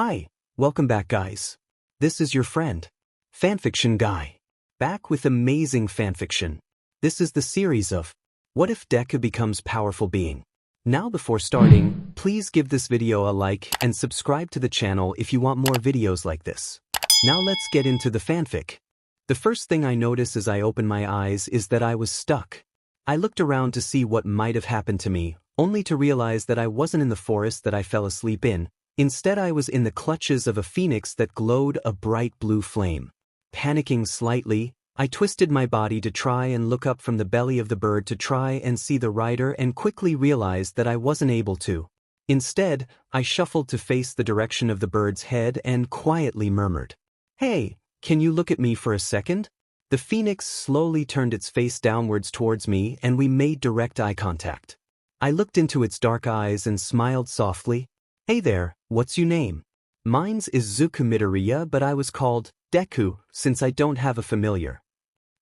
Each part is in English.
Hi, welcome back guys. This is your friend, Fanfiction Guy. Back with amazing fanfiction. This is the series of What If Deku Becomes Powerful Being. Now before starting, please give this video a like and subscribe to the channel if you want more videos like this. Now let's get into the fanfic. The first thing I notice as I open my eyes is that I was stuck. I looked around to see what might have happened to me, only to realize that I wasn't in the forest that I fell asleep in. Instead I was in the clutches of a phoenix that glowed a bright blue flame. Panicking slightly, I twisted my body to try and look up from the belly of the bird to try and see the rider and quickly realized that I wasn't able to. Instead, I shuffled to face the direction of the bird's head and quietly murmured, "Hey, can you look at me for a second?" The phoenix slowly turned its face downwards towards me and we made direct eye contact. I looked into its dark eyes and smiled softly. "Hey there, what's your name?" "Mine's is Zuku Midoriya, but I was called Deku since I don't have a familiar."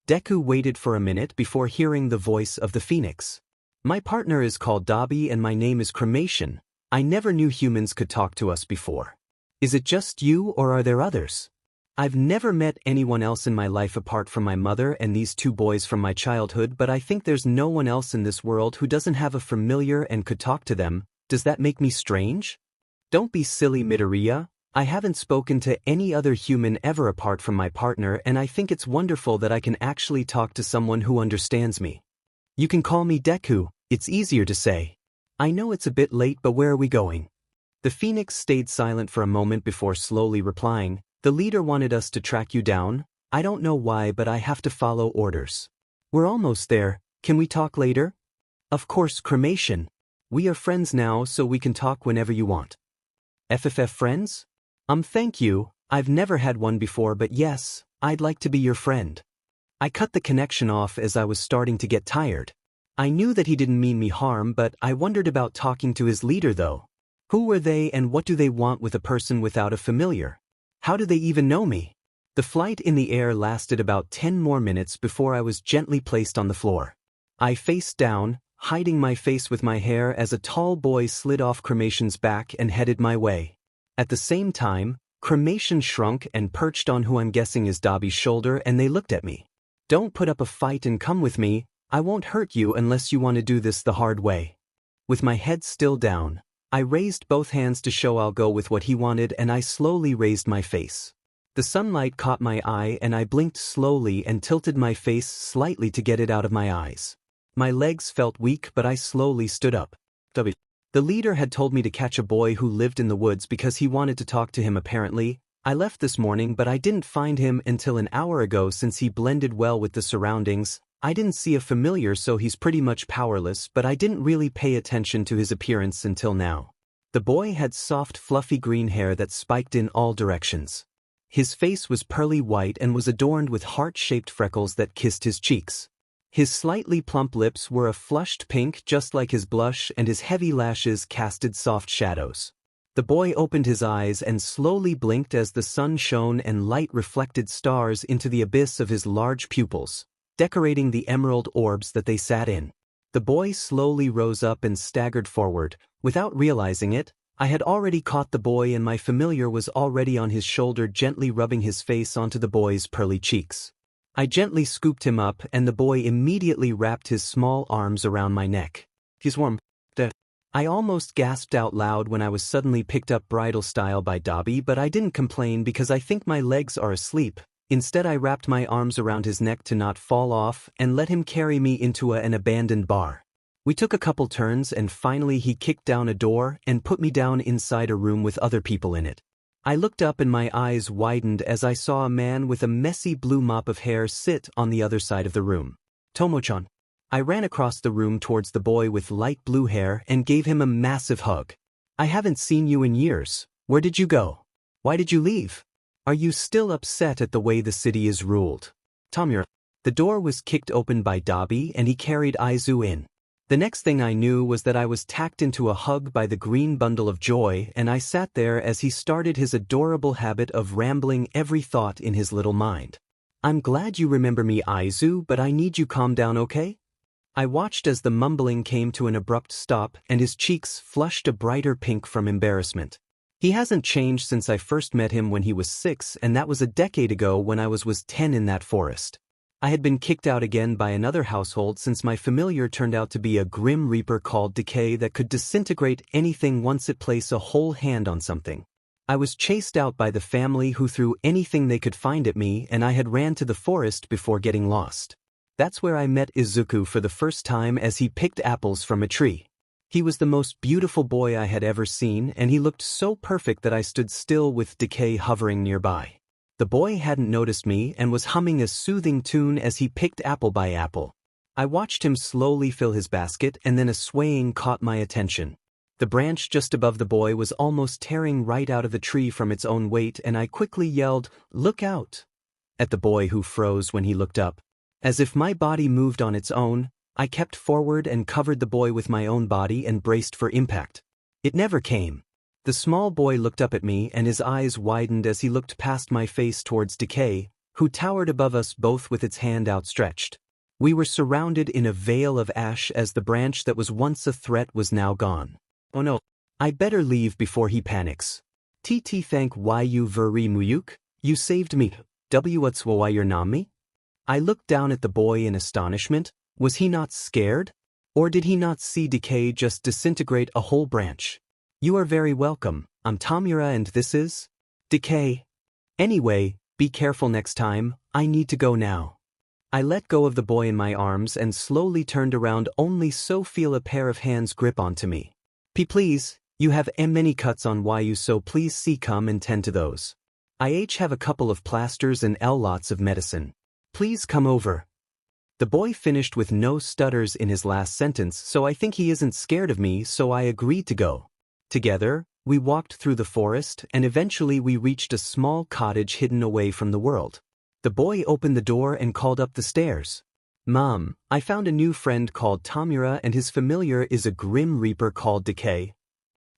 Deku waited for a minute before hearing the voice of the phoenix. "My partner is called Dabi and my name is Cremation. I never knew humans could talk to us before. Is it just you or are there others? I've never met anyone else in my life apart from my mother and these two boys from my childhood, but I think there's no one else in this world who doesn't have a familiar and could talk to them. Does that make me strange?" "Don't be silly, Midoriya. I haven't spoken to any other human ever apart from my partner, and I think it's wonderful that I can actually talk to someone who understands me. You can call me Deku, it's easier to say. I know it's a bit late, but where are we going?" The phoenix stayed silent for a moment before slowly replying, "The leader wanted us to track you down. I don't know why, but I have to follow orders. We're almost there. Can we talk later?" "Of course, Cremation. We are friends now, so we can talk whenever you want." "FFF friends? Thank you. I've never had one before, but yes, I'd like to be your friend." I cut the connection off as I was starting to get tired. I knew that he didn't mean me harm, but I wondered about talking to his leader though. Who were they and what do they want with a person without a familiar? How do they even know me? The flight in the air lasted about 10 more minutes before I was gently placed on the floor. I faced down, hiding my face with my hair as a tall boy slid off Cremation's back and headed my way. At the same time, Cremation shrunk and perched on who I'm guessing is Dabi's shoulder, and they looked at me. "Don't put up a fight and come with me. I won't hurt you unless you want to do this the hard way." With my head still down, I raised both hands to show I'll go with what he wanted, and I slowly raised my face. The sunlight caught my eye and I blinked slowly and tilted my face slightly to get it out of my eyes. My legs felt weak, but I slowly stood up. The leader had told me to catch a boy who lived in the woods because he wanted to talk to him apparently. I left this morning, but I didn't find him until an hour ago since he blended well with the surroundings. I didn't see a familiar, so he's pretty much powerless, but I didn't really pay attention to his appearance until now. The boy had soft fluffy green hair that spiked in all directions. His face was pearly white and was adorned with heart-shaped freckles that kissed his cheeks. His slightly plump lips were a flushed pink just like his blush, and his heavy lashes casted soft shadows. The boy opened his eyes and slowly blinked as the sun shone and light reflected stars into the abyss of his large pupils, decorating the emerald orbs that they sat in. The boy slowly rose up and staggered forward. Without realizing it, I had already caught the boy and my familiar was already on his shoulder, gently rubbing his face onto the boy's pearly cheeks. I gently scooped him up and the boy immediately wrapped his small arms around my neck. "He's warm." I almost gasped out loud when I was suddenly picked up bridal style by Dabi, but I didn't complain because I think my legs are asleep. Instead I wrapped my arms around his neck to not fall off and let him carry me into an abandoned bar. We took a couple turns and finally he kicked down a door and put me down inside a room with other people in it. I looked up and my eyes widened as I saw a man with a messy blue mop of hair sit on the other side of the room. "Tomo-chan." I ran across the room towards the boy with light blue hair and gave him a massive hug. "I haven't seen you in years. Where did you go? Why did you leave? Are you still upset at the way the city is ruled?" "Tomura." The door was kicked open by Dabi and he carried Aizu in. The next thing I knew was that I was tacked into a hug by the green bundle of joy, and I sat there as he started his adorable habit of rambling every thought in his little mind. "I'm glad you remember me, Aizu, but I need you calm down, okay?" I watched as the mumbling came to an abrupt stop and his cheeks flushed a brighter pink from embarrassment. He hasn't changed since I first met him when he was 6, and that was a decade ago when I was 10 in that forest. I had been kicked out again by another household since my familiar turned out to be a grim reaper called Decay that could disintegrate anything once it placed a whole hand on something. I was chased out by the family who threw anything they could find at me, and I had ran to the forest before getting lost. That's where I met Izuku for the first time as he picked apples from a tree. He was the most beautiful boy I had ever seen, and he looked so perfect that I stood still with Decay hovering nearby. The boy hadn't noticed me and was humming a soothing tune as he picked apple by apple. I watched him slowly fill his basket, and then a swaying caught my attention. The branch just above the boy was almost tearing right out of the tree from its own weight, and I quickly yelled, "Look out!" at the boy, who froze when he looked up. As if my body moved on its own, I kept forward and covered the boy with my own body and braced for impact. It never came. The small boy looked up at me, and his eyes widened as he looked past my face towards Decay, who towered above us both with its hand outstretched. We were surrounded in a veil of ash as the branch that was once a threat was now gone. Oh no, I better leave before he panics. TT thank you very muyuk, you saved me. What's why your nami? I looked down at the boy in astonishment. Was he not scared? Or did he not see Decay just disintegrate a whole branch? You are very welcome. I'm Tamura and this is Decay. Anyway, be careful next time. I need to go now. I let go of the boy in my arms and slowly turned around, only so feel a pair of hands grip onto me. Please, you have many cuts on you, so please see come and tend to those. I have a couple of plasters and lots of medicine. Please come over. The boy finished with no stutters in his last sentence, so I think he isn't scared of me, so I agreed to go. Together, we walked through the forest, and eventually we reached a small cottage hidden away from the world. The boy opened the door and called up the stairs. Mom, I found a new friend called Tamura, and his familiar is a grim reaper called Decay.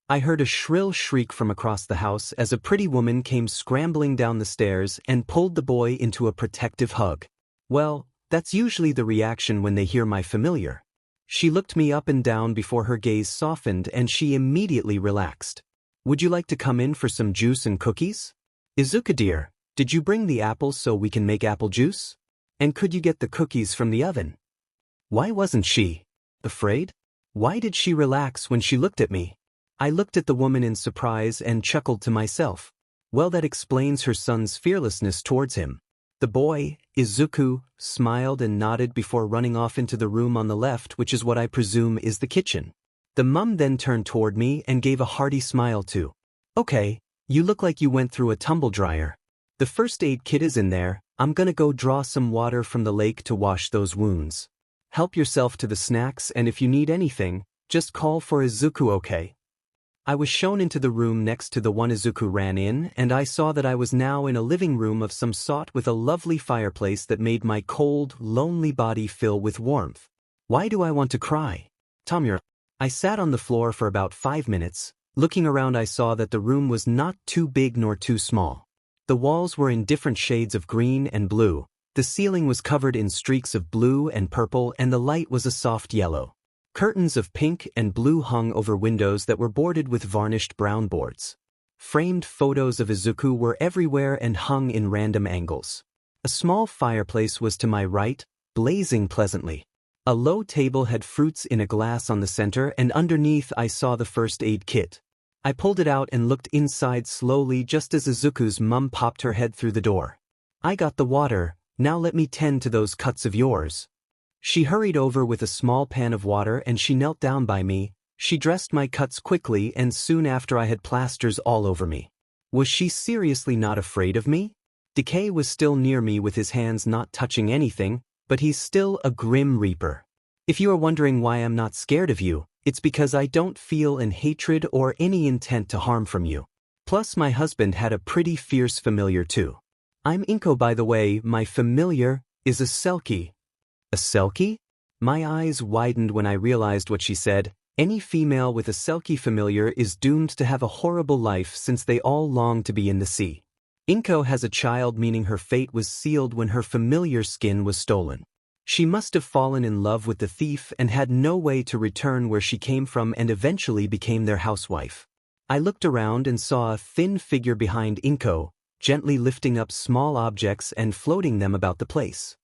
I heard a shrill shriek from across the house as a pretty woman came scrambling down the stairs and pulled the boy into a protective hug. Well, that's usually the reaction when they hear my familiar. She looked me up and down before her gaze softened, and she immediately relaxed. Would you like to come in for some juice and cookies? Izuku dear, did you bring the apples so we can make apple juice? And could you get the cookies from the oven? Why wasn't she afraid? Why did she relax when she looked at me? I looked at the woman in surprise and chuckled to myself. Well, that explains her son's fearlessness towards him. The boy, Izuku, smiled and nodded before running off into the room on the left, which is what I presume is the kitchen. The mum then turned toward me and gave a hearty smile too. Okay, you look like you went through a tumble dryer. The first aid kit is in there. I'm gonna go draw some water from the lake to wash those wounds. Help yourself to the snacks, and if you need anything, just call for Izuku, okay? I was shown into the room next to the one Izuku ran in, and I saw that I was now in a living room of some sort with a lovely fireplace that made my cold, lonely body fill with warmth. Why do I want to cry? Tamura. I sat on the floor for about 5 minutes. Looking around, I saw that the room was not too big nor too small. The walls were in different shades of green and blue. The ceiling was covered in streaks of blue and purple, and the light was a soft yellow. Curtains of pink and blue hung over windows that were boarded with varnished brown boards. Framed photos of Izuku were everywhere and hung in random angles. A small fireplace was to my right, blazing pleasantly. A low table had fruits in a glass on the center, and underneath I saw the first aid kit. I pulled it out and looked inside slowly just as Izuku's mum popped her head through the door. I got the water, now let me tend to those cuts of yours. She hurried over with a small pan of water and she knelt down by me. She dressed my cuts quickly, and soon after I had plasters all over me. Was she seriously not afraid of me? Decay was still near me with his hands not touching anything, but he's still a grim reaper. If you are wondering why I'm not scared of you, it's because I don't feel an hatred or any intent to harm from you. Plus my husband had a pretty fierce familiar too. I'm Inko, by the way. My familiar is a Selkie. A Selkie? My eyes widened when I realized what she said. Any female with a Selkie familiar is doomed to have a horrible life since they all long to be in the sea. Inko has a child, meaning her fate was sealed when her familiar skin was stolen. She must have fallen in love with the thief and had no way to return where she came from, and eventually became their housewife. I looked around and saw a thin figure behind Inko, gently lifting up small objects and floating them about the place.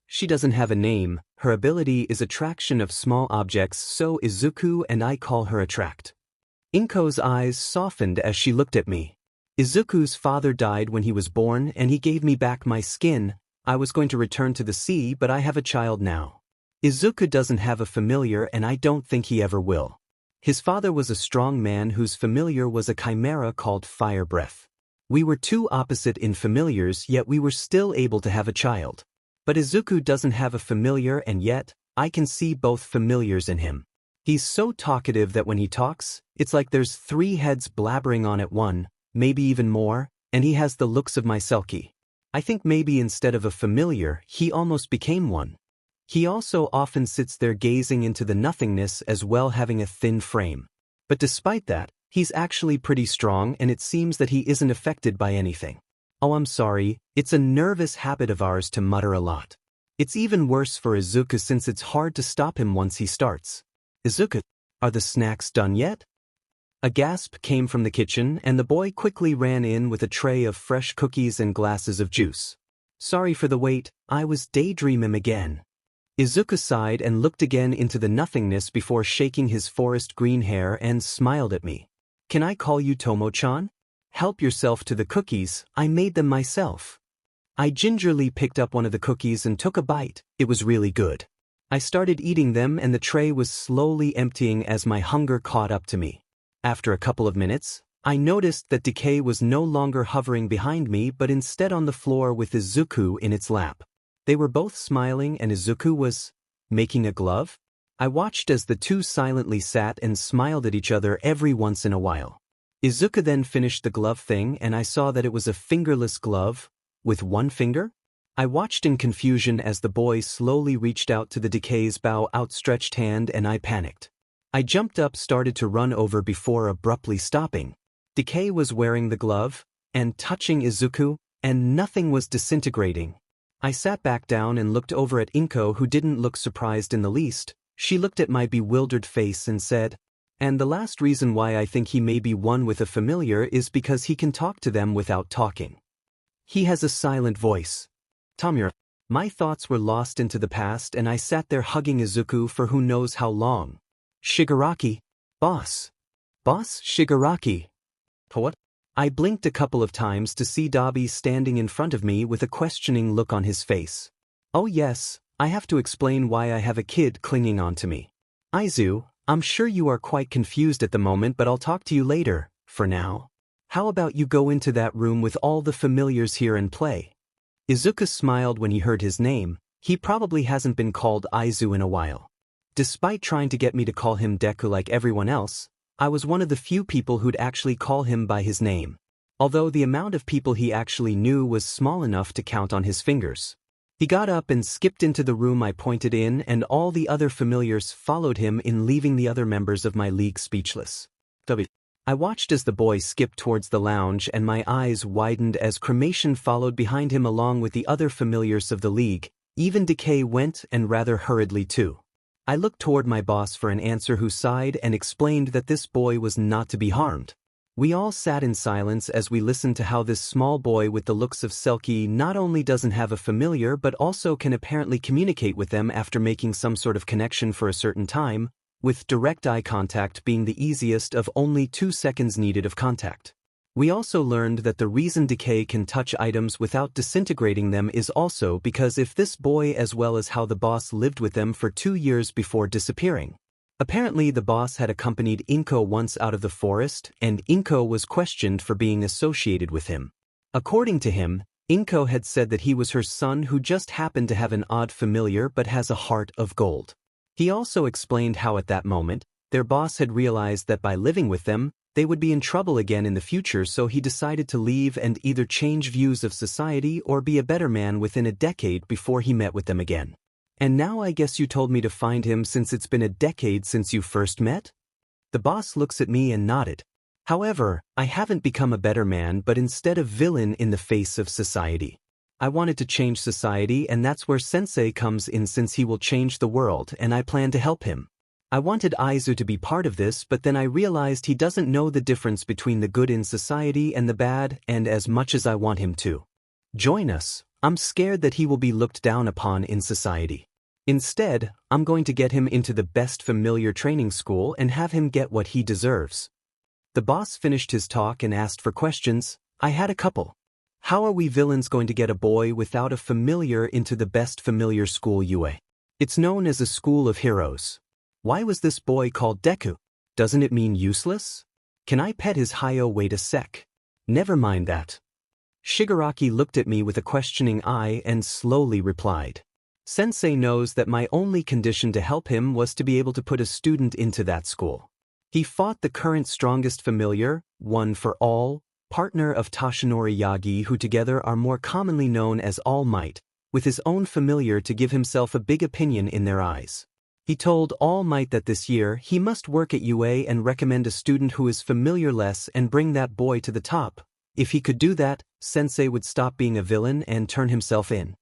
She doesn't have a name, her ability is attraction of small objects, so Izuku and I call her Attract. Inko's eyes softened as she looked at me. Izuku's father died when he was born and he gave me back my skin. I was going to return to the sea, but I have a child now. Izuku doesn't have a familiar and I don't think he ever will. His father was a strong man whose familiar was a chimera called Fire Breath. We were two opposite in familiars, yet we were still able to have a child. But Izuku doesn't have a familiar, and yet, I can see both familiars in him. He's so talkative that when he talks, it's like there's 3 heads blabbering on at one, maybe even more, and he has the looks of my Selkie. I think maybe instead of a familiar, he almost became one. He also often sits there gazing into the nothingness as well, having a thin frame. But despite that, he's actually pretty strong and it seems that he isn't affected by anything. Oh, I'm sorry, it's a nervous habit of ours to mutter a lot. It's even worse for Izuku since it's hard to stop him once he starts. Izuku, are the snacks done yet? A gasp came from the kitchen and the boy quickly ran in with a tray of fresh cookies and glasses of juice. Sorry for the wait, I was daydreaming again. Izuku sighed and looked again into the nothingness before shaking his forest green hair and smiled at me. Can I call you Tomo-chan? Help yourself to the cookies, I made them myself. I gingerly picked up one of the cookies and took a bite. It was really good. I started eating them and the tray was slowly emptying as my hunger caught up to me. After a couple of minutes, I noticed that Decay was no longer hovering behind me but instead on the floor with Izuku in its lap. They were both smiling and Izuku was making a glove. I watched as the two silently sat and smiled at each other every once in a while. Izuku then finished the glove thing and I saw that it was a fingerless glove, with one finger. I watched in confusion as the boy slowly reached out to the Decay's bow outstretched hand and I panicked. I jumped up, started to run over before abruptly stopping. Decay was wearing the glove, and touching Izuku, and nothing was disintegrating. I sat back down and looked over at Inko, who didn't look surprised in the least. She looked at my bewildered face and said, and the last reason why I think he may be one with a familiar is because he can talk to them without talking. He has a silent voice. Tamura. My thoughts were lost into the past and I sat there hugging Izuku for who knows how long. Shigaraki. Boss. Boss Shigaraki. What? I blinked a couple of times to see Dabi standing in front of me with a questioning look on his face. Oh yes, I have to explain why I have a kid clinging on to me. Aizu, I'm sure you are quite confused at the moment, but I'll talk to you later, for now. How about you go into that room with all the familiars here and play? Izuku smiled when he heard his name. He probably hasn't been called Aizu in a while. Despite trying to get me to call him Deku like everyone else, I was one of the few people who'd actually call him by his name. Although the amount of people he actually knew was small enough to count on his fingers. He got up and skipped into the room I pointed in and all the other familiars followed him in, leaving the other members of my league speechless. I watched as the boy skipped towards the lounge and my eyes widened as Cremation followed behind him along with the other familiars of the league. Even Decay went, and rather hurriedly too. I looked toward my boss for an answer, who sighed and explained that this boy was not to be harmed. We all sat in silence as we listened to how this small boy with the looks of Selkie not only doesn't have a familiar but also can apparently communicate with them after making some sort of connection for a certain time, with direct eye contact being the easiest of only 2 seconds needed of contact. We also learned that the reason Decay can touch items without disintegrating them is also because if this boy, as well as how the boss lived with them for 2 years before disappearing. Apparently the boss had accompanied Inko once out of the forest, and Inko was questioned for being associated with him. According to him, Inko had said that he was her son who just happened to have an odd familiar but has a heart of gold. He also explained how at that moment, their boss had realized that by living with them, they would be in trouble again in the future, so he decided to leave and either change views of society or be a better man within a decade before he met with them again. And now I guess you told me to find him since it's been a decade since you first met? The boss looks at me and nodded. However, I haven't become a better man but instead a villain in the face of society. I wanted to change society, and that's where Sensei comes in since he will change the world and I plan to help him. I wanted Aizu to be part of this, but then I realized he doesn't know the difference between the good in society and the bad, and as much as I want him to join us, I'm scared that he will be looked down upon in society. Instead, I'm going to get him into the best familiar training school and have him get what he deserves. The boss finished his talk and asked for questions. I had a couple. How are we villains going to get a boy without a familiar into the best familiar school UA? It's known as a school of heroes. Why was this boy called Deku? Doesn't it mean useless? Can I pet his Hayo? Wait a sec. Never mind that. Shigaraki looked at me with a questioning eye and slowly replied. Sensei knows that my only condition to help him was to be able to put a student into that school. He fought the current strongest familiar, one for all, partner of Toshinori Yagi, who together are more commonly known as All Might, with his own familiar to give himself a big opinion in their eyes. He told All Might that this year he must work at UA and recommend a student who is familiar-less and bring that boy to the top. If he could do that, Sensei would stop being a villain and turn himself in.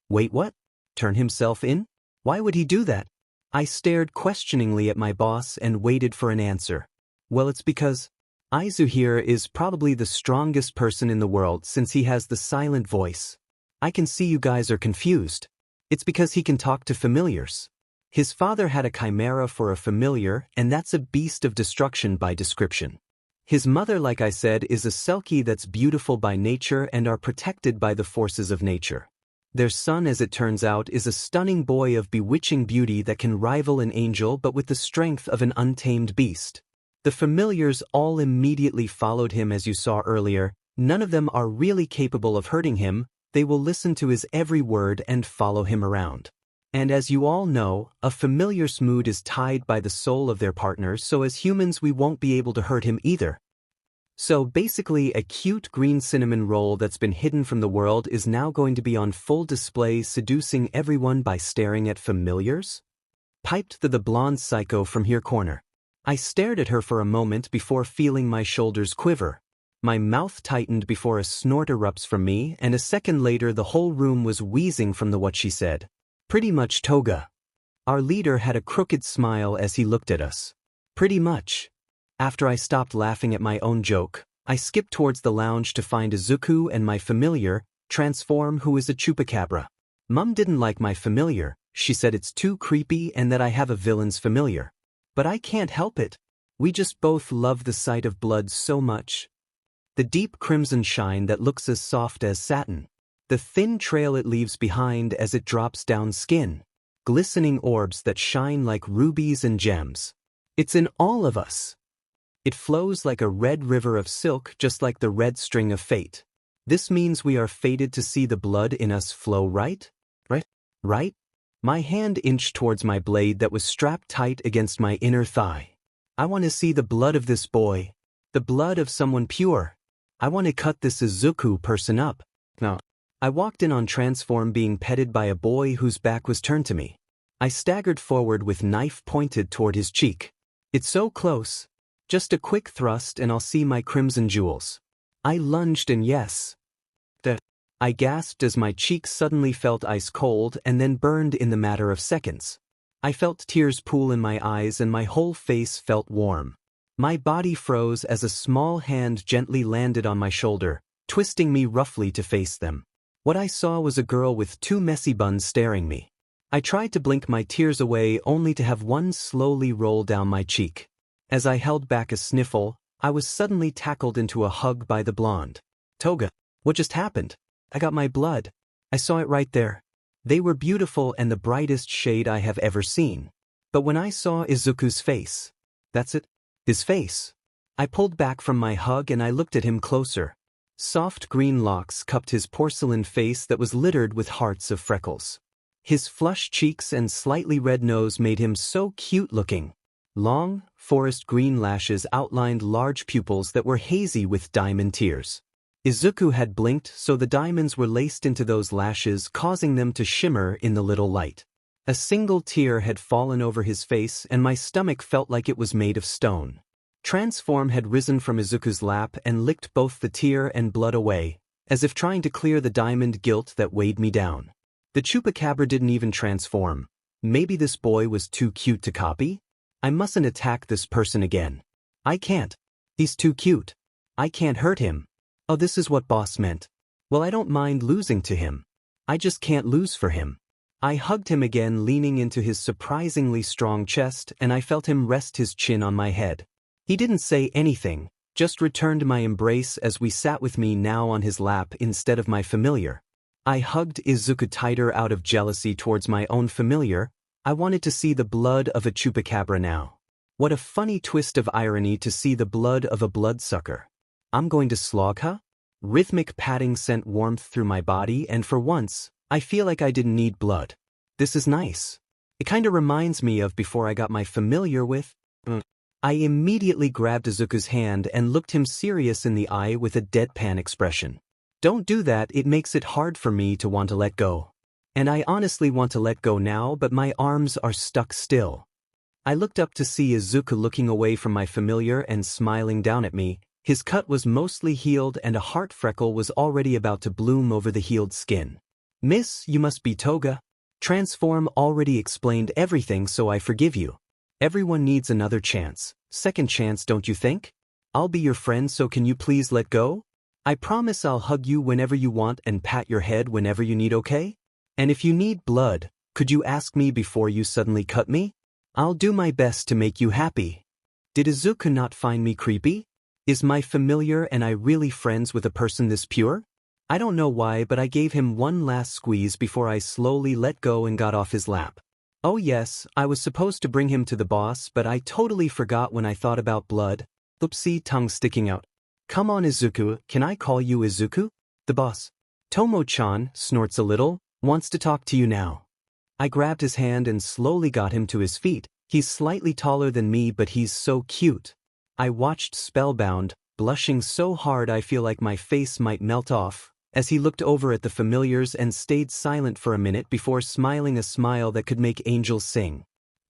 Wait, what? Turn himself in? Why would he do that? I stared questioningly at my boss and waited for an answer. Well, it's because Aizu here is probably the strongest person in the world since he has the silent voice. I can see you guys are confused. It's because he can talk to familiars. His father had a chimera for a familiar, and that's a beast of destruction by description. His mother, like I said, is a selkie that's beautiful by nature and are protected by the forces of nature. Their son, as it turns out, is a stunning boy of bewitching beauty that can rival an angel but with the strength of an untamed beast. The familiars all immediately followed him, as you saw earlier. None of them are really capable of hurting him. They will listen to his every word and follow him around. And as you all know, a familiar's mood is tied by the soul of their partner, so as humans we won't be able to hurt him either. So basically a cute green cinnamon roll that's been hidden from the world is now going to be on full display, seducing everyone by staring at familiars? Piped the blonde psycho from here corner. I stared at her for a moment before feeling my shoulders quiver. My mouth tightened before a snort erupts from me, and a second later the whole room was wheezing from what she said. Pretty much, Toga. Our leader had a crooked smile as he looked at us. Pretty much. After I stopped laughing at my own joke, I skipped towards the lounge to find Izuku and my familiar, Transform, who is a chupacabra. Mum didn't like my familiar. She said it's too creepy and that I have a villain's familiar. But I can't help it. We just both love the sight of blood so much. The deep crimson shine that looks as soft as satin. The thin trail it leaves behind as it drops down skin. Glistening orbs that shine like rubies and gems. It's in all of us. It flows like a red river of silk, just like the red string of fate. This means we are fated to see the blood in us flow, right? Right? My hand inched towards my blade that was strapped tight against my inner thigh. I want to see the blood of this boy. The blood of someone pure. I want to cut this Izuku person up. No. I walked in on Transform being petted by a boy whose back was turned to me. I staggered forward with knife pointed toward his cheek. It's so close. Just a quick thrust and I'll see my crimson jewels. I lunged and yes. I gasped as my cheeks suddenly felt ice cold and then burned in the matter of seconds. I felt tears pool in my eyes and my whole face felt warm. My body froze as a small hand gently landed on my shoulder, twisting me roughly to face them. What I saw was a girl with two messy buns staring me. I tried to blink my tears away only to have one slowly roll down my cheek. As I held back a sniffle, I was suddenly tackled into a hug by the blonde. Toga, what just happened? I got my blood. I saw it right there. They were beautiful and the brightest shade I have ever seen. But when I saw Izuku's face, that's it, his face. I pulled back from my hug and I looked at him closer. Soft green locks cupped his porcelain face that was littered with hearts of freckles. His flushed cheeks and slightly red nose made him so cute looking. Long, forest green lashes outlined large pupils that were hazy with diamond tears. Izuku had blinked, so the diamonds were laced into those lashes, causing them to shimmer in the little light. A single tear had fallen over his face and my stomach felt like it was made of stone. Transform had risen from Izuku's lap and licked both the tear and blood away, as if trying to clear the diamond guilt that weighed me down. The chupacabra didn't even transform. Maybe this boy was too cute to copy? I mustn't attack this person again. I can't. He's too cute. I can't hurt him. Oh, this is what boss meant. Well, I don't mind losing to him. I just can't lose for him. I hugged him again, leaning into his surprisingly strong chest, and I felt him rest his chin on my head. He didn't say anything, just returned my embrace as we sat with me now on his lap instead of my familiar. I hugged Izuku tighter out of jealousy towards my own familiar. I wanted to see the blood of a chupacabra now. What a funny twist of irony to see the blood of a bloodsucker. I'm going to slog her? Rhythmic patting sent warmth through my body, and for once, I feel like I didn't need blood. This is nice. It kinda reminds me of before I got my familiar with. I immediately grabbed Izuku's hand and looked him serious in the eye with a deadpan expression. Don't do that, it makes it hard for me to want to let go. And I honestly want to let go now, but my arms are stuck still. I looked up to see Izuku looking away from my familiar and smiling down at me. His cut was mostly healed and a heart freckle was already about to bloom over the healed skin. Miss, you must be Toga. Transform already explained everything, so I forgive you. Everyone needs another chance. Second chance, don't you think? I'll be your friend, so can you please let go? I promise I'll hug you whenever you want and pat your head whenever you need, okay? And if you need blood, could you ask me before you suddenly cut me? I'll do my best to make you happy. Did Izuku not find me creepy? Is my familiar and I really friends with a person this pure? I don't know why, but I gave him one last squeeze before I slowly let go and got off his lap. Oh yes, I was supposed to bring him to the boss, but I totally forgot when I thought about blood. Oopsie, tongue sticking out. Come on Izuku, can I call you Izuku? The boss. Tomo-chan snorts a little, wants to talk to you now. I grabbed his hand and slowly got him to his feet. He's slightly taller than me, but he's so cute. I watched spellbound, blushing so hard I feel like my face might melt off, as he looked over at the familiars and stayed silent for a minute before smiling a smile that could make angels sing.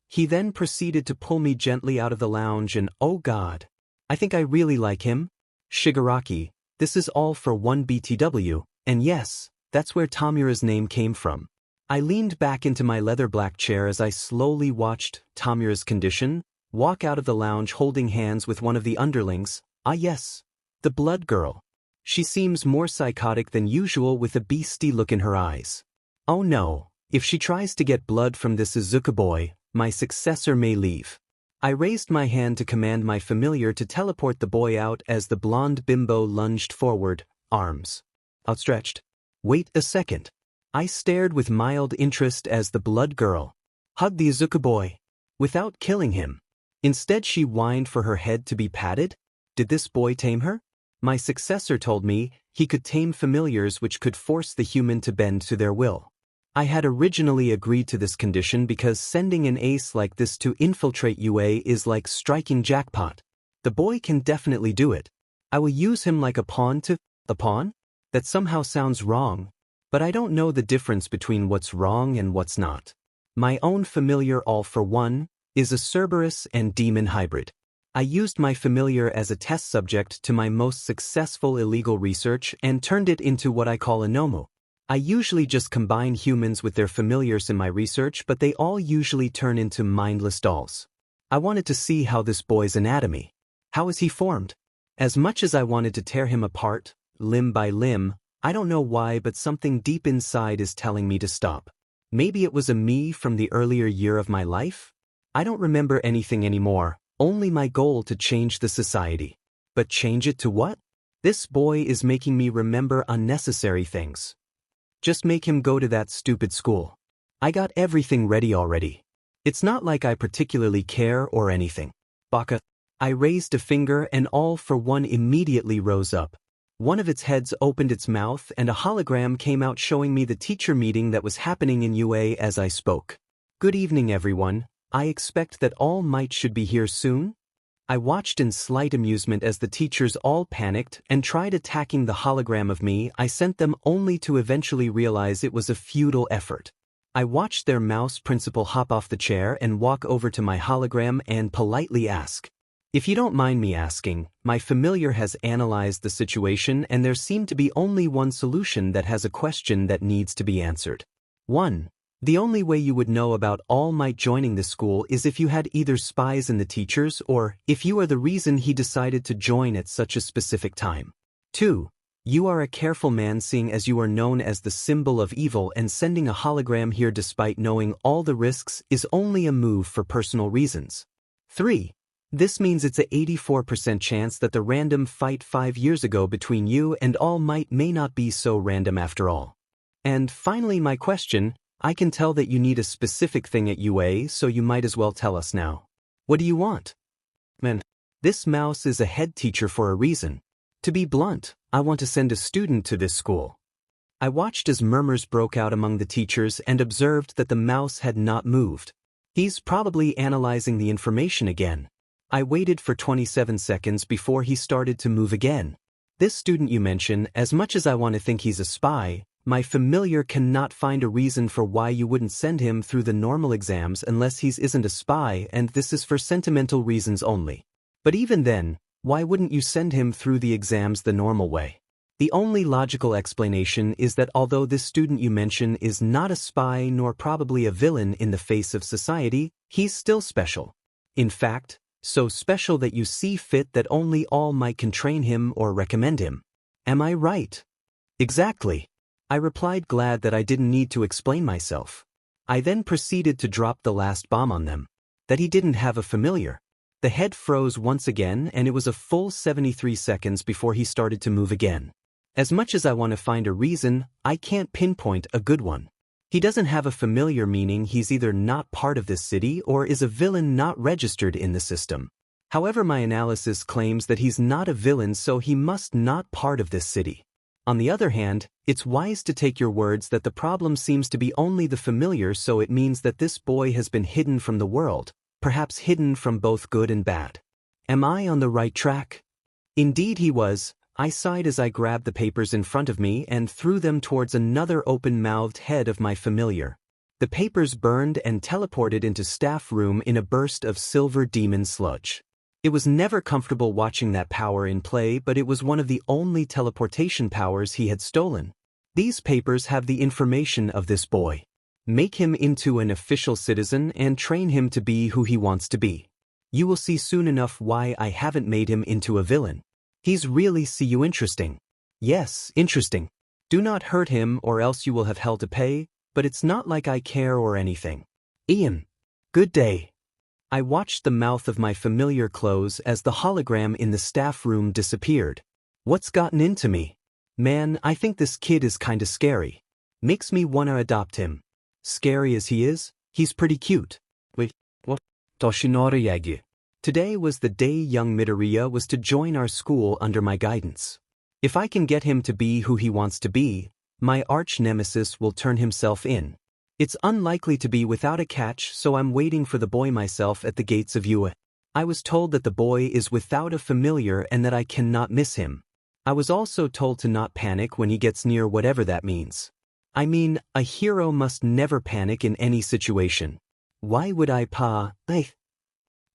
He then proceeded to pull me gently out of the lounge and oh god, I think I really like him. Shigaraki, this is all for one BTW, and yes, that's where Tamura's name came from. I leaned back into my leather black chair as I slowly watched Tamura's condition walk out of the lounge holding hands with one of the underlings. Ah yes, the blood girl. She seems more psychotic than usual with a beastly look in her eyes. Oh no, if she tries to get blood from this Izuku boy, my successor may leave. I raised my hand to command my familiar to teleport the boy out as the blonde bimbo lunged forward, arms outstretched. Wait a second. I stared with mild interest as the blood girl hugged the Izuku boy without killing him. Instead she whined for her head to be patted. Did this boy tame her? My successor told me he could tame familiars which could force the human to bend to their will. I had originally agreed to this condition because sending an ace like this to infiltrate UA is like striking jackpot. The boy can definitely do it. I will use him like a pawn to... A pawn? That somehow sounds wrong. But I don't know the difference between what's wrong and what's not. My own familiar all for one is a Cerberus and demon hybrid. I used my familiar as a test subject to my most successful illegal research and turned it into what I call a Nomu. I usually just combine humans with their familiars in my research, but they all usually turn into mindless dolls. I wanted to see how this boy's anatomy. How is he formed? As much as I wanted to tear him apart, limb by limb, I don't know why, but something deep inside is telling me to stop. Maybe it was a me from the earlier year of my life? I don't remember anything anymore, only my goal to change the society. But change it to what? This boy is making me remember unnecessary things. Just make him go to that stupid school. I got everything ready already. It's not like I particularly care or anything. Baka. I raised a finger and all for one immediately rose up. One of its heads opened its mouth and a hologram came out showing me the teacher meeting that was happening in UA as I spoke. Good evening everyone. I expect that All Might should be here soon. I watched in slight amusement as the teachers all panicked and tried attacking the hologram of me I sent them, only to eventually realize it was a futile effort. I watched their mouse principal hop off the chair and walk over to my hologram and politely ask. If you don't mind me asking, my familiar has analyzed the situation and there seemed to be only one solution that has a question that needs to be answered. 1. The only way you would know about All Might joining this school is if you had either spies in the teachers or if you are the reason he decided to join at such a specific time. 2. You are a careful man seeing as you are known as the symbol of evil, and sending a hologram here despite knowing all the risks is only a move for personal reasons. 3. This means it's a 84% chance that the random fight 5 years ago between you and All Might may not be so random after all. And finally, my question, I can tell that you need a specific thing at UA, so you might as well tell us now. What do you want? Man, this mouse is a head teacher for a reason. To be blunt, I want to send a student to this school. I watched as murmurs broke out among the teachers and observed that the mouse had not moved. He's probably analyzing the information again. I waited for 27 seconds before he started to move again. This student you mention, as much as I want to think he's a spy, my familiar cannot find a reason for why you wouldn't send him through the normal exams unless he isn't a spy, and this is for sentimental reasons only. But even then, why wouldn't you send him through the exams the normal way? The only logical explanation is that although this student you mention is not a spy nor probably a villain in the face of society, he's still special. In fact, so special that you see fit that only All Might can train him or recommend him. Am I right? Exactly. I replied, glad that I didn't need to explain myself. I then proceeded to drop the last bomb on them. That he didn't have a familiar. The head froze once again, and it was a full 73 seconds before he started to move again. As much as I want to find a reason, I can't pinpoint a good one. He doesn't have a familiar, meaning he's either not part of this city or is a villain not registered in the system. However, my analysis claims that he's not a villain, so he must not part of this city. On the other hand, it's wise to take your words that the problem seems to be only the familiar, so it means that this boy has been hidden from the world, perhaps hidden from both good and bad. Am I on the right track? Indeed he was. I sighed as I grabbed the papers in front of me and threw them towards another open-mouthed head of my familiar. The papers burned and teleported into staff room in a burst of silver demon sludge. It was never comfortable watching that power in play, but it was one of the only teleportation powers he had stolen. These papers have the information of this boy. Make him into an official citizen and train him to be who he wants to be. You will see soon enough why I haven't made him into a villain. He's really see you interesting. Yes, interesting. Do not hurt him or else you will have hell to pay, but it's not like I care or anything. Ian. Good day. I watched the mouth of my familiar close as the hologram in the staff room disappeared. What's gotten into me? Man, I think this kid is kinda scary. Makes me wanna adopt him. Scary as he is, he's pretty cute. Wait, what? Toshinori. Today was the day young Midoriya was to join our school under my guidance. If I can get him to be who he wants to be, my arch-nemesis will turn himself in. It's unlikely to be without a catch, so I'm waiting for the boy myself at the gates of UA. I was told that the boy is without a familiar and that I cannot miss him. I was also told to not panic when he gets near, whatever that means. I mean, a hero must never panic in any situation. Why would I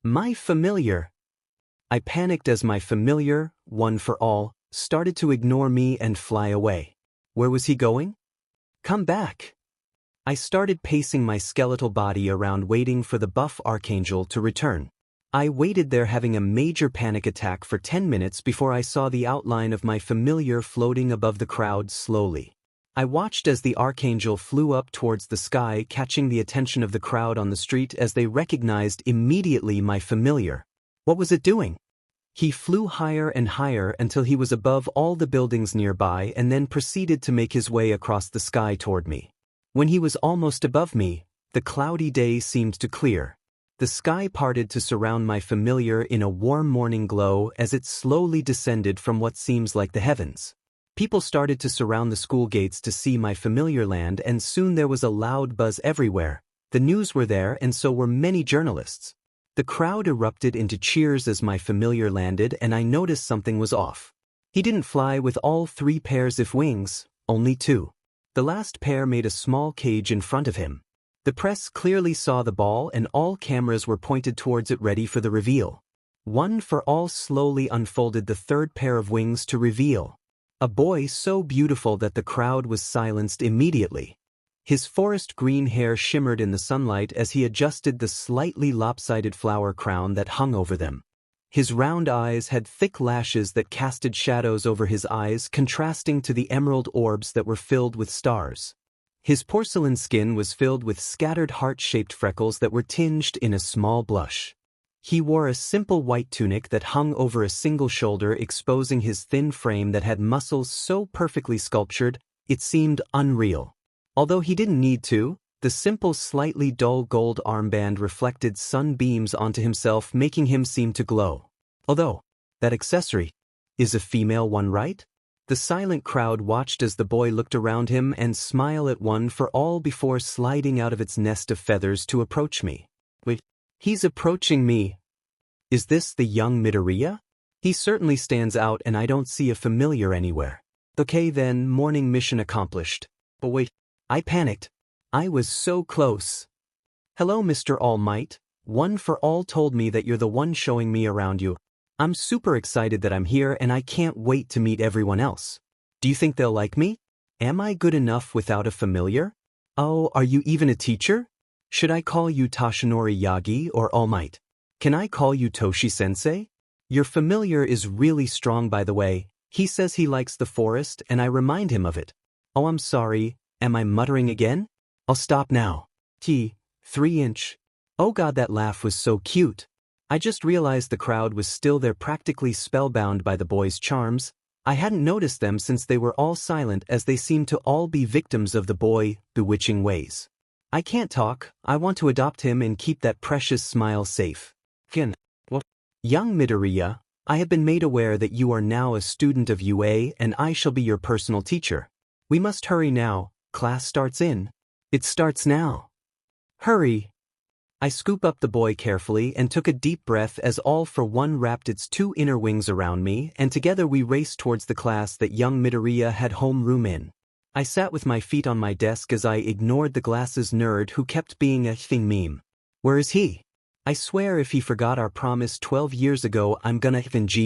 My familiar. I panicked as my familiar, one for all, started to ignore me and fly away. Where was he going? Come back. I started pacing my skeletal body around waiting for the buff archangel to return. I waited there having a major panic attack for 10 minutes before I saw the outline of my familiar floating above the crowd slowly. I watched as the archangel flew up towards the sky, catching the attention of the crowd on the street as they recognized immediately my familiar. What was it doing? He flew higher and higher until he was above all the buildings nearby and then proceeded to make his way across the sky toward me. When he was almost above me, the cloudy day seemed to clear. The sky parted to surround my familiar in a warm morning glow as it slowly descended from what seems like the heavens. People started to surround the school gates to see my familiar land, and soon there was a loud buzz everywhere. The news were there, and so were many journalists. The crowd erupted into cheers as my familiar landed, and I noticed something was off. He didn't fly with all 3 pairs of wings, only 2. The last pair made a small cage in front of him. The press clearly saw the ball and all cameras were pointed towards it, ready for the reveal. One for all slowly unfolded the 3rd pair of wings to reveal a boy so beautiful that the crowd was silenced immediately. His forest green hair shimmered in the sunlight as he adjusted the slightly lopsided flower crown that hung over them. His round eyes had thick lashes that casted shadows over his eyes, contrasting to the emerald orbs that were filled with stars. His porcelain skin was filled with scattered heart-shaped freckles that were tinged in a small blush. He wore a simple white tunic that hung over a single shoulder, exposing his thin frame that had muscles so perfectly sculptured, it seemed unreal. Although he didn't need to, the simple slightly dull gold armband reflected sunbeams onto himself, making him seem to glow. Although, that accessory is a female one, right? The silent crowd watched as the boy looked around him and smiled at one for all before sliding out of its nest of feathers to approach me. Wait, he's approaching me. Is this the young Midoriya? He certainly stands out and I don't see a familiar anywhere. Okay then, morning mission accomplished. But wait, I panicked. I was so close. Hello Mr. All Might, One for All told me that you're the one showing me around you. I'm super excited that I'm here and I can't wait to meet everyone else. Do you think they'll like me? Am I good enough without a familiar? Oh, are you even a teacher? Should I call you Toshinori Yagi or All Might? Can I call you Toshi-sensei? Your familiar is really strong, by the way. He says he likes the forest and I remind him of it. Oh, I'm sorry, am I muttering again? I'll stop now. 3-inch. Oh god, that laugh was so cute. I just realized the crowd was still there, practically spellbound by the boy's charms. I hadn't noticed them since they were all silent, as they seemed to all be victims of the boy's bewitching ways. I can't talk, I want to adopt him and keep that precious smile safe. What? Young Midoriya, I have been made aware that you are now a student of UA and I shall be your personal teacher. We must hurry now, class starts in. It starts now. Hurry. I scoop up the boy carefully and took a deep breath as All for One wrapped its two inner wings around me, and together we raced towards the class that young Midoriya had homeroom in. I sat with my feet on my desk as I ignored the glasses nerd who kept being a thing meme. Where is he? I swear if he forgot our promise 12 years ago I'm gonna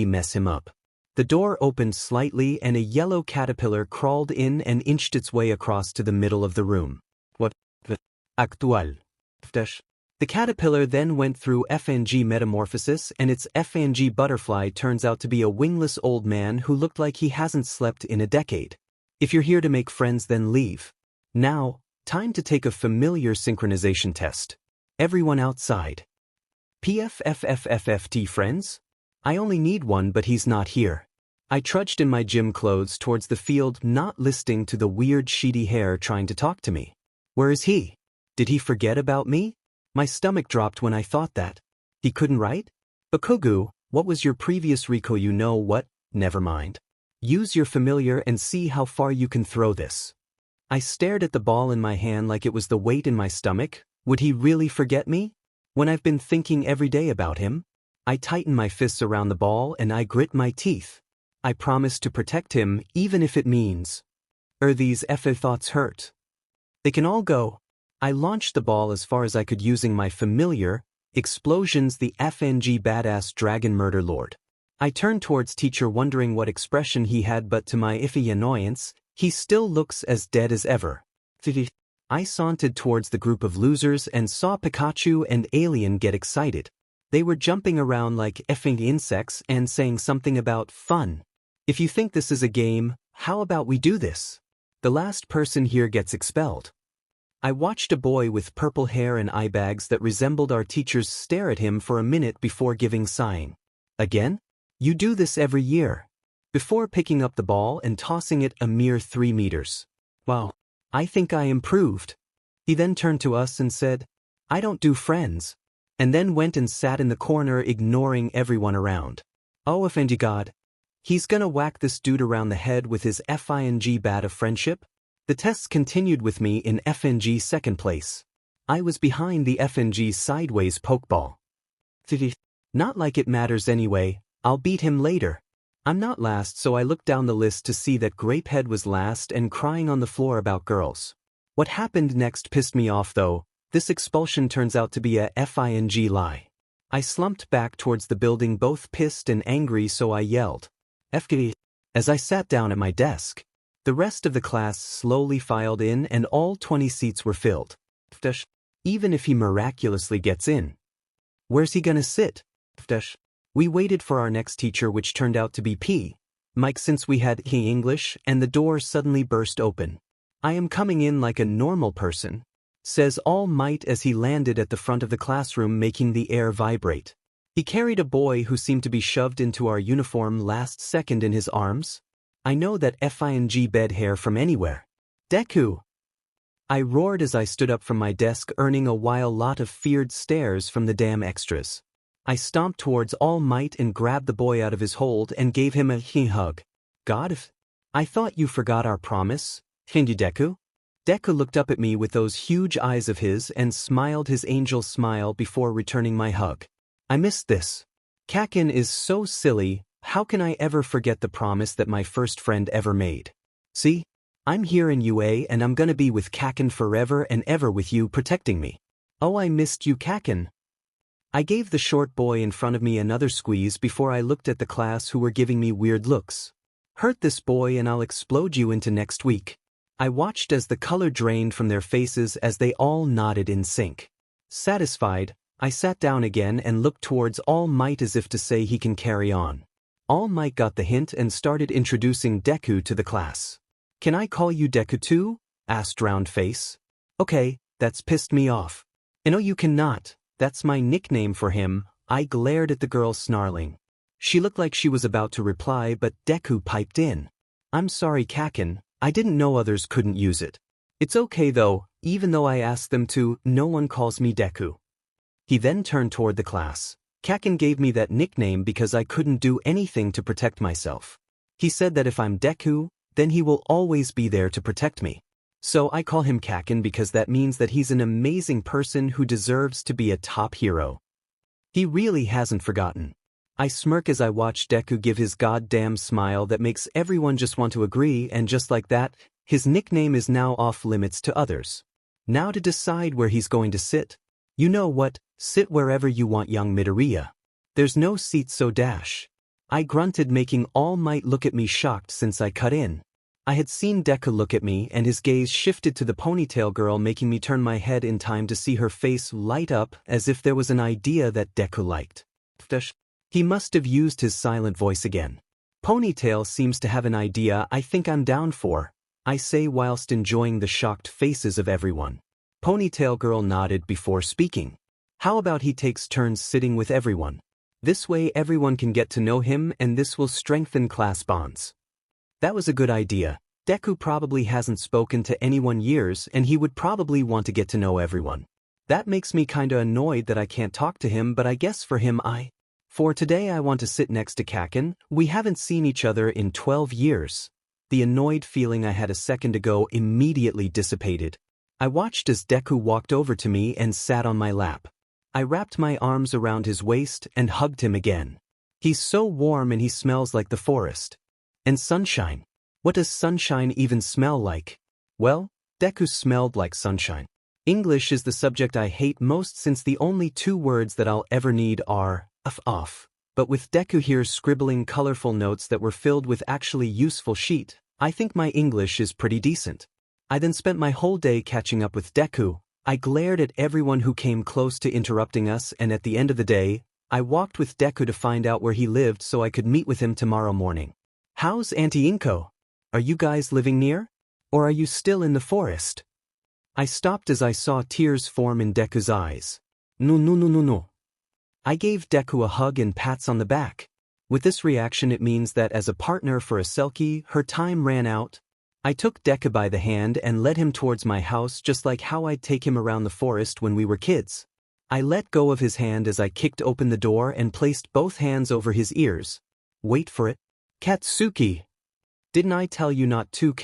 mess him up. The door opened slightly and a yellow caterpillar crawled in and inched its way across to the middle of the room. What? Actual. The caterpillar then went through FNG metamorphosis and its FNG butterfly turns out to be a wingless old man who looked like he hasn't slept in a decade. If you're here to make friends, then leave. Now, time to take a familiar synchronization test. Everyone outside. PFFFFFT friends? I only need one, but he's not here. I trudged in my gym clothes towards the field, not listening to the weird sheety hair trying to talk to me. Where is he? Did he forget about me? My stomach dropped when I thought that. He couldn't write? Bakugu, what was your previous Rico? You know what? Never mind. Use your familiar and see how far you can throw this. I stared at the ball in my hand like it was the weight in my stomach. Would he really forget me? When I've been thinking every day about him? I tighten my fists around the ball and I grit my teeth. I promise to protect him even if it means. These thoughts hurt. They can all go. I launched the ball as far as I could using my familiar, Explosions the FNG badass dragon murder lord. I turned towards teacher wondering what expression he had, but to my iffy annoyance, he still looks as dead as ever. I sauntered towards the group of losers and saw Pikachu and Alien get excited. They were jumping around like effing insects and saying something about fun. If you think this is a game, how about we do this? The last person here gets expelled. I watched a boy with purple hair and eye bags that resembled our teachers stare at him for a minute before giving sighing. Again? You do this every year. Before picking up the ball and tossing it a mere 3 meters. Wow. I think I improved. He then turned to us and said, I don't do friends. And then went and sat in the corner ignoring everyone around. Oh, offended God. He's gonna whack this dude around the head with his FING bat of friendship? The tests continued with me in FNG second place. I was behind the FNG sideways pokeball. Not like it matters anyway, I'll beat him later. I'm not last, so I looked down the list to see that Grapehead was last and crying on the floor about girls. What happened next pissed me off though. This expulsion turns out to be a FING lie. I slumped back towards the building both pissed and angry, so I yelled, FG, as I sat down at my desk. The rest of the class slowly filed in and all 20 seats were filled. Even if he miraculously gets in, where's he gonna sit? We waited for our next teacher, which turned out to be Mike, since we had English, and the door suddenly burst open. "I am coming in like a normal person," says All Might as he landed at the front of the classroom, making the air vibrate. He carried a boy who seemed to be shoved into our uniform last second in his arms. I know that FING bed hair from anywhere. "Deku!" I roared as I stood up from my desk, earning a lot of feared stares from the damn extras. I stomped towards All Might and grabbed the boy out of his hold and gave him a hug. "God, I thought you forgot our promise, didn't you, Deku?" Deku looked up at me with those huge eyes of his and smiled his angel smile before returning my hug. "I missed this. Kakin is so silly, how can I ever forget the promise that my first friend ever made? See? I'm here in UA and I'm gonna be with Kakin forever and ever with you protecting me." "Oh, I missed you, Kakin." I gave the short boy in front of me another squeeze before I looked at the class who were giving me weird looks. "Hurt this boy and I'll explode you into next week." I watched as the color drained from their faces as they all nodded in sync. Satisfied, I sat down again and looked towards All Might as if to say he can carry on. All Might got the hint and started introducing Deku to the class. "Can I call you Deku too?" asked Roundface. "Okay, that's pissed me off." "No, you cannot. That's my nickname for him." I glared at the girl, snarling. She looked like she was about to reply, but Deku piped in. "I'm sorry, Kakin, I didn't know others couldn't use it. It's okay though, even though I asked them to, no one calls me Deku." He then turned toward the class. "Kakin gave me that nickname because I couldn't do anything to protect myself. He said that if I'm Deku, then he will always be there to protect me. So I call him Kakin because that means that he's an amazing person who deserves to be a top hero." He really hasn't forgotten. I smirk as I watch Deku give his goddamn smile that makes everyone just want to agree, and just like that, his nickname is now off limits to others. Now to decide where he's going to sit. "You know what, sit wherever you want, young Midoriya. There's no seat, so dash." I grunted, making All Might look at me shocked since I cut in. I had seen Deku look at me and his gaze shifted to the ponytail girl, making me turn my head in time to see her face light up as if there was an idea that Deku liked. He must have used his silent voice again. "Ponytail seems to have an idea I think I'm down for," I say whilst enjoying the shocked faces of everyone. Ponytail girl nodded before speaking. "How about he takes turns sitting with everyone? This way everyone can get to know him and this will strengthen class bonds." That was a good idea. Deku probably hasn't spoken to anyone years and he would probably want to get to know everyone. That makes me kinda annoyed that I can't talk to him, but I guess for him For today I want to sit next to Kakin. We haven't seen each other in 12 years. The annoyed feeling I had a second ago immediately dissipated. I watched as Deku walked over to me and sat on my lap. I wrapped my arms around his waist and hugged him again. He's so warm and he smells like the forest. And sunshine. What does sunshine even smell like? Well, Deku smelled like sunshine. English is the subject I hate most, since the only two words that I'll ever need are off. But with Deku here scribbling colorful notes that were filled with actually useful sheet, I think my English is pretty decent. I then spent my whole day catching up with Deku. I glared at everyone who came close to interrupting us, and at the end of the day, I walked with Deku to find out where he lived so I could meet with him tomorrow morning. "How's Auntie Inko? Are you guys living near? Or are you still in the forest?" I stopped as I saw tears form in Deku's eyes. No. I gave Deku a hug and pats on the back. With this reaction, it means that as a partner for a Selkie, her time ran out. I took Deku by the hand and led him towards my house, just like how I'd take him around the forest when we were kids. I let go of his hand as I kicked open the door and placed both hands over his ears. Wait for it. "Katsuki. Didn't I tell you not to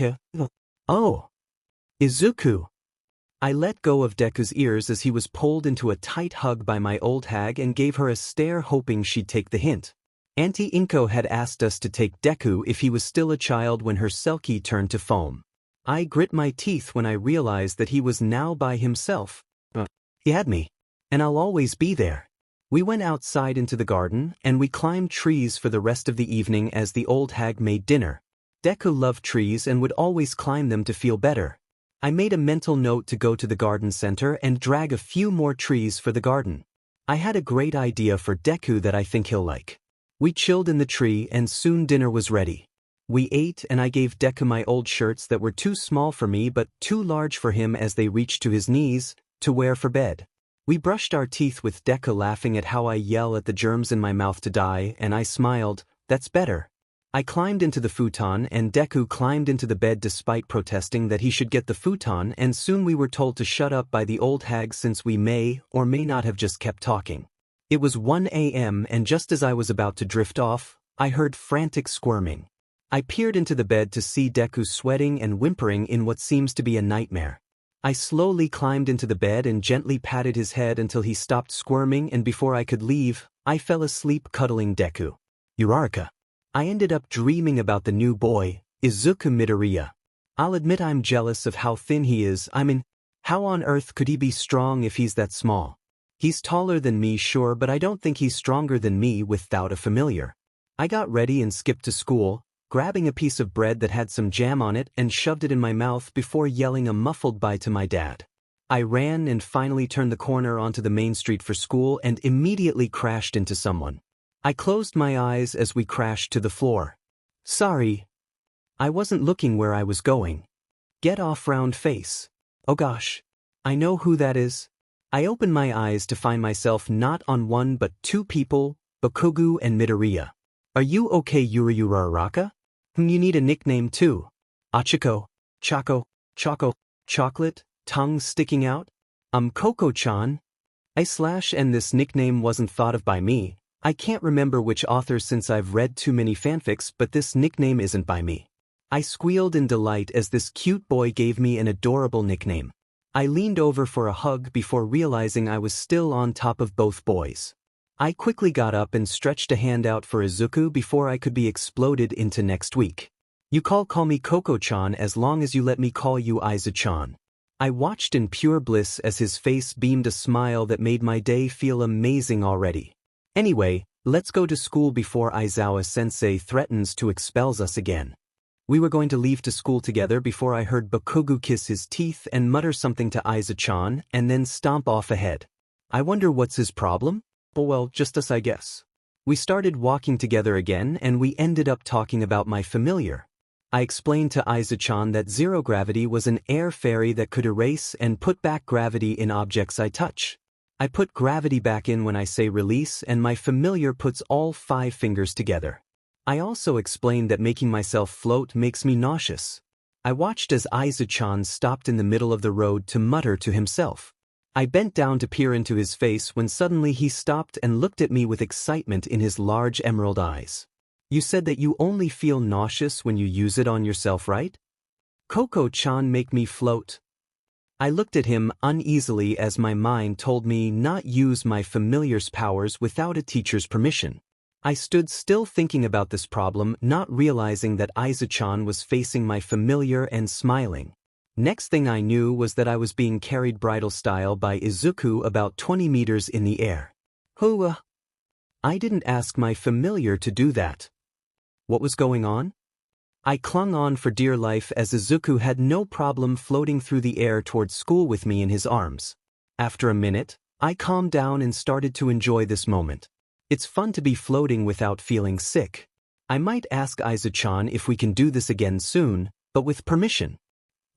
Oh. Izuku." I let go of Deku's ears as he was pulled into a tight hug by my old hag and gave her a stare, hoping she'd take the hint. Auntie Inko had asked us to take Deku if he was still a child when her Selkie turned to foam. I grit my teeth when I realized that he was now by himself. He had me. And I'll always be there. We went outside into the garden, and we climbed trees for the rest of the evening as the old hag made dinner. Deku loved trees and would always climb them to feel better. I made a mental note to go to the garden center and drag a few more trees for the garden. I had a great idea for Deku that I think he'll like. We chilled in the tree and soon dinner was ready. We ate and I gave Deku my old shirts that were too small for me but too large for him as they reached to his knees, to wear for bed. We brushed our teeth with Deku laughing at how I yell at the germs in my mouth to die, and I smiled, "That's better." I climbed into the futon and Deku climbed into the bed despite protesting that he should get the futon, and soon we were told to shut up by the old hag since we may or may not have just kept talking. It was 1 a.m. and just as I was about to drift off, I heard frantic squirming. I peered into the bed to see Deku sweating and whimpering in what seems to be a nightmare. I slowly climbed into the bed and gently patted his head until he stopped squirming, and before I could leave, I fell asleep cuddling Deku. Uraraka. I ended up dreaming about the new boy, Izuku Midoriya. I'll admit I'm jealous of how thin he is. I mean, how on earth could he be strong if he's that small? He's taller than me, sure, but I don't think he's stronger than me without a familiar. I got ready and skipped to school, grabbing a piece of bread that had some jam on it and shoved it in my mouth before yelling a muffled bye to my dad. I ran and finally turned the corner onto the main street for school and immediately crashed into someone. I closed my eyes as we crashed to the floor. Sorry. I wasn't looking where I was going. Get off, round face. Oh gosh. I know who that is. I opened my eyes to find myself not on one but two people, Bakugo and Midoriya. Are you okay, Uraraka? You need a nickname too. Achiko, Choco, chocolate, tongue sticking out? Coco-chan. And this nickname wasn't thought of by me. I can't remember which author since I've read too many fanfics, but this nickname isn't by me. I squealed in delight as this cute boy gave me an adorable nickname. I leaned over for a hug before realizing I was still on top of both boys. I quickly got up and stretched a hand out for Izuku before I could be exploded into next week. You call me Coco-chan as long as you let me call you Aiza-chan. I watched in pure bliss as his face beamed a smile that made my day feel amazing already. Anyway, let's go to school before Aizawa-sensei threatens to expel us again. We were going to leave to school together before I heard Bakugo kiss his teeth and mutter something to Aiza-chan and then stomp off ahead. I wonder what's his problem? Well, just us, I guess. We started walking together again and we ended up talking about my familiar. I explained to Aiza-chan that zero gravity was an air fairy that could erase and put back gravity in objects I touch. I put gravity back in when I say release, and my familiar puts all 5 fingers together. I also explained that making myself float makes me nauseous. I watched as Aiza-chan stopped in the middle of the road to mutter to himself. I bent down to peer into his face when suddenly he stopped and looked at me with excitement in his large emerald eyes. You said that you only feel nauseous when you use it on yourself, right? Coco-chan make me float. I looked at him uneasily as my mind told me not use my familiar's powers without a teacher's permission. I stood still thinking about this problem, not realizing that Aiza-chan was facing my familiar and smiling. Next thing I knew was that I was being carried bridal style by Izuku about 20 meters in the air. Hooah! I didn't ask my familiar to do that. What was going on? I clung on for dear life as Izuku had no problem floating through the air towards school with me in his arms. After a minute, I calmed down and started to enjoy this moment. It's fun to be floating without feeling sick. I might ask Aiza-chan if we can do this again soon, but with permission.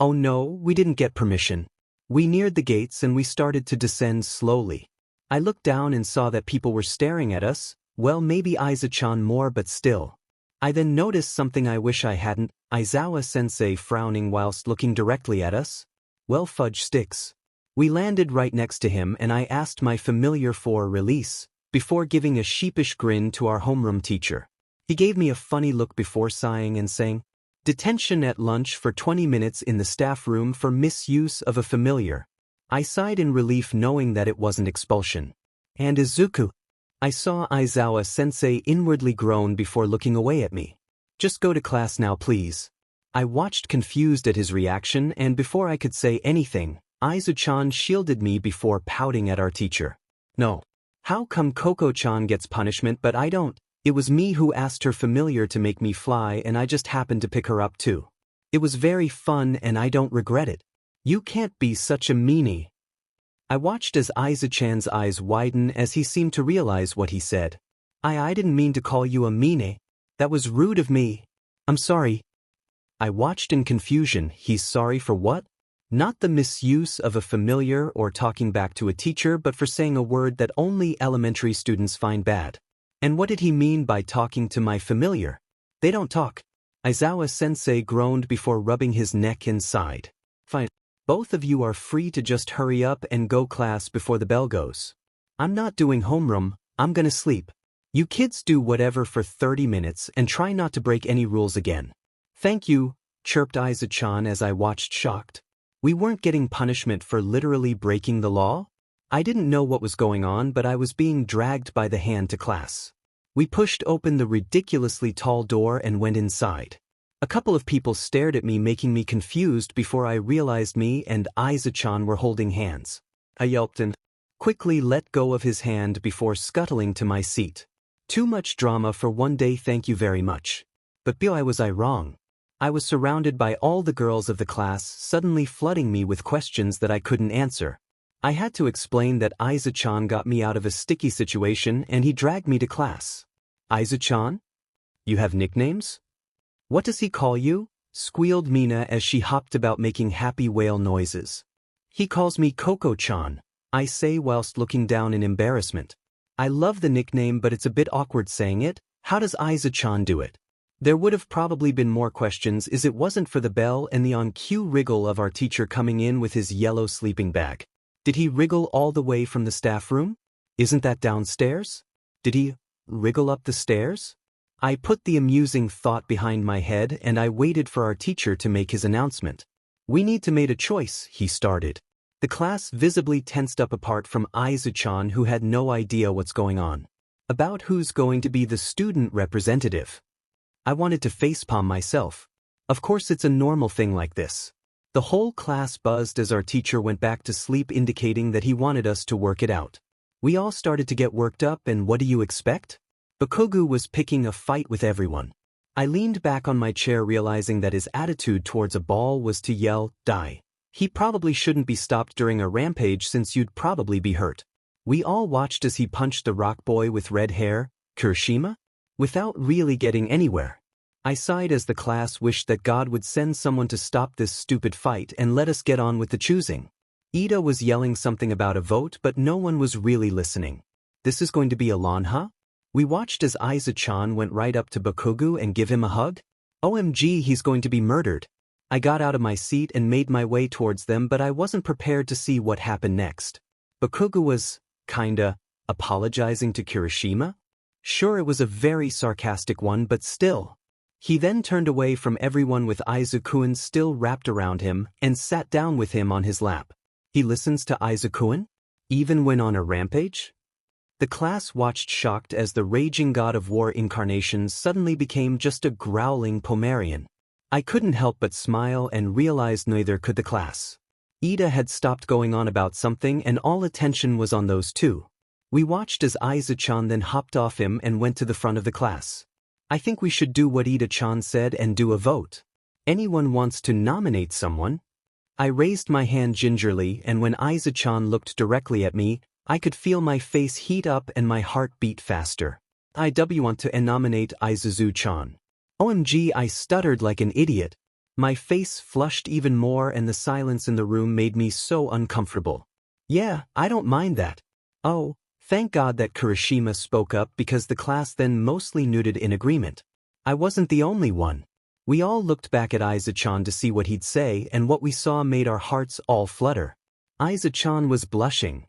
Oh no, we didn't get permission. We neared the gates and we started to descend slowly. I looked down and saw that people were staring at us, well, maybe Aiza-chan more, but still. I then noticed something I wish I hadn't, Aizawa-sensei frowning whilst looking directly at us. Well, fudge sticks. We landed right next to him and I asked my familiar for release, before giving a sheepish grin to our homeroom teacher. He gave me a funny look before sighing and saying, "Detention at lunch for 20 minutes in the staff room for misuse of a familiar." I sighed in relief knowing that it wasn't expulsion. And Izuku. I saw Aizawa-sensei inwardly groan before looking away at me. "Just go to class now, please." I watched confused at his reaction, and before I could say anything, Aiza-chan shielded me before pouting at our teacher. "No. How come Coco-chan gets punishment but I don't?" It was me who asked her familiar to make me fly and I just happened to pick her up too. It was very fun and I don't regret it. You can't be such a meanie. I watched as Aiza-chan's eyes widen as he seemed to realize what he said. I didn't mean to call you a meanie. That was rude of me. I'm sorry. I watched in confusion. He's sorry for what? Not the misuse of a familiar or talking back to a teacher, but for saying a word that only elementary students find bad. And what did he mean by talking to my familiar? They don't talk. Aizawa-sensei groaned before rubbing his neck and sighed. Fine. Both of you are free to just hurry up and go class before the bell goes. I'm not doing homeroom, I'm gonna sleep. You kids do whatever for 30 minutes and try not to break any rules again. Thank you, chirped Aiza-chan as I watched shocked. We weren't getting punishment for literally breaking the law? I didn't know what was going on, but I was being dragged by the hand to class. We pushed open the ridiculously tall door and went inside. A couple of people stared at me, making me confused before I realized me and Aiza-chan were holding hands. I yelped and quickly let go of his hand before scuttling to my seat. Too much drama for one day, thank you very much. But boy, was I wrong. I was surrounded by all the girls of the class, suddenly flooding me with questions that I couldn't answer. I had to explain that Aiza-chan got me out of a sticky situation and he dragged me to class. Aiza-chan? You have nicknames? What does he call you? Squealed Mina as she hopped about making happy whale noises. He calls me Coco-chan, I say whilst looking down in embarrassment. I love the nickname, but it's a bit awkward saying it. How does Aiza-chan do it? There would have probably been more questions if it wasn't for the bell and the on-cue wriggle of our teacher coming in with his yellow sleeping bag. Did he wriggle all the way from the staff room? Isn't that downstairs? Did he wriggle up the stairs? I put the amusing thought behind my head and I waited for our teacher to make his announcement. We need to make a choice, he started. The class visibly tensed up apart from Aiza-chan, who had no idea what's going on. About who's going to be the student representative. I wanted to facepalm myself. Of course it's a normal thing like this. The whole class buzzed as our teacher went back to sleep, indicating that he wanted us to work it out. We all started to get worked up, and what do you expect? Bakugo was picking a fight with everyone. I leaned back on my chair, realizing that his attitude towards a ball was to yell, die. He probably shouldn't be stopped during a rampage since you'd probably be hurt. We all watched as he punched the rock boy with red hair, Kirishima, without really getting anywhere. I sighed as the class wished that God would send someone to stop this stupid fight and let us get on with the choosing. Ida was yelling something about a vote, but no one was really listening. This is going to be a lawn, huh? We watched as Aiza-chan went right up to Bakugo and give him a hug. OMG, he's going to be murdered. I got out of my seat and made my way towards them, but I wasn't prepared to see what happened next. Bakugo was, kinda, apologizing to Kirishima? Sure, it was a very sarcastic one, but still. He then turned away from everyone with Aiza-kun still wrapped around him and sat down with him on his lap. He listens to Aiza-kun? Even when on a rampage? The class watched shocked as the raging god of war incarnation suddenly became just a growling Pomerian. I couldn't help but smile and realized neither could the class. Ida had stopped going on about something and all attention was on those two. We watched as Aiza-chan then hopped off him and went to the front of the class. I think we should do what Ida-chan said and do a vote. Anyone wants to nominate someone? I raised my hand gingerly, and when Aiza-chan looked directly at me, I could feel my face heat up and my heart beat faster. I want to nominate Aizazu-chan. OMG, I stuttered like an idiot. My face flushed even more and the silence in the room made me so uncomfortable. Yeah, I don't mind that. Oh, thank God that Kirishima spoke up, because the class then mostly nodded in agreement. I wasn't the only one. We all looked back at Aiza-chan to see what he'd say, and what we saw made our hearts all flutter. Aiza-chan was blushing.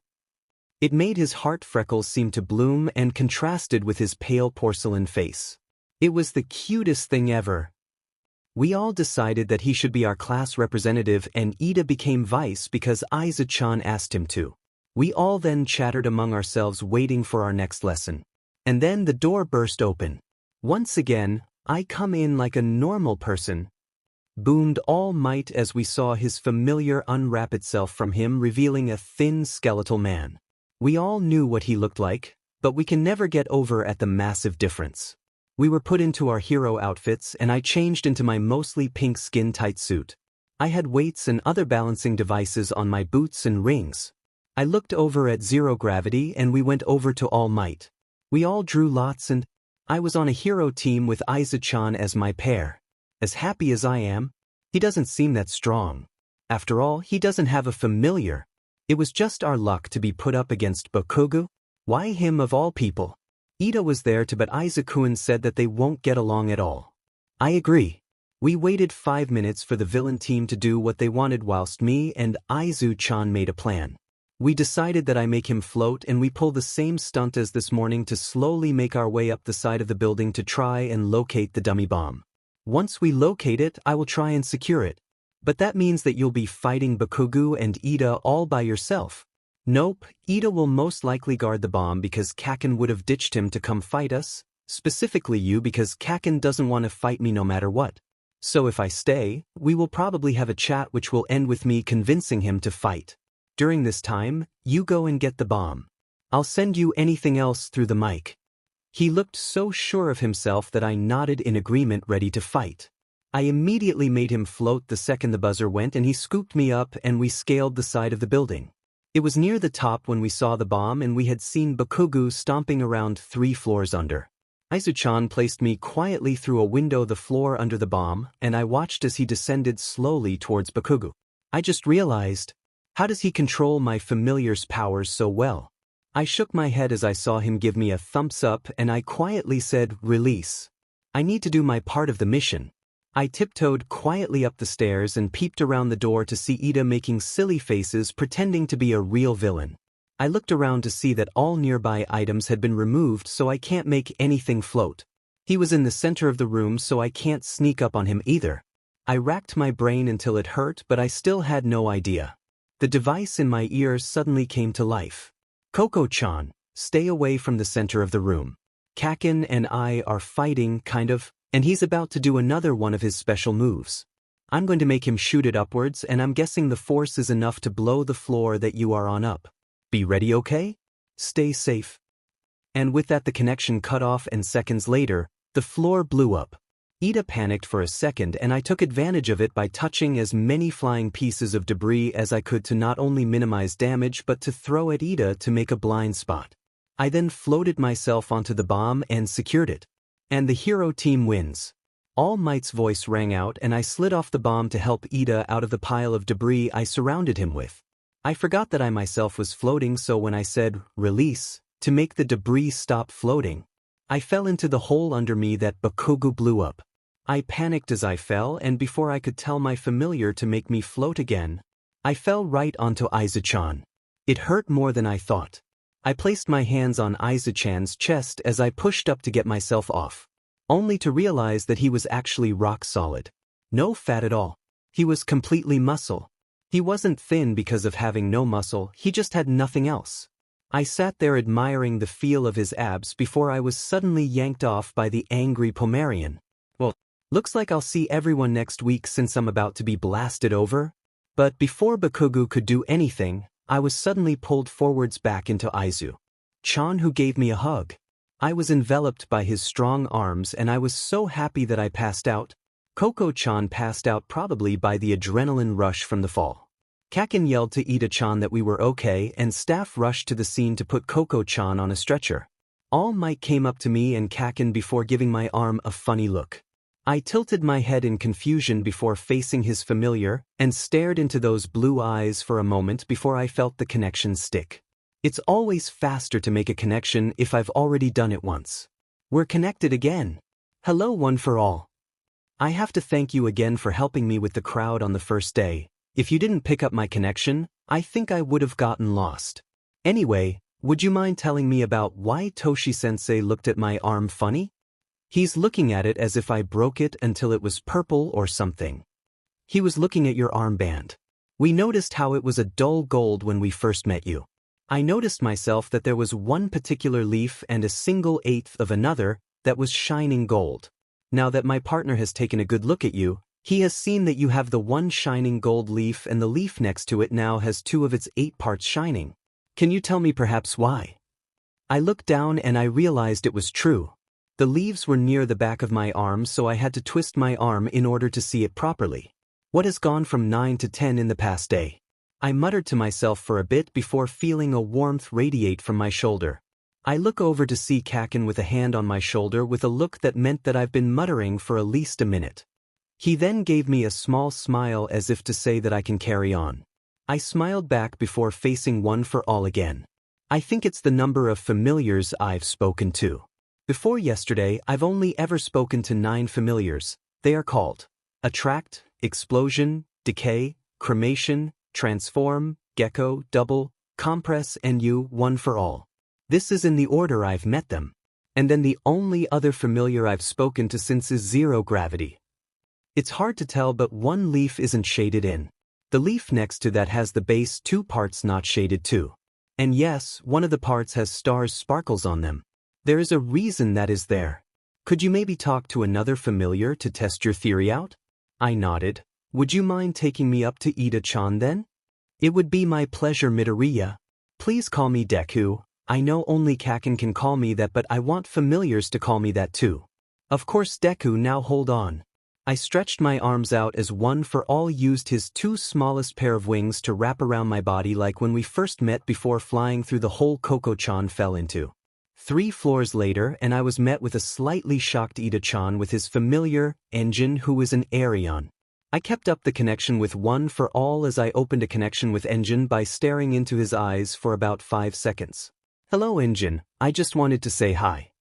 It made his heart freckles seem to bloom and contrasted with his pale porcelain face. It was the cutest thing ever. We all decided that he should be our class representative, and Ida became vice because Aiza-chan asked him to. We all then chattered among ourselves, waiting for our next lesson. And then the door burst open. Once again, I come in like a normal person. Boomed all might as we saw his familiar unwrap itself from him, revealing a thin skeletal man. We all knew what he looked like, but we can never get over at the massive difference. We were put into our hero outfits and I changed into my mostly pink skin-tight suit. I had weights and other balancing devices on my boots and rings. I looked over at Zero Gravity and we went over to All Might. We all drew lots and I was on a hero team with Aizu-chan as my pair. As happy as I am, he doesn't seem that strong. After all, he doesn't have a familiar. It was just our luck to be put up against Bakugo. Why him of all people? Ida was there too, but Aizu-kun said that they won't get along at all. I agree. We waited 5 minutes for the villain team to do what they wanted whilst me and Aizu-chan made a plan. We decided that I make him float and we pull the same stunt as this morning to slowly make our way up the side of the building to try and locate the dummy bomb. Once we locate it, I will try and secure it. But that means that you'll be fighting Bakugo and Ida all by yourself. Nope, Ida will most likely guard the bomb because Kaken would have ditched him to come fight us, specifically you because Kaken doesn't want to fight me no matter what. So if I stay, we will probably have a chat which will end with me convincing him to fight. During this time, you go and get the bomb. I'll send you anything else through the mic. He looked so sure of himself that I nodded in agreement, ready to fight. I immediately made him float the second the buzzer went and he scooped me up and we scaled the side of the building. It was near the top when we saw the bomb and we had seen Bakugo stomping around 3 floors under. Aizu-chan placed me quietly through a window the floor under the bomb and I watched as he descended slowly towards Bakugo. I just realized, how does he control my familiar's powers so well? I shook my head as I saw him give me a thumbs up and I quietly said, release. I need to do my part of the mission. I tiptoed quietly up the stairs and peeped around the door to see Ida making silly faces pretending to be a real villain. I looked around to see that all nearby items had been removed so I can't make anything float. He was in the center of the room so I can't sneak up on him either. I racked my brain until it hurt but I still had no idea. The device in my ear suddenly came to life. Coco-chan, stay away from the center of the room. Kaken and I are fighting, kind of, and he's about to do another one of his special moves. I'm going to make him shoot it upwards and I'm guessing the force is enough to blow the floor that you are on up. Be ready, okay? Stay safe. And with that the connection cut off and seconds later, the floor blew up. Ida panicked for a second and I took advantage of it by touching as many flying pieces of debris as I could to not only minimize damage but to throw at Ida to make a blind spot. I then floated myself onto the bomb and secured it. And the hero team wins. All Might's voice rang out and I slid off the bomb to help Ida out of the pile of debris I surrounded him with. I forgot that I myself was floating so when I said, release, to make the debris stop floating, I fell into the hole under me that Bakugo blew up. I panicked as I fell and before I could tell my familiar to make me float again, I fell right onto Aizu-chan. It hurt more than I thought. I placed my hands on Aizu-chan's chest as I pushed up to get myself off, only to realize that he was actually rock solid. No fat at all. He was completely muscle. He wasn't thin because of having no muscle, he just had nothing else. I sat there admiring the feel of his abs before I was suddenly yanked off by the angry Pomerian. Well, looks like I'll see everyone next week since I'm about to be blasted over. But before Bakugo could do anything, I was suddenly pulled forwards back into Aizu-chan, who gave me a hug. I was enveloped by his strong arms and I was so happy that I passed out. Coco-chan passed out probably by the adrenaline rush from the fall. Kaken yelled to Ida-chan that we were okay and staff rushed to the scene to put Coco-chan on a stretcher. All Might came up to me and Kaken before giving my arm a funny look. I tilted my head in confusion before facing his familiar and stared into those blue eyes for a moment before I felt the connection stick. It's always faster to make a connection if I've already done it once. We're connected again. Hello one for all. I have to thank you again for helping me with the crowd on the first day. If you didn't pick up my connection, I think I would have gotten lost. Anyway, would you mind telling me about why Toshi-sensei looked at my arm funny? He's looking at it as if I broke it until it was purple or something. He was looking at your armband. We noticed how it was a dull gold when we first met you. I noticed myself that there was one particular leaf and a single eighth of another that was shining gold. Now that my partner has taken a good look at you, he has seen that you have the one shining gold leaf and the leaf next to it now has 2 of its 8 parts shining. Can you tell me perhaps why? I looked down and I realized it was true. The leaves were near the back of my arm, so I had to twist my arm in order to see it properly. What has gone from 9 to 10 in the past day? I muttered to myself for a bit before feeling a warmth radiate from my shoulder. I look over to see Kakin with a hand on my shoulder with a look that meant that I've been muttering for at least a minute. He then gave me a small smile as if to say that I can carry on. I smiled back before facing One for All again. I think it's the number of familiars I've spoken to. Before yesterday, I've only ever spoken to 9 familiars. They are called Attract, Explosion, Decay, Cremation, Transform, Gecko, Double, Compress and You, One for All. This is in the order I've met them. And then the only other familiar I've spoken to since is Zero Gravity. It's hard to tell, but one leaf isn't shaded in. The leaf next to that has the base 2 parts not shaded too. And yes, one of the parts has stars sparkles on them. There is a reason that is there. Could you maybe talk to another familiar to test your theory out? I nodded. Would you mind taking me up to Ida-chan then? It would be my pleasure, Midoriya. Please call me Deku. I know only Kakin can call me that, but I want familiars to call me that too. Of course, Deku. Now hold on. I stretched my arms out as One for All used his 2 smallest pair of wings to wrap around my body like when we first met before flying through the hole Koko-chan fell into. 3 floors later, and I was met with a slightly shocked Ida-chan with his familiar, Engine, who is an Arion. I kept up the connection with One for All as I opened a connection with Engine by staring into his eyes for about 5 seconds. Hello, Engine. I just wanted to say hi.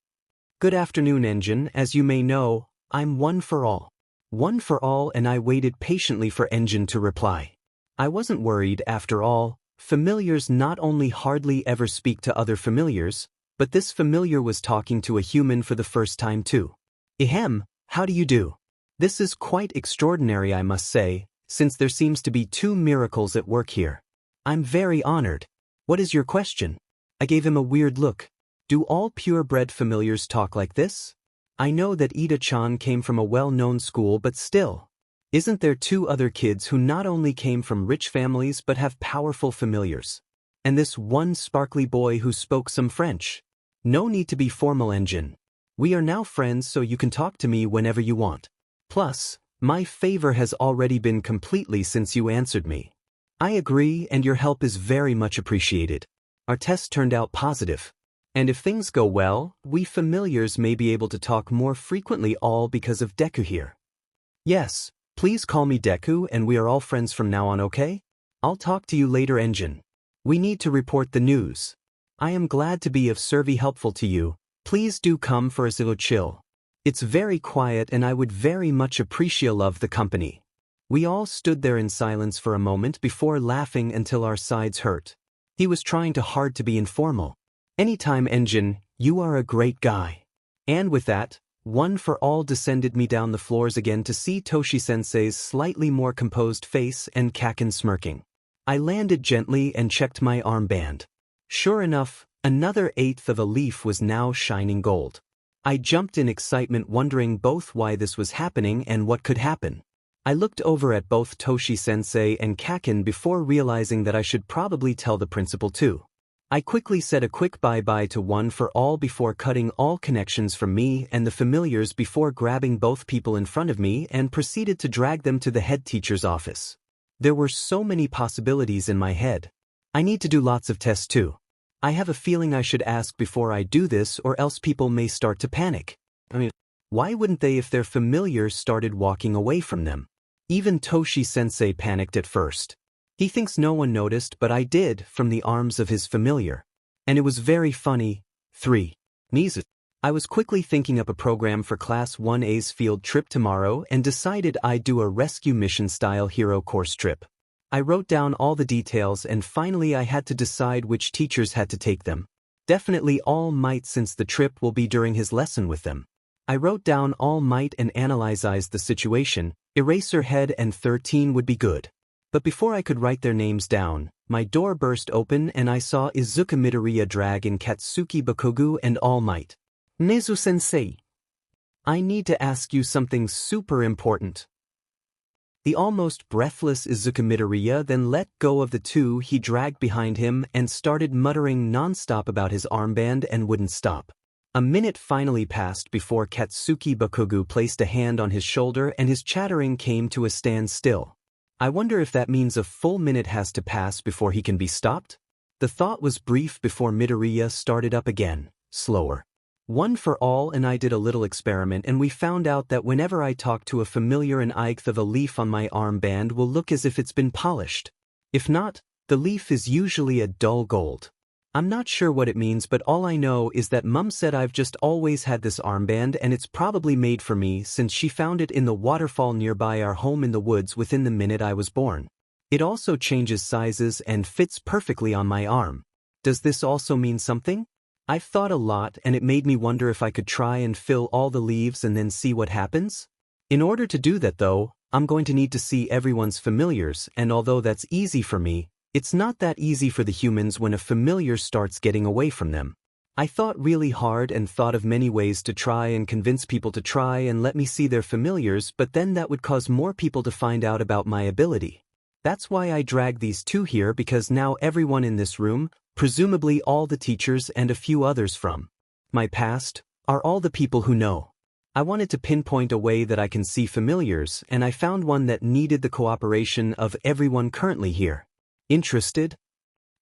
Good afternoon, Engine. As you may know, I'm One for All. One for All, and I waited patiently for Engine to reply. I wasn't worried. After all, familiars not only hardly ever speak to other familiars, but this familiar was talking to a human for the first time too. Ahem, how do you do? This is quite extraordinary, I must say, since there seems to be 2 miracles at work here. I'm very honored. What is your question? I gave him a weird look. Do all purebred familiars talk like this? I know that Ida-chan came from a well-known school, but still. Isn't there 2 other kids who not only came from rich families but have powerful familiars? And this one sparkly boy who spoke some French. No need to be formal, Engine. We are now friends, so you can talk to me whenever you want. Plus, my favor has already been completely since you answered me. I agree, and your help is very much appreciated. Our test turned out positive. And if things go well, we familiars may be able to talk more frequently, all because of Deku here. Yes, please call me Deku, and we are all friends from now on, okay? I'll talk to you later, Engine. We need to report the news. I am glad to be of service helpful to you. Please do come for a little chill. It's very quiet and I would very much appreciate love the company. We all stood there in silence for a moment before laughing until our sides hurt. He was trying too hard to be informal. Anytime, Engine, you are a great guy. And with that, One for All descended me down the floors again to see Toshi-sensei's slightly more composed face and Kakin smirking. I landed gently and checked my armband. Sure enough, another 1/8 of a leaf was now shining gold. I jumped in excitement, wondering both why this was happening and what could happen. I looked over at both Toshi-sensei and Kakin before realizing that I should probably tell the principal too. I quickly said a quick bye-bye to One for All before cutting all connections from me and the familiars before grabbing both people in front of me and proceeded to drag them to the head teacher's office. There were so many possibilities in my head. I need to do lots of tests too. I have a feeling I should ask before I do this, or else people may start to panic. Why wouldn't they if their familiar started walking away from them? Even Toshi-sensei panicked at first. He thinks no one noticed, but I did, from the arms of his familiar. And it was very funny. 3. Mizu. I was quickly thinking up a program for Class 1A's field trip tomorrow and decided I'd do a rescue mission-style hero course trip. I wrote down all the details and finally I had to decide which teachers had to take them. Definitely All Might, since the trip will be during his lesson with them. I wrote down All Might and analyzed the situation. Eraserhead and 13 would be good. But before I could write their names down, my door burst open and I saw Izuka Midoriya Dragon Katsuki Bakugu and All Might. Nezu-sensei. I need to ask you something super important. The almost breathless Izuku Midoriya then let go of the two he dragged behind him and started muttering non-stop about his armband and wouldn't stop. A minute finally passed before Katsuki Bakugo placed a hand on his shoulder and his chattering came to a standstill. I wonder if that means a full minute has to pass before he can be stopped? The thought was brief before Midoriya started up again, slower. One for all and I did a little experiment and we found out that whenever I talk to a familiar an eighth of a leaf on my armband will look as if it's been polished. If not, the leaf is usually a dull gold. I'm not sure what it means but all I know is that Mum said I've just always had this armband and it's probably made for me since she found it in the waterfall nearby our home in the woods within the minute I was born. It also changes sizes and fits perfectly on my arm. Does this also mean something? I've thought a lot and it made me wonder if I could try and fill all the leaves and then see what happens. In order to do that though, I'm going to need to see everyone's familiars and although that's easy for me, it's not that easy for the humans when a familiar starts getting away from them. I thought really hard and thought of many ways to try and convince people to try and let me see their familiars but then that would cause more people to find out about my ability. That's why I dragged these two here because now everyone in this room, presumably all the teachers and a few others from my past, are all the people who know. I wanted to pinpoint a way that I can see familiars and I found one that needed the cooperation of everyone currently here. Interested?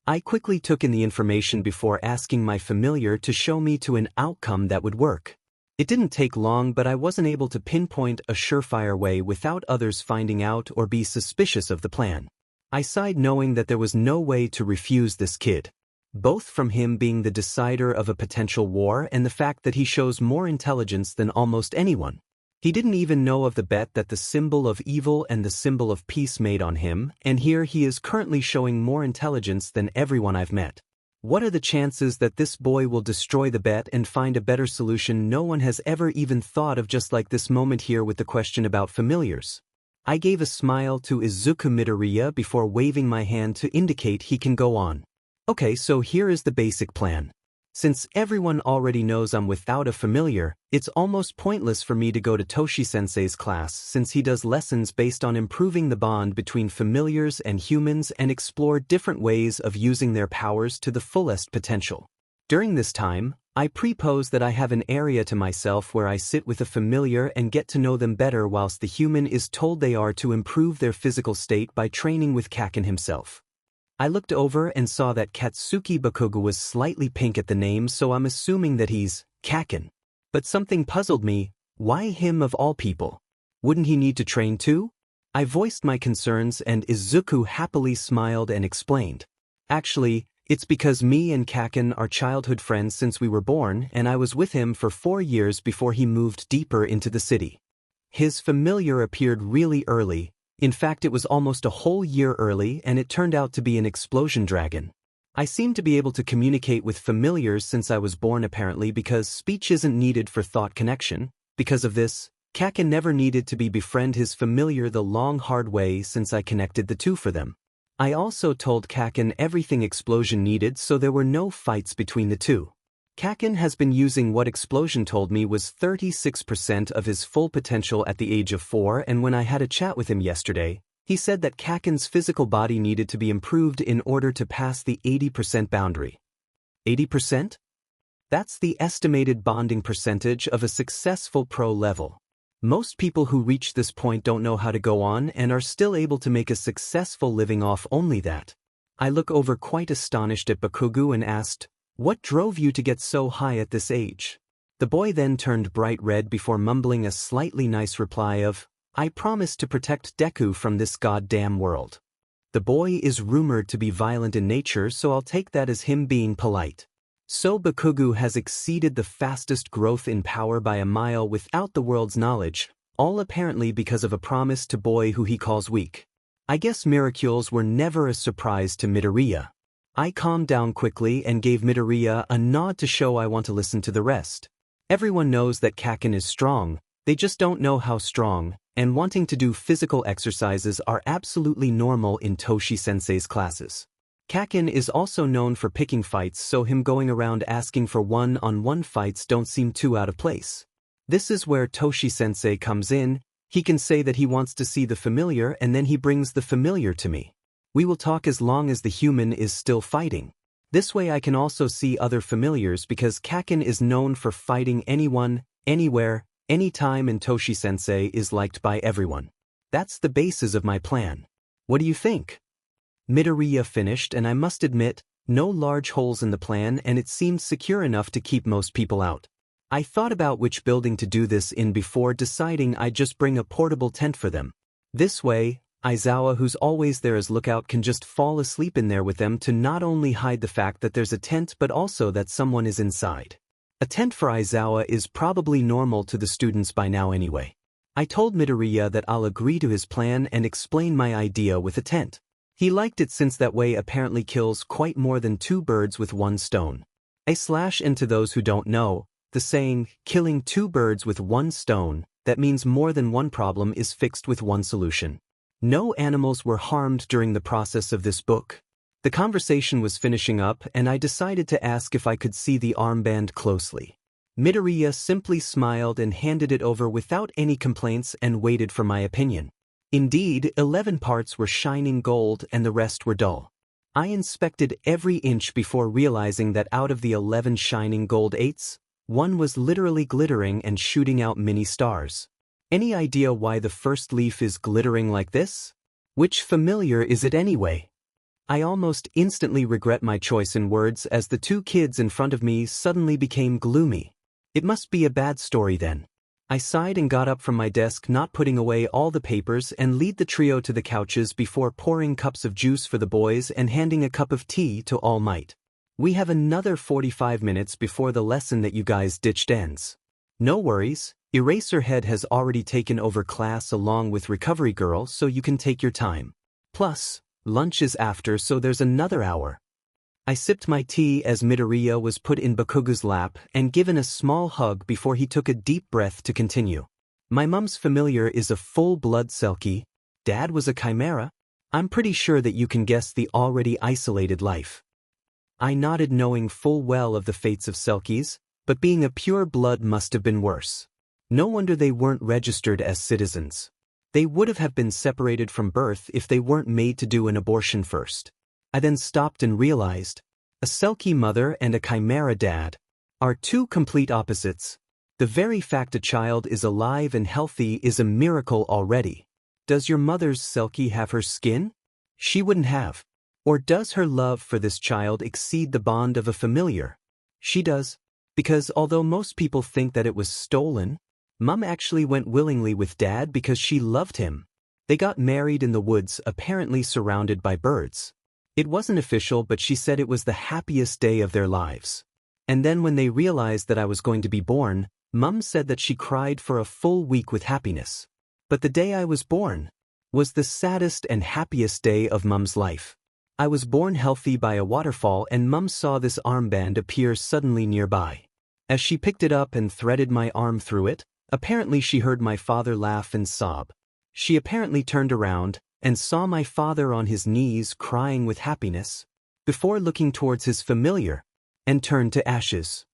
I quickly took in the information before asking my familiar to show me to an outcome that would work. It didn't take long but I wasn't able to pinpoint a surefire way without others finding out or be suspicious of the plan. I sighed knowing that there was no way to refuse this kid. Both from him being the decider of a potential war and the fact that he shows more intelligence than almost anyone. He didn't even know of the bet that the symbol of evil and the symbol of peace made on him, and here he is currently showing more intelligence than everyone I've met. What are the chances that this boy will destroy the bet and find a better solution no one has ever even thought of, just like this moment here with the question about familiars? I gave a smile to Izuku Midoriya before waving my hand to indicate he can go on. Okay, so here is the basic plan. Since everyone already knows I'm without a familiar, it's almost pointless for me to go to Toshi-sensei's class since he does lessons based on improving the bond between familiars and humans and explore different ways of using their powers to the fullest potential. During this time, I propose that I have an area to myself where I sit with a familiar and get to know them better whilst the human is told they are to improve their physical state by training with Kaken himself. I looked over and saw that Katsuki Bakugo was slightly pink at the name, so I'm assuming that he's Kaken. But something puzzled me, why him of all people? Wouldn't he need to train too? I voiced my concerns and Izuku happily smiled and explained. Actually, it's because me and Kaken are childhood friends since we were born and I was with him for 4 years before he moved deeper into the city. His familiar appeared really early. In fact, it was almost a whole year early and it turned out to be an explosion dragon. I seem to be able to communicate with familiars since I was born apparently because speech isn't needed for thought connection. Because of this, Kaken never needed to befriend his familiar the long hard way since I connected the two for them. I also told Kaken everything explosion needed so there were no fights between the two. Kaken has been using what Explosion told me was 36% of his full potential at the age of 4, and when I had a chat with him yesterday, he said that Kaken's physical body needed to be improved in order to pass the 80% boundary. 80%? That's the estimated bonding percentage of a successful pro level. Most people who reach this point don't know how to go on and are still able to make a successful living off only that. I look over quite astonished at Bakugo and asked, "What drove you to get so high at this age?" The boy then turned bright red before mumbling a slightly nice reply of, "I promise to protect Deku from this goddamn world." The boy is rumored to be violent in nature, so I'll take that as him being polite. So Bakugo has exceeded the fastest growth in power by a mile without the world's knowledge, all apparently because of a promise to boy who he calls weak. I guess miracles were never a surprise to Midoriya. I calmed down quickly and gave Midoriya a nod to show I want to listen to the rest. Everyone knows that Kaken is strong, they just don't know how strong, and wanting to do physical exercises are absolutely normal in Toshi-sensei's classes. Kaken is also known for picking fights, so him going around asking for one-on-one fights don't seem too out of place. This is where Toshi-sensei comes in. He can say that he wants to see the familiar and then he brings the familiar to me. We will talk as long as the human is still fighting. This way I can also see other familiars because Kakin is known for fighting anyone, anywhere, anytime, and Toshi-sensei is liked by everyone. That's the basis of my plan. What do you think? Midoriya finished, and I must admit, no large holes in the plan, and it seemed secure enough to keep most people out. I thought about which building to do this in before deciding I'd just bring a portable tent for them. This way, Aizawa, who's always there as lookout, can just fall asleep in there with them to not only hide the fact that there's a tent but also that someone is inside. A tent for Aizawa is probably normal to the students by now anyway. I told Midoriya that I'll agree to his plan and explain my idea with a tent. He liked it since that way apparently kills quite more than 2 birds with 1 stone. And to those who don't know, the saying, killing 2 birds with 1 stone, that means more than one problem is fixed with one solution. No animals were harmed during the process of this book. The conversation was finishing up and I decided to ask if I could see the armband closely. Midoriya simply smiled and handed it over without any complaints and waited for my opinion. Indeed, 11 parts were shining gold and the rest were dull. I inspected every inch before realizing that out of the 11 shining gold 8s, 1 was literally glittering and shooting out mini stars. Any idea why the first leaf is glittering like this? Which familiar is it anyway? I almost instantly regret my choice in words as the 2 kids in front of me suddenly became gloomy. It must be a bad story then. I sighed and got up from my desk, not putting away all the papers, and lead the trio to the couches before pouring cups of juice for the boys and handing a cup of tea to All Might. We have another 45 minutes before the lesson that you guys ditched ends. No worries, Eraserhead has already taken over class along with Recovery Girl, so you can take your time. Plus, lunch is after, so there's another hour. I sipped my tea as Midoriya was put in Bakugo's lap and given a small hug before he took a deep breath to continue. My mum's familiar is a full-blood Selkie. Dad was a chimera. I'm pretty sure that you can guess the already isolated life. I nodded, knowing full well of the fates of Selkies, but being a pure blood must have been worse. No wonder they weren't registered as citizens. They would have been separated from birth if they weren't made to do an abortion first. I then stopped and realized, a Selkie mother and a chimera dad are 2 complete opposites. The very fact a child is alive and healthy is a miracle already. Does your mother's Selkie have her skin? She wouldn't have. Or does her love for this child exceed the bond of a familiar? She does. Because although most people think that it was stolen, Mum actually went willingly with Dad because she loved him. They got married in the woods, apparently surrounded by birds. It wasn't official, but she said it was the happiest day of their lives. And then when they realized that I was going to be born, Mum said that she cried for a full week with happiness. But the day I was born was the saddest and happiest day of Mum's life. I was born healthy by a waterfall and Mum saw this armband appear suddenly nearby. As she picked it up and threaded my arm through it, apparently she heard my father laugh and sob. She apparently turned around and saw my father on his knees crying with happiness, before looking towards his familiar, and turned to ashes.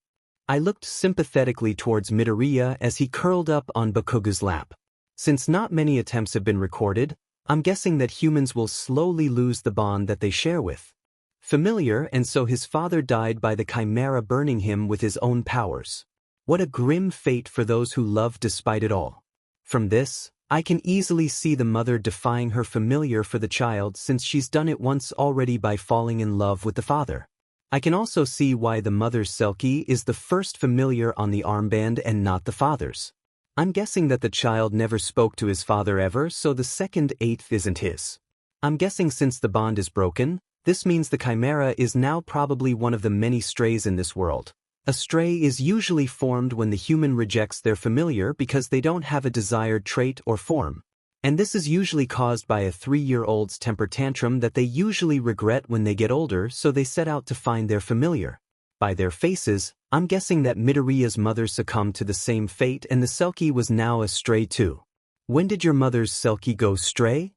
I looked sympathetically towards Midoriya as he curled up on Bakugo's lap. Since not many attempts have been recorded, I'm guessing that humans will slowly lose the bond that they share with familiar, and so his father died by the chimera burning him with his own powers. What a grim fate for those who love despite it all. From this, I can easily see the mother defying her familiar for the child since she's done it once already by falling in love with the father. I can also see why the mother's Selkie is the first familiar on the armband and not the father's. I'm guessing that the child never spoke to his father ever, so the second 8th isn't his. I'm guessing since the bond is broken, this means the chimera is now probably one of the many strays in this world. A stray is usually formed when the human rejects their familiar because they don't have a desired trait or form. And this is usually caused by a 3-year-old's temper tantrum that they usually regret when they get older, so they set out to find their familiar. By their faces, I'm guessing that Midoriya's mother succumbed to the same fate and the Selkie was now a stray too. When did your mother's Selkie go stray?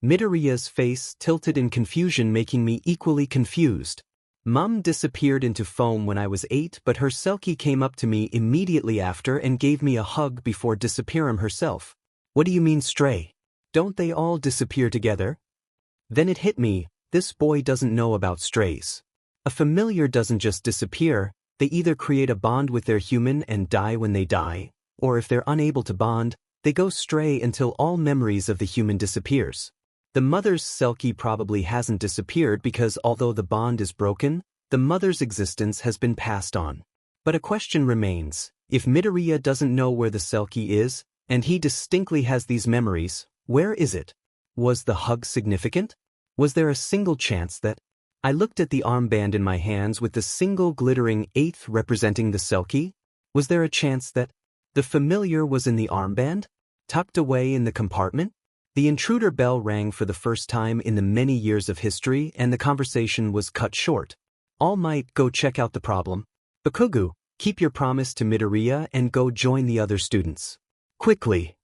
Midoriya's face tilted in confusion, making me equally confused. Mum disappeared into foam when I was 8, but her Selkie came up to me immediately after and gave me a hug before disappearing herself. What do you mean stray? Don't they all disappear together? Then it hit me, this boy doesn't know about strays. A familiar doesn't just disappear, they either create a bond with their human and die when they die, or if they're unable to bond, they go stray until all memories of the human disappears. The mother's Selkie probably hasn't disappeared because although the bond is broken, the mother's existence has been passed on. But a question remains, if Midoriya doesn't know where the Selkie is, and he distinctly has these memories, where is it? Was the hug significant? Was there a single chance that... I looked at the armband in my hands with the single glittering eighth representing the Selkie. Was there a chance that the familiar was in the armband? Tucked away in the compartment? The intruder bell rang for the first time in the many years of history and the conversation was cut short. All Might, go check out the problem. Bakugo, keep your promise to Midoriya and go join the other students. Quickly.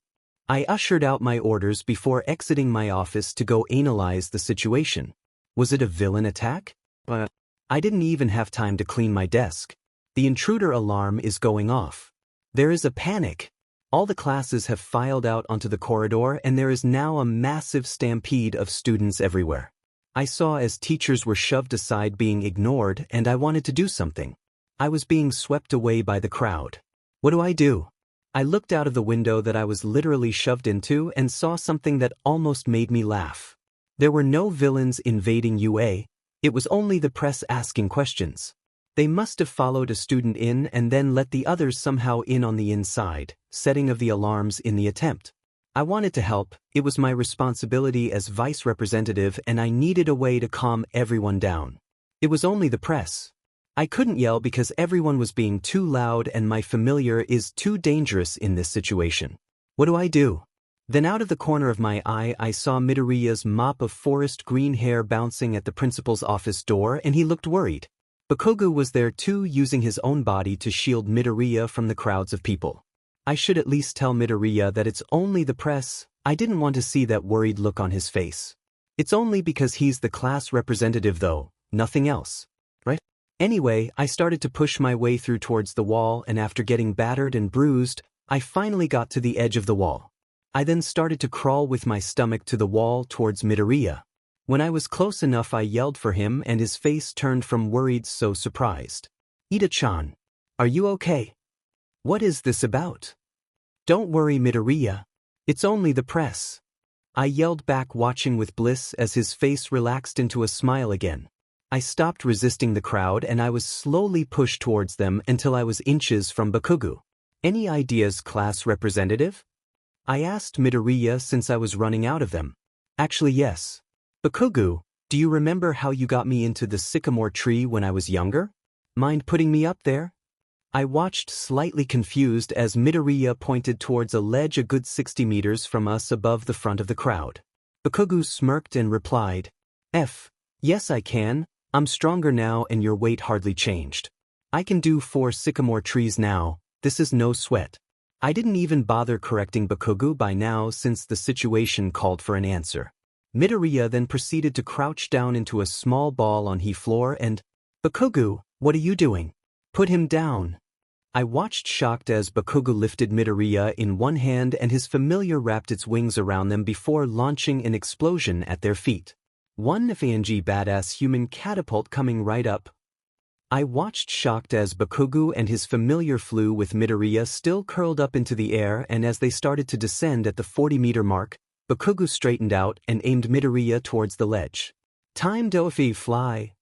I ushered out my orders before exiting my office to go analyze the situation. Was it a villain attack? I didn't even have time to clean my desk. The intruder alarm is going off. There is a panic. All the classes have filed out onto the corridor and there is now a massive stampede of students everywhere. I saw as teachers were shoved aside being ignored and I wanted to do something. I was being swept away by the crowd. What do? I looked out of the window that I was literally shoved into and saw something that almost made me laugh. There were no villains invading UA, it was only the press asking questions. They must have followed a student in and then let the others somehow in on the inside, setting of the alarms in the attempt. I wanted to help, it was my responsibility as vice representative and I needed a way to calm everyone down. It was only the press. I couldn't yell because everyone was being too loud and my familiar is too dangerous in this situation. What do? Then out of the corner of my eye I saw Midoriya's mop of forest green hair bouncing at the principal's office door and he looked worried. Bakugo was there too, using his own body to shield Midoriya from the crowds of people. I should at least tell Midoriya that it's only the press. I didn't want to see that worried look on his face. It's only because he's the class representative though, nothing else. Right? Anyway, I started to push my way through towards the wall and after getting battered and bruised, I finally got to the edge of the wall. I then started to crawl with my stomach to the wall towards Midoriya. When I was close enough I yelled for him and his face turned from worried so surprised. Ida-chan. Are you okay? What is this about? Don't worry Midoriya. It's only the press. I yelled back watching with bliss as his face relaxed into a smile again. I stopped resisting the crowd and I was slowly pushed towards them until I was inches from Bakugo. Any ideas, class representative? I asked Midoriya since I was running out of them. Actually yes. Bakugo, do you remember how you got me into the sycamore tree when I was younger? Mind putting me up there? I watched slightly confused as Midoriya pointed towards a ledge a good 60 meters from us above the front of the crowd. Bakugo smirked and replied, Yes I can, I'm stronger now and your weight hardly changed. I can do 4 sycamore trees now, this is no sweat. I didn't even bother correcting Bakugo by now since the situation called for an answer. Midoriya then proceeded to crouch down into a small ball on the floor and, Bakugo, what are you doing? Put him down. I watched shocked as Bakugo lifted Midoriya in one hand and his familiar wrapped its wings around them before launching an explosion at their feet. One defiying badass human catapult coming right up. I watched shocked as Bakugo and his familiar flew with Midoriya still curled up into the air and as they started to descend at the 40-meter mark, Bakugo straightened out and aimed Midoriya towards the ledge. Time Dofi fly.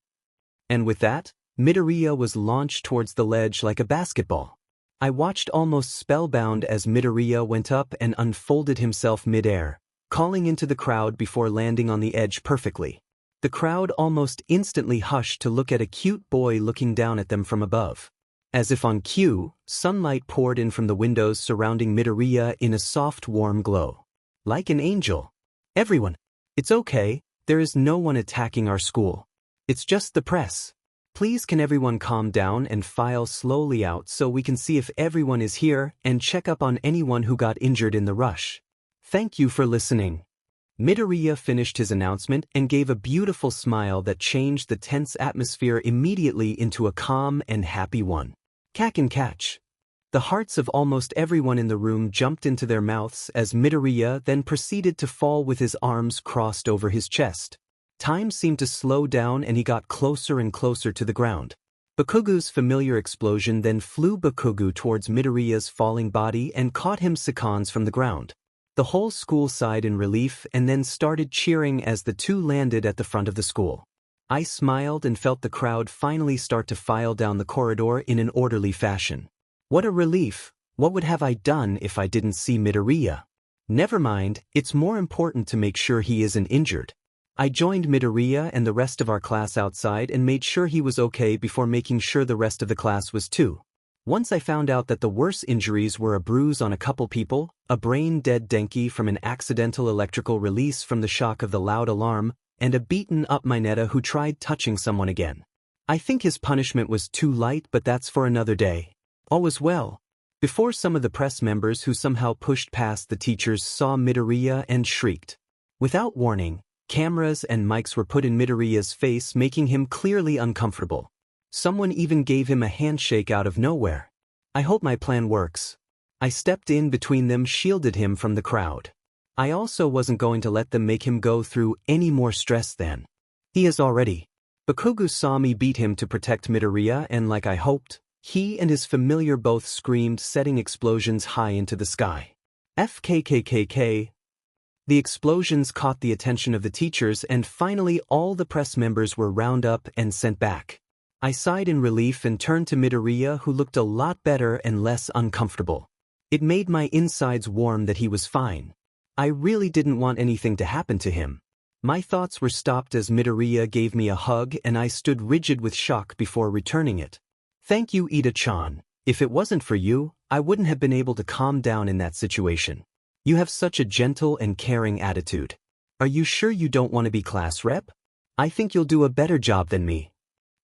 And with that, Midoriya was launched towards the ledge like a basketball. I watched almost spellbound as Midoriya went up and unfolded himself mid-air, calling into the crowd before landing on the edge perfectly. The crowd almost instantly hushed to look at a cute boy looking down at them from above. As if on cue, sunlight poured in from the windows surrounding Midoriya in a soft warm glow. Like an angel. Everyone. It's okay, there is no one attacking our school. It's just the press. Please can everyone calm down and file slowly out so we can see if everyone is here and check up on anyone who got injured in the rush. Thank you for listening. Midoriya finished his announcement and gave a beautiful smile that changed the tense atmosphere immediately into a calm and happy one. Cack and catch. The hearts of almost everyone in the room jumped into their mouths as Midoriya then proceeded to fall with his arms crossed over his chest. Time seemed to slow down and he got closer and closer to the ground. Bakugu's familiar explosion then flew Bakugu towards Midoriya's falling body and caught him seconds from the ground. The whole school sighed in relief and then started cheering as the two landed at the front of the school. I smiled and felt the crowd finally start to file down the corridor in an orderly fashion. What a relief! What would have I done if I didn't see Midoriya? Never mind, it's more important to make sure he isn't injured. I joined Midoriya and the rest of our class outside and made sure he was okay before making sure the rest of the class was too. Once I found out that the worst injuries were a bruise on a couple people, a brain-dead Denki from an accidental electrical release from the shock of the loud alarm, and a beaten-up Mineta who tried touching someone again. I think his punishment was too light, but that's for another day. All was well. Before some of the press members who somehow pushed past the teachers saw Midoriya and shrieked. Without warning, cameras and mics were put in Midoriya's face, making him clearly uncomfortable. Someone even gave him a handshake out of nowhere. I hope my plan works. I stepped in between them, shielded him from the crowd. I also wasn't going to let them make him go through any more stress than he is already. Bakugu saw me beat him to protect Midoriya and like I hoped, he and his familiar both screamed, setting explosions high into the sky. FKKKK. The explosions caught the attention of the teachers and finally all the press members were rounded up and sent back. I sighed in relief and turned to Midoriya, who looked a lot better and less uncomfortable. It made my insides warm that he was fine. I really didn't want anything to happen to him. My thoughts were stopped as Midoriya gave me a hug and I stood rigid with shock before returning it. Thank you, Ida-chan. If it wasn't for you, I wouldn't have been able to calm down in that situation. You have such a gentle and caring attitude. Are you sure you don't want to be class rep? I think you'll do a better job than me.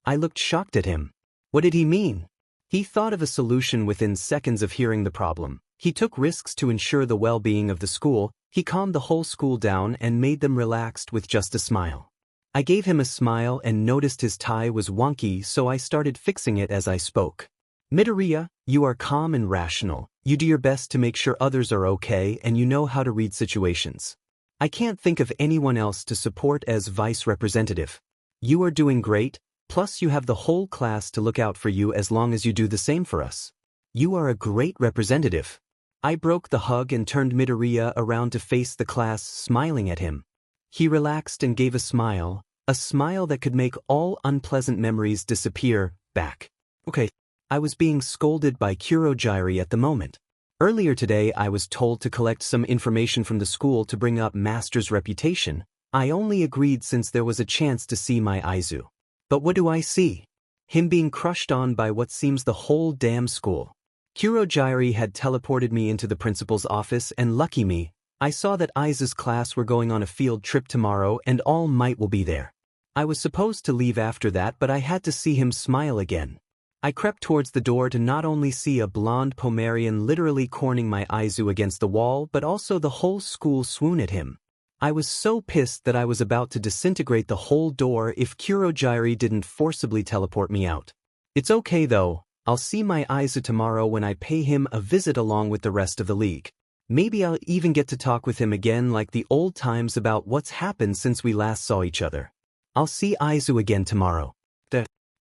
I looked shocked at him. What did he mean? He thought of a solution within seconds of hearing the problem. He took risks to ensure the well-being of the school. He calmed the whole school down and made them relaxed with just a smile. I gave him a smile and noticed his tie was wonky, so I started fixing it as I spoke. Midoriya, you are calm and rational. You do your best to make sure others are okay and you know how to read situations. I can't think of anyone else to support as vice representative. You are doing great, plus you have the whole class to look out for you as long as you do the same for us. You are a great representative. I broke the hug and turned Midoriya around to face the class, smiling at him. He relaxed and gave a smile that could make all unpleasant memories disappear, back. Okay. I was being scolded by Kurogyari at the moment. Earlier today I was told to collect some information from the school to bring up Master's reputation. I only agreed since there was a chance to see my Aizu. But what do I see? Him being crushed on by what seems the whole damn school. Kurogyari had teleported me into the principal's office and lucky me, I saw that Aizu's class were going on a field trip tomorrow and All Might will be there. I was supposed to leave after that, but I had to see him smile again. I crept towards the door to not only see a blonde Pomerian literally corning my Aizu against the wall but also the whole school swoon at him. I was so pissed that I was about to disintegrate the whole door if Kurogyari didn't forcibly teleport me out. It's okay though, I'll see my Aizu tomorrow when I pay him a visit along with the rest of the league. Maybe I'll even get to talk with him again like the old times about what's happened since we last saw each other. I'll see Aizu again tomorrow.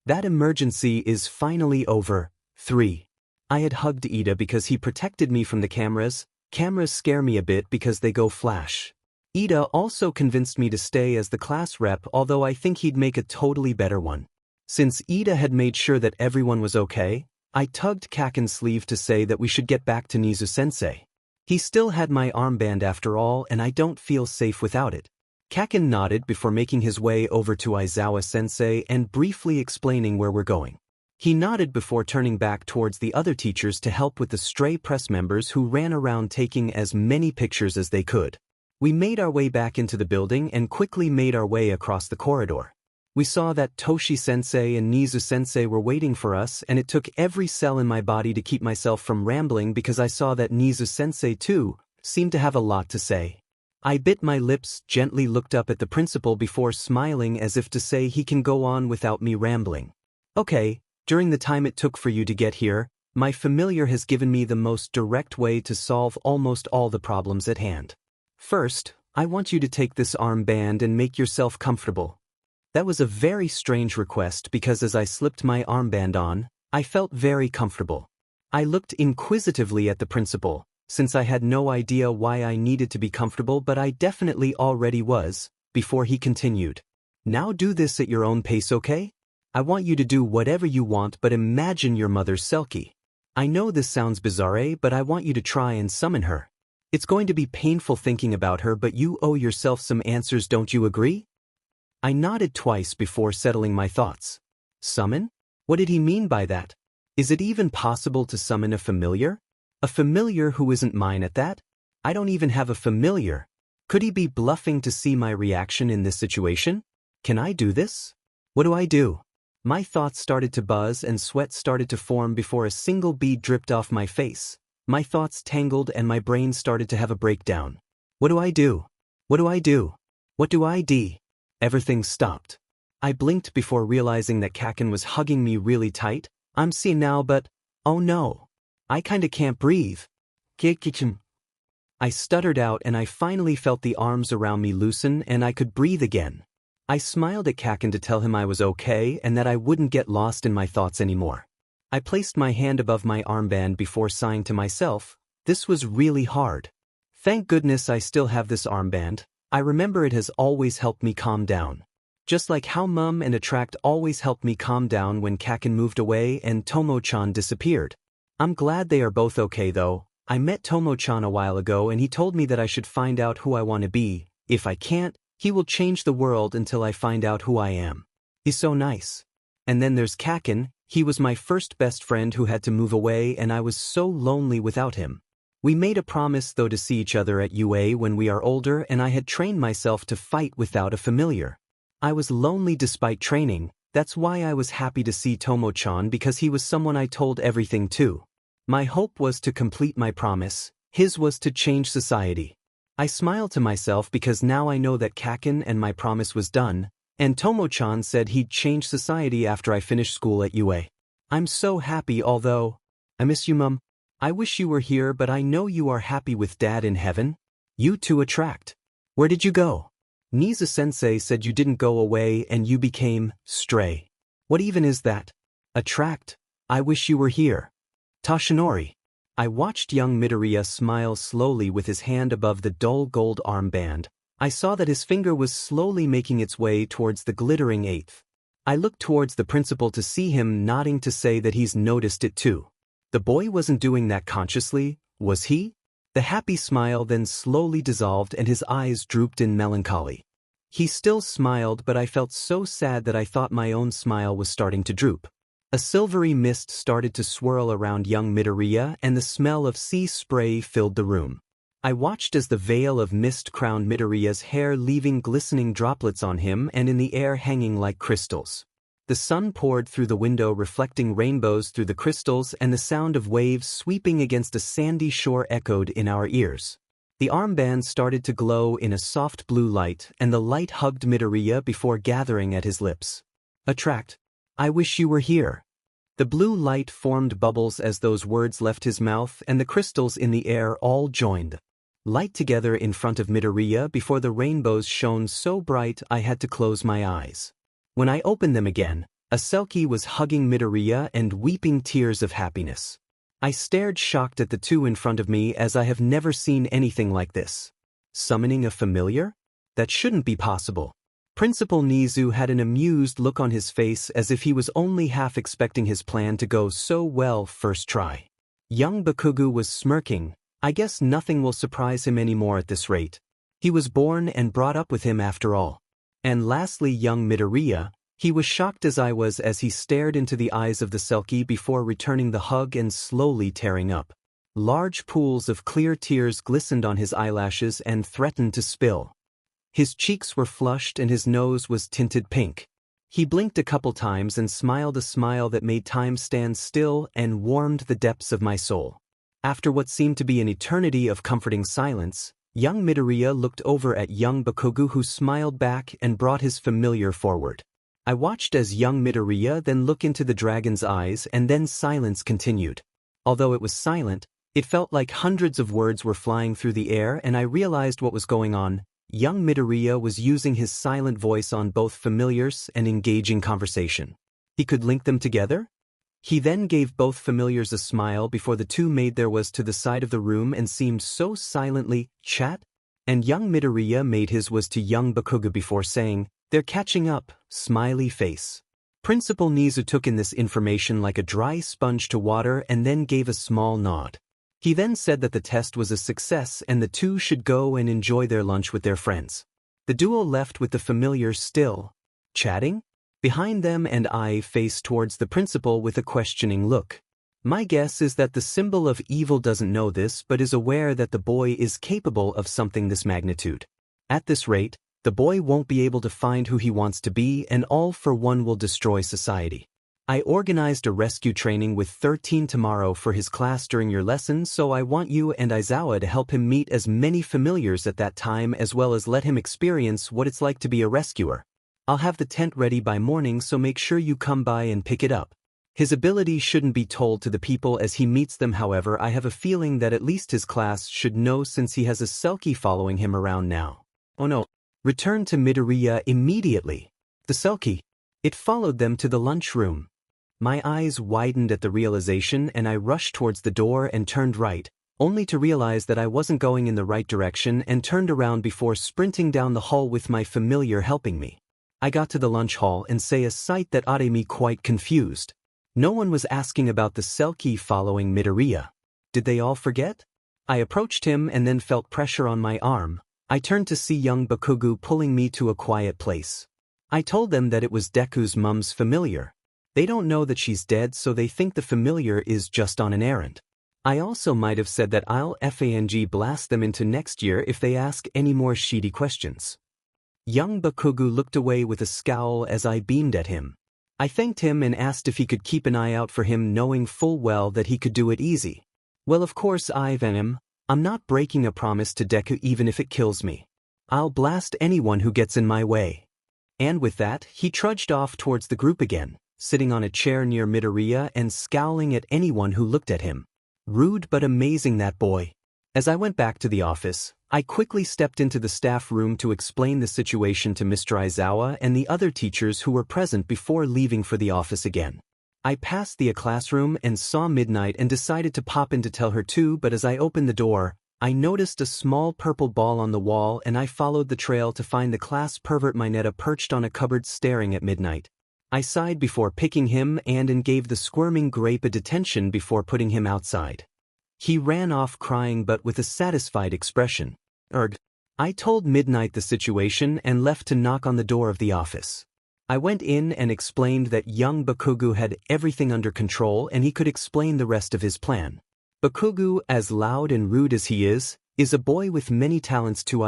That emergency is finally over. 3. I had hugged Ida because he protected me from the cameras. Cameras scare me a bit because they go flash. Ida also convinced me to stay as the class rep, although I think he'd make a totally better one. Since Ida had made sure that everyone was okay, I tugged Kaken's sleeve to say that we should get back to Nizu-sensei. He still had my armband after all and I don't feel safe without it. Kaken nodded before making his way over to Aizawa-sensei and briefly explaining where we're going. He nodded before turning back towards the other teachers to help with the stray press members who ran around taking as many pictures as they could. We made our way back into the building and quickly made our way across the corridor. We saw that Toshi-sensei and Nizu-sensei were waiting for us and it took every cell in my body to keep myself from rambling because I saw that Nizu-sensei too seemed to have a lot to say. I bit my lips, gently looked up at the principal before smiling as if to say he can go on without me rambling. Okay, during the time it took for you to get here, My familiar has given me the most direct way to solve almost all the problems at hand. First, I want you to take this armband and make yourself comfortable. That was a very strange request because as I slipped my armband on, I felt very comfortable. I looked inquisitively at the principal, since I had no idea why I needed to be comfortable, but I definitely already was, before he continued. Now do this at your own pace, okay? I want you to do whatever you want, but imagine your mother's Selkie. I know this sounds bizarre, but I want you to try and summon her. It's going to be painful thinking about her, but you owe yourself some answers, don't you agree? I nodded twice before settling my thoughts. Summon? What did he mean by that? Is it even possible to summon a familiar? A familiar who isn't mine at that? I don't even have a familiar. Could he be bluffing to see my reaction in this situation? Can I do this? What do I do? My thoughts started to buzz and sweat started to form before a single bead dripped off my face. My thoughts tangled and my brain started to have a breakdown. What do I do? What do I do? What do I do? Everything stopped. I blinked before realizing that Kakin was hugging me really tight. I'm seeing now, but oh no. I kinda can't breathe. I stuttered out and I finally felt the arms around me loosen and I could breathe again. I smiled at Kakin to tell him I was okay and that I wouldn't get lost in my thoughts anymore. I placed my hand above my armband before sighing to myself, this was really hard. Thank goodness I still have this armband. I remember it has always helped me calm down. Just like how Mum and Attract always helped me calm down when Kakin moved away and Tomo-chan disappeared. I'm glad they are both okay though. I met Tomo-chan a while ago and he told me that I should find out who I want to be. If I can't, he will change the world until I find out who I am. He's so nice. And then there's Kakin, he was my first best friend who had to move away and I was so lonely without him. We made a promise though to see each other at UA when we are older and I had trained myself to fight without a familiar. I was lonely despite training, that's why I was happy to see Tomo-chan because he was someone I told everything to. My hope was to complete my promise, his was to change society. I smiled to myself because now I know that Kakin and my promise was done, and Tomo-chan said he'd change society after I finished school at UA. I'm so happy although, I miss you Mum. I wish you were here but I know you are happy with Dad in heaven. You two Attract. Where did you go? Nisa-sensei said you didn't go away and you became stray. What even is that? Attract. I wish you were here. Toshinori. I watched young Midoriya smile slowly with his hand above the dull gold armband. I saw that his finger was slowly making its way towards the glittering eighth. I looked towards the principal to see him nodding to say that he's noticed it too. The boy wasn't doing that consciously, was he? The happy smile then slowly dissolved and his eyes drooped in melancholy. He still smiled but I felt so sad that I thought my own smile was starting to droop. A silvery mist started to swirl around young Midoriya and the smell of sea spray filled the room. I watched as the veil of mist crowned Midoriya's hair, leaving glistening droplets on him and in the air hanging like crystals. The sun poured through the window reflecting rainbows through the crystals and the sound of waves sweeping against a sandy shore echoed in our ears. The armband started to glow in a soft blue light and the light hugged Midoriya before gathering at his lips. Attract. I wish you were here. The blue light formed bubbles as those words left his mouth and the crystals in the air all joined. Light together in front of Midoriya before the rainbows shone so bright I had to close my eyes. When I opened them again, a Selkie was hugging Midoriya and weeping tears of happiness. I stared shocked at the two in front of me as I have never seen anything like this. Summoning a familiar? That shouldn't be possible. Principal Nizu had an amused look on his face as if he was only half expecting his plan to go so well first try. Young Bakugu was smirking. I guess nothing will surprise him anymore at this rate. He was born and brought up with him after all. And lastly young Midoriya, he was shocked as I was as he stared into the eyes of the Selkie before returning the hug and slowly tearing up. Large pools of clear tears glistened on his eyelashes and threatened to spill. His cheeks were flushed and his nose was tinted pink. He blinked a couple times and smiled a smile that made time stand still and warmed the depths of my soul. After what seemed to be an eternity of comforting silence, young Midoriya looked over at young Bakugu who smiled back and brought his familiar forward. I watched as young Midoriya then look into the dragon's eyes and then silence continued. Although it was silent, it felt like hundreds of words were flying through the air, and I realized what was going on. Young Midoriya was using his silent voice on both familiars and engaging conversation. He could link them together? He then gave both familiars a smile before the two made their way to the side of the room and seemed so silently, chat? And young Midoriya made his was to young Bakugo before saying, "They're catching up," smiley face. Principal Nizu took in this information like a dry sponge to water and then gave a small nod. He then said that the test was a success and the two should go and enjoy their lunch with their friends. The duo left with the familiars still chatting behind them, and I faced towards the principal with a questioning look. My guess is that the symbol of evil doesn't know this but is aware that the boy is capable of something this magnitude. At this rate, the boy won't be able to find who he wants to be, and all for one will destroy society. I organized a rescue training with 13 tomorrow for his class during your lesson, so I want you and Aizawa to help him meet as many familiars at that time as well as let him experience what it's like to be a rescuer. I'll have the tent ready by morning, so make sure you come by and pick it up. His ability shouldn't be told to the people as he meets them, however I have a feeling that at least his class should know since he has a Selkie following him around now. Oh no. Return to Midoriya immediately. The Selkie. It followed them to the lunchroom. My eyes widened at the realization and I rushed towards the door and turned right, only to realize that I wasn't going in the right direction and turned around before sprinting down the hall with my familiar helping me. I got to the lunch hall and say a sight that made me quite confused. No one was asking about the Selkie following Midoriya. Did they all forget? I approached him and then felt pressure on my arm. I turned to see young Bakugo pulling me to a quiet place. I told them that it was Deku's mum's familiar. They don't know that she's dead, so they think the familiar is just on an errand. I also might have said that I'll FANG blast them into next year if they ask any more shitty questions. Young Bakugo looked away with a scowl as I beamed at him. I thanked him and asked if he could keep an eye out for him, knowing full well that he could do it easy. Well, of course I'm not breaking a promise to Deku even if it kills me. I'll blast anyone who gets in my way. And with that, he trudged off towards the group again, sitting on a chair near Midoriya and scowling at anyone who looked at him. Rude but amazing, that boy. As I went back to the office, I quickly stepped into the staff room to explain the situation to Mr. Aizawa and the other teachers who were present before leaving for the office again. I passed the classroom and saw Midnight and decided to pop in to tell her too, but as I opened the door, I noticed a small purple ball on the wall and I followed the trail to find the class pervert Mineta perched on a cupboard staring at Midnight. I sighed before picking him and gave the squirming grape a detention before putting him outside. He ran off crying but with a satisfied expression. I told Midnight the situation and left to knock on the door of the office. I went in and explained that young Bakugo had everything under control and he could explain the rest of his plan. Bakugo, as loud and rude as he is a boy with many talents too.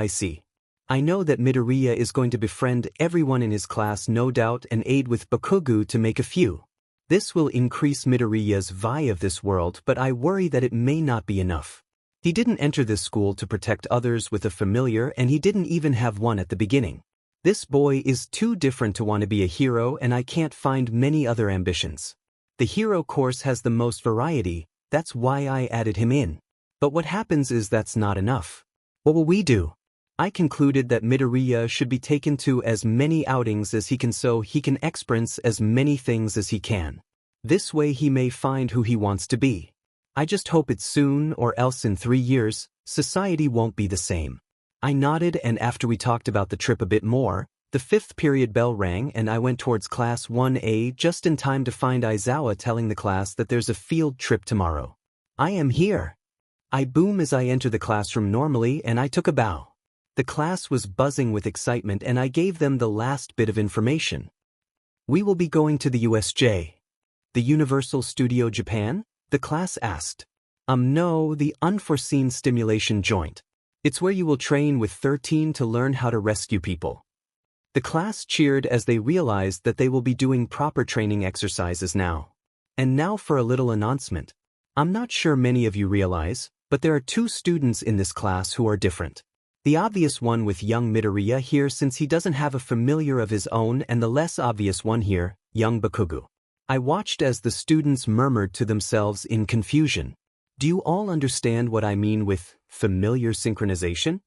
I know that Midoriya is going to befriend everyone in his class, no doubt, and aid with Bakugo to make a few. This will increase Midoriya's vibe of this world, but I worry that it may not be enough. He didn't enter this school to protect others with a familiar, and he didn't even have one at the beginning. This boy is too different to want to be a hero, and I can't find many other ambitions. The hero course has the most variety, that's why I added him in. But what happens is that's not enough. What will we do? I concluded that Midoriya should be taken to as many outings as he can so he can experience as many things as he can. This way he may find who he wants to be. I just hope it's soon, or else in 3 years, society won't be the same. I nodded, and after we talked about the trip a bit more, the 5th period bell rang and I went towards class 1A just in time to find Aizawa telling the class that there's a field trip tomorrow. I am here. I boom as I enter the classroom normally and I took a bow. The class was buzzing with excitement and I gave them the last bit of information. We will be going to the USJ. The Universal Studio Japan? The class asked. No, the unforeseen stimulation joint. It's where you will train with 13 to learn how to rescue people. The class cheered as they realized that they will be doing proper training exercises now. And now for a little announcement. I'm not sure many of you realize, but there are 2 students in this class who are different. The obvious one with young Midoriya here since he doesn't have a familiar of his own, and the less obvious one here, young Bakugo. I watched as the students murmured to themselves in confusion. Do you all understand what I mean with familiar synchronization?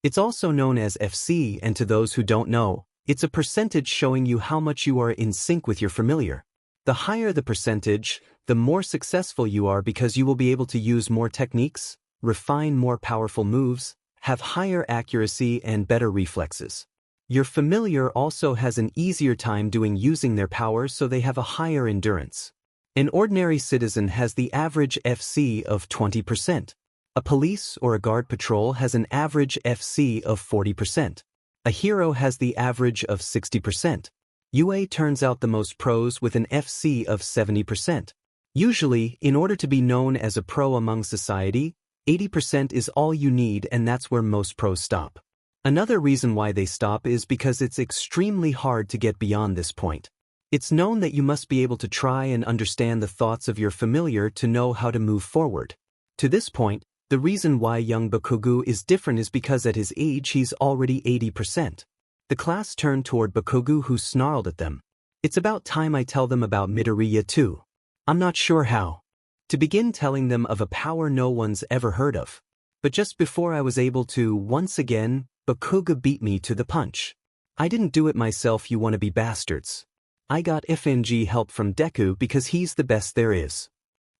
It's also known as FC, and to those who don't know, it's a percentage showing you how much you are in sync with your familiar. The higher the percentage, the more successful you are because you will be able to use more techniques, refine more powerful moves, have higher accuracy and better reflexes. Your familiar also has an easier time using their power, so they have a higher endurance. An ordinary citizen has the average FC of 20%. A police or a guard patrol has an average FC of 40%. A hero has the average of 60%. UA turns out the most pros with an FC of 70%. Usually, in order to be known as a pro among society, 80% is all you need, and that's where most pros stop. Another reason why they stop is because it's extremely hard to get beyond this point. It's known that you must be able to try and understand the thoughts of your familiar to know how to move forward. To this point, the reason why young Bakugo is different is because at his age he's already 80%. The class turned toward Bakugo, who snarled at them. It's about time I tell them about Midoriya too. I'm not sure how to begin telling them of a power no one's ever heard of. But just before I was able to, once again, Bakugo beat me to the punch. I didn't do it myself, you wannabe bastards. I got FNG help from Deku because he's the best there is.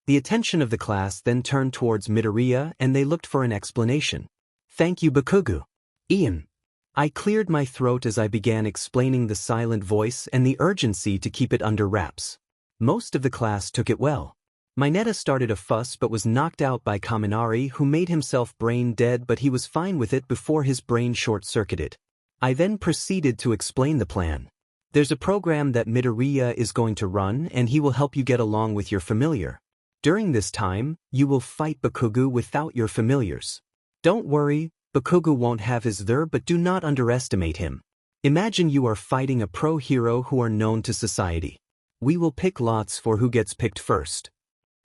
The attention of the class then turned towards Midoriya and they looked for an explanation. Thank you, Bakugo. Ian. I cleared my throat as I began explaining the silent voice and the urgency to keep it under wraps. Most of the class took it well. Mineta started a fuss but was knocked out by Kaminari, who made himself brain dead, but he was fine with it before his brain short-circuited. I then proceeded to explain the plan. There's a program that Midoriya is going to run and he will help you get along with your familiar. During this time, you will fight Bakugo without your familiars. Don't worry, Bakugo won't have his there, but do not underestimate him. Imagine you are fighting a pro hero who are known to society. We will pick lots for who gets picked first.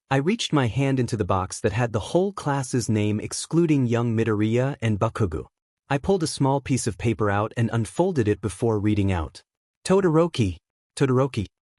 I reached my hand into the box that had the whole class's name excluding young Midoriya and Bakugo. I pulled a small piece of paper out and unfolded it before reading out. Todoroki.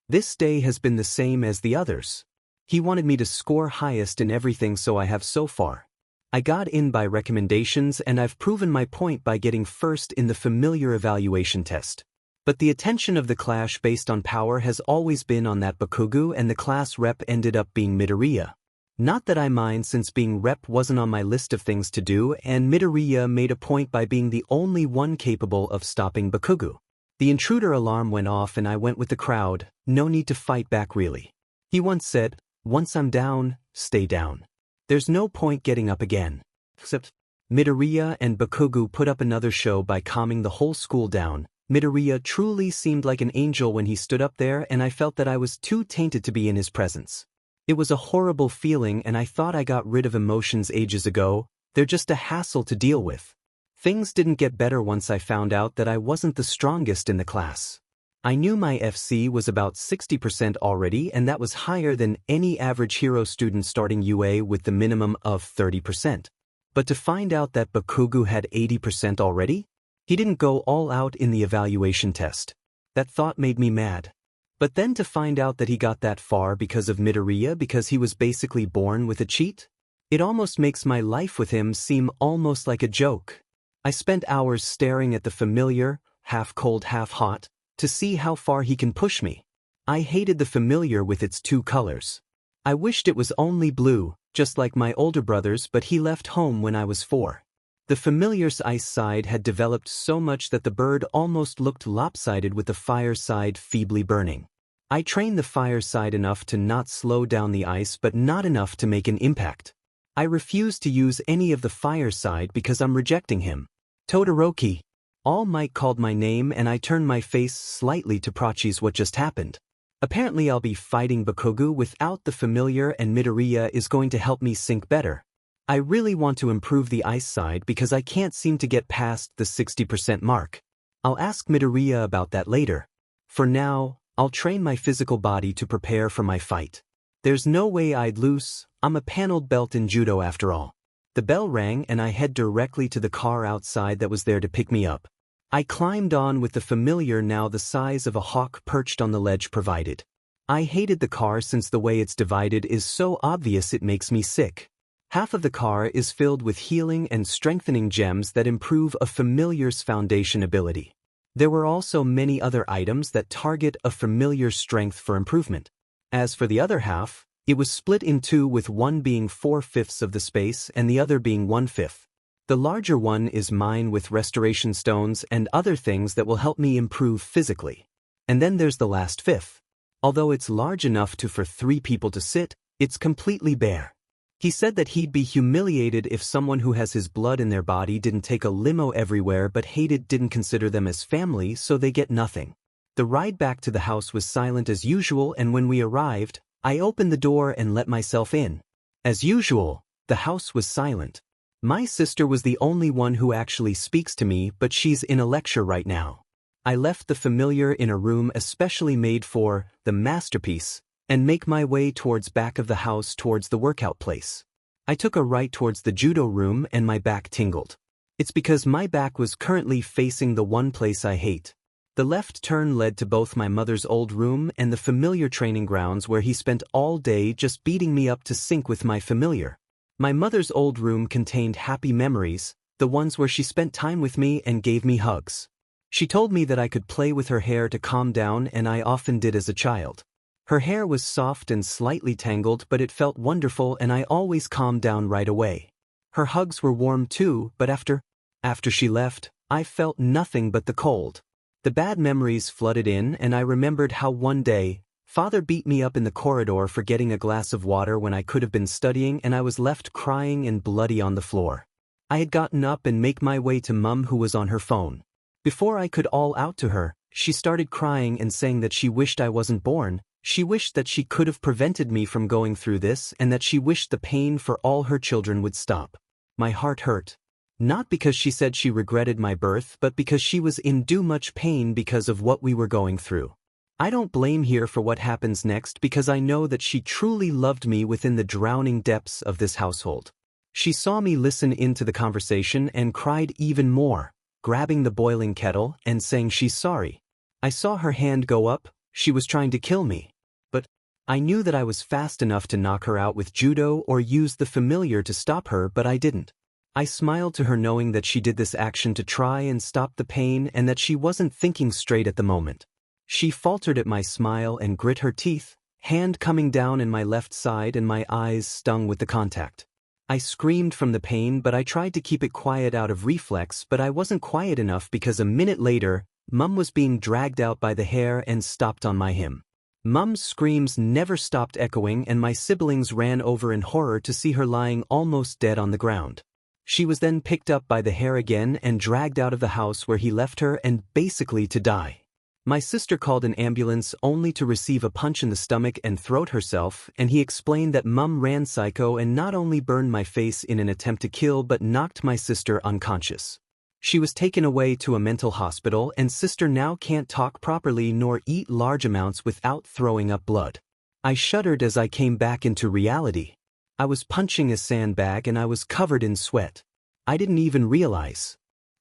This day has been the same as the others. He wanted me to score highest in everything, so I have so far. I got in by recommendations and I've proven my point by getting first in the familiar evaluation test. But the attention of the clash based on power has always been on that Bakugo, and the class rep ended up being Midoriya. Not that I mind, since being rep wasn't on my list of things to do, and Midoriya made a point by being the only one capable of stopping Bakugo. The intruder alarm went off and I went with the crowd. No need to fight back really. He once said, once I'm down, stay down. There's no point getting up again. Except Midoriya and Bakugo put up another show by calming the whole school down. Midoriya truly seemed like an angel when he stood up there, and I felt that I was too tainted to be in his presence. It was a horrible feeling, and I thought I got rid of emotions ages ago. They're just a hassle to deal with. Things didn't get better once I found out that I wasn't the strongest in the class. I knew my FC was about 60% already, and that was higher than any average hero student starting UA with the minimum of 30%. But to find out that Bakugo had 80% already? He didn't go all out in the evaluation test. That thought made me mad. But then to find out that he got that far because of Midoriya, because he was basically born with a cheat? It almost makes my life with him seem almost like a joke. I spent hours staring at the familiar, half cold, half hot, to see how far he can push me. I hated the familiar with its two colors. I wished it was only blue, just like my older brother's, but he left home when I was 4. The familiar's ice side had developed so much that the bird almost looked lopsided, with the fire side feebly burning. I trained the fire side enough to not slow down the ice, but not enough to make an impact. I refused to use any of the fire side because I'm rejecting him. Todoroki. All Might called my name and I turned my face slightly to Prachi's what just happened. Apparently I'll be fighting Bakugo without the familiar, and Midoriya is going to help me sync better. I really want to improve the ice side because I can't seem to get past the 60% mark. I'll ask Midoriya about that later. For now, I'll train my physical body to prepare for my fight. There's no way I'd lose. I'm a paneled belt in judo after all. The bell rang and I head directly to the car outside that was there to pick me up. I climbed on with the familiar, now the size of a hawk, perched on the ledge provided. I hated the car since the way it's divided is so obvious it makes me sick. Half of the car is filled with healing and strengthening gems that improve a familiar's foundation ability. There were also many other items that target a familiar's strength for improvement. As for the other half, it was split in two, with one being 4/5 of the space and the other being 1/5. The larger one is mine, with restoration stones and other things that will help me improve physically. And then there's the last fifth. Although it's large enough for 3 people to sit, it's completely bare. He said that he'd be humiliated if someone who has his blood in their body didn't take a limo everywhere, but hated didn't consider them as family, so they get nothing. The ride back to the house was silent as usual, and when we arrived, I opened the door and let myself in. As usual, the house was silent. My sister was the only one who actually speaks to me, but she's in a lecture right now. I left the familiar in a room especially made for the masterpiece and make my way towards back of the house towards the workout place. I took a right towards the judo room and my back tingled. It's because my back was currently facing the one place I hate. The left turn led to both my mother's old room and the familiar training grounds, where he spent all day just beating me up to sync with my familiar. My mother's old room contained happy memories, the ones where she spent time with me and gave me hugs. She told me that I could play with her hair to calm down, and I often did as a child. Her hair was soft and slightly tangled, but it felt wonderful and I always calmed down right away. Her hugs were warm too, but after she left, I felt nothing but the cold. The bad memories flooded in, and I remembered how one day, Father beat me up in the corridor for getting a glass of water when I could have been studying, and I was left crying and bloody on the floor. I had gotten up and make my way to Mum, who was on her phone. Before I could all out to her, she started crying and saying that she wished I wasn't born. She wished that she could have prevented me from going through this, and that she wished the pain for all her children would stop. My heart hurt. Not because she said she regretted my birth, but because she was in too much pain because of what we were going through. I don't blame her for what happens next, because I know that she truly loved me within the drowning depths of this household. She saw me listen into the conversation and cried even more, grabbing the boiling kettle and saying she's sorry. I saw her hand go up. She was trying to kill me. But I knew that I was fast enough to knock her out with judo or use the familiar to stop her, but I didn't. I smiled to her, knowing that she did this action to try and stop the pain and that she wasn't thinking straight at the moment. She faltered at my smile and grit her teeth, hand coming down in my left side, and my eyes stung with the contact. I screamed from the pain, but I tried to keep it quiet out of reflex, but I wasn't quiet enough, because a minute later, Mum was being dragged out by the hair and stopped on my him. Mum's screams never stopped echoing, and my siblings ran over in horror to see her lying almost dead on the ground. She was then picked up by the hair again and dragged out of the house, where he left her and basically to die. My sister called an ambulance only to receive a punch in the stomach and throat herself, and he explained that Mum ran psycho and not only burned my face in an attempt to kill but knocked my sister unconscious. She was taken away to a mental hospital, and sister now can't talk properly nor eat large amounts without throwing up blood. I shuddered as I came back into reality. I was punching a sandbag and I was covered in sweat. I didn't even realize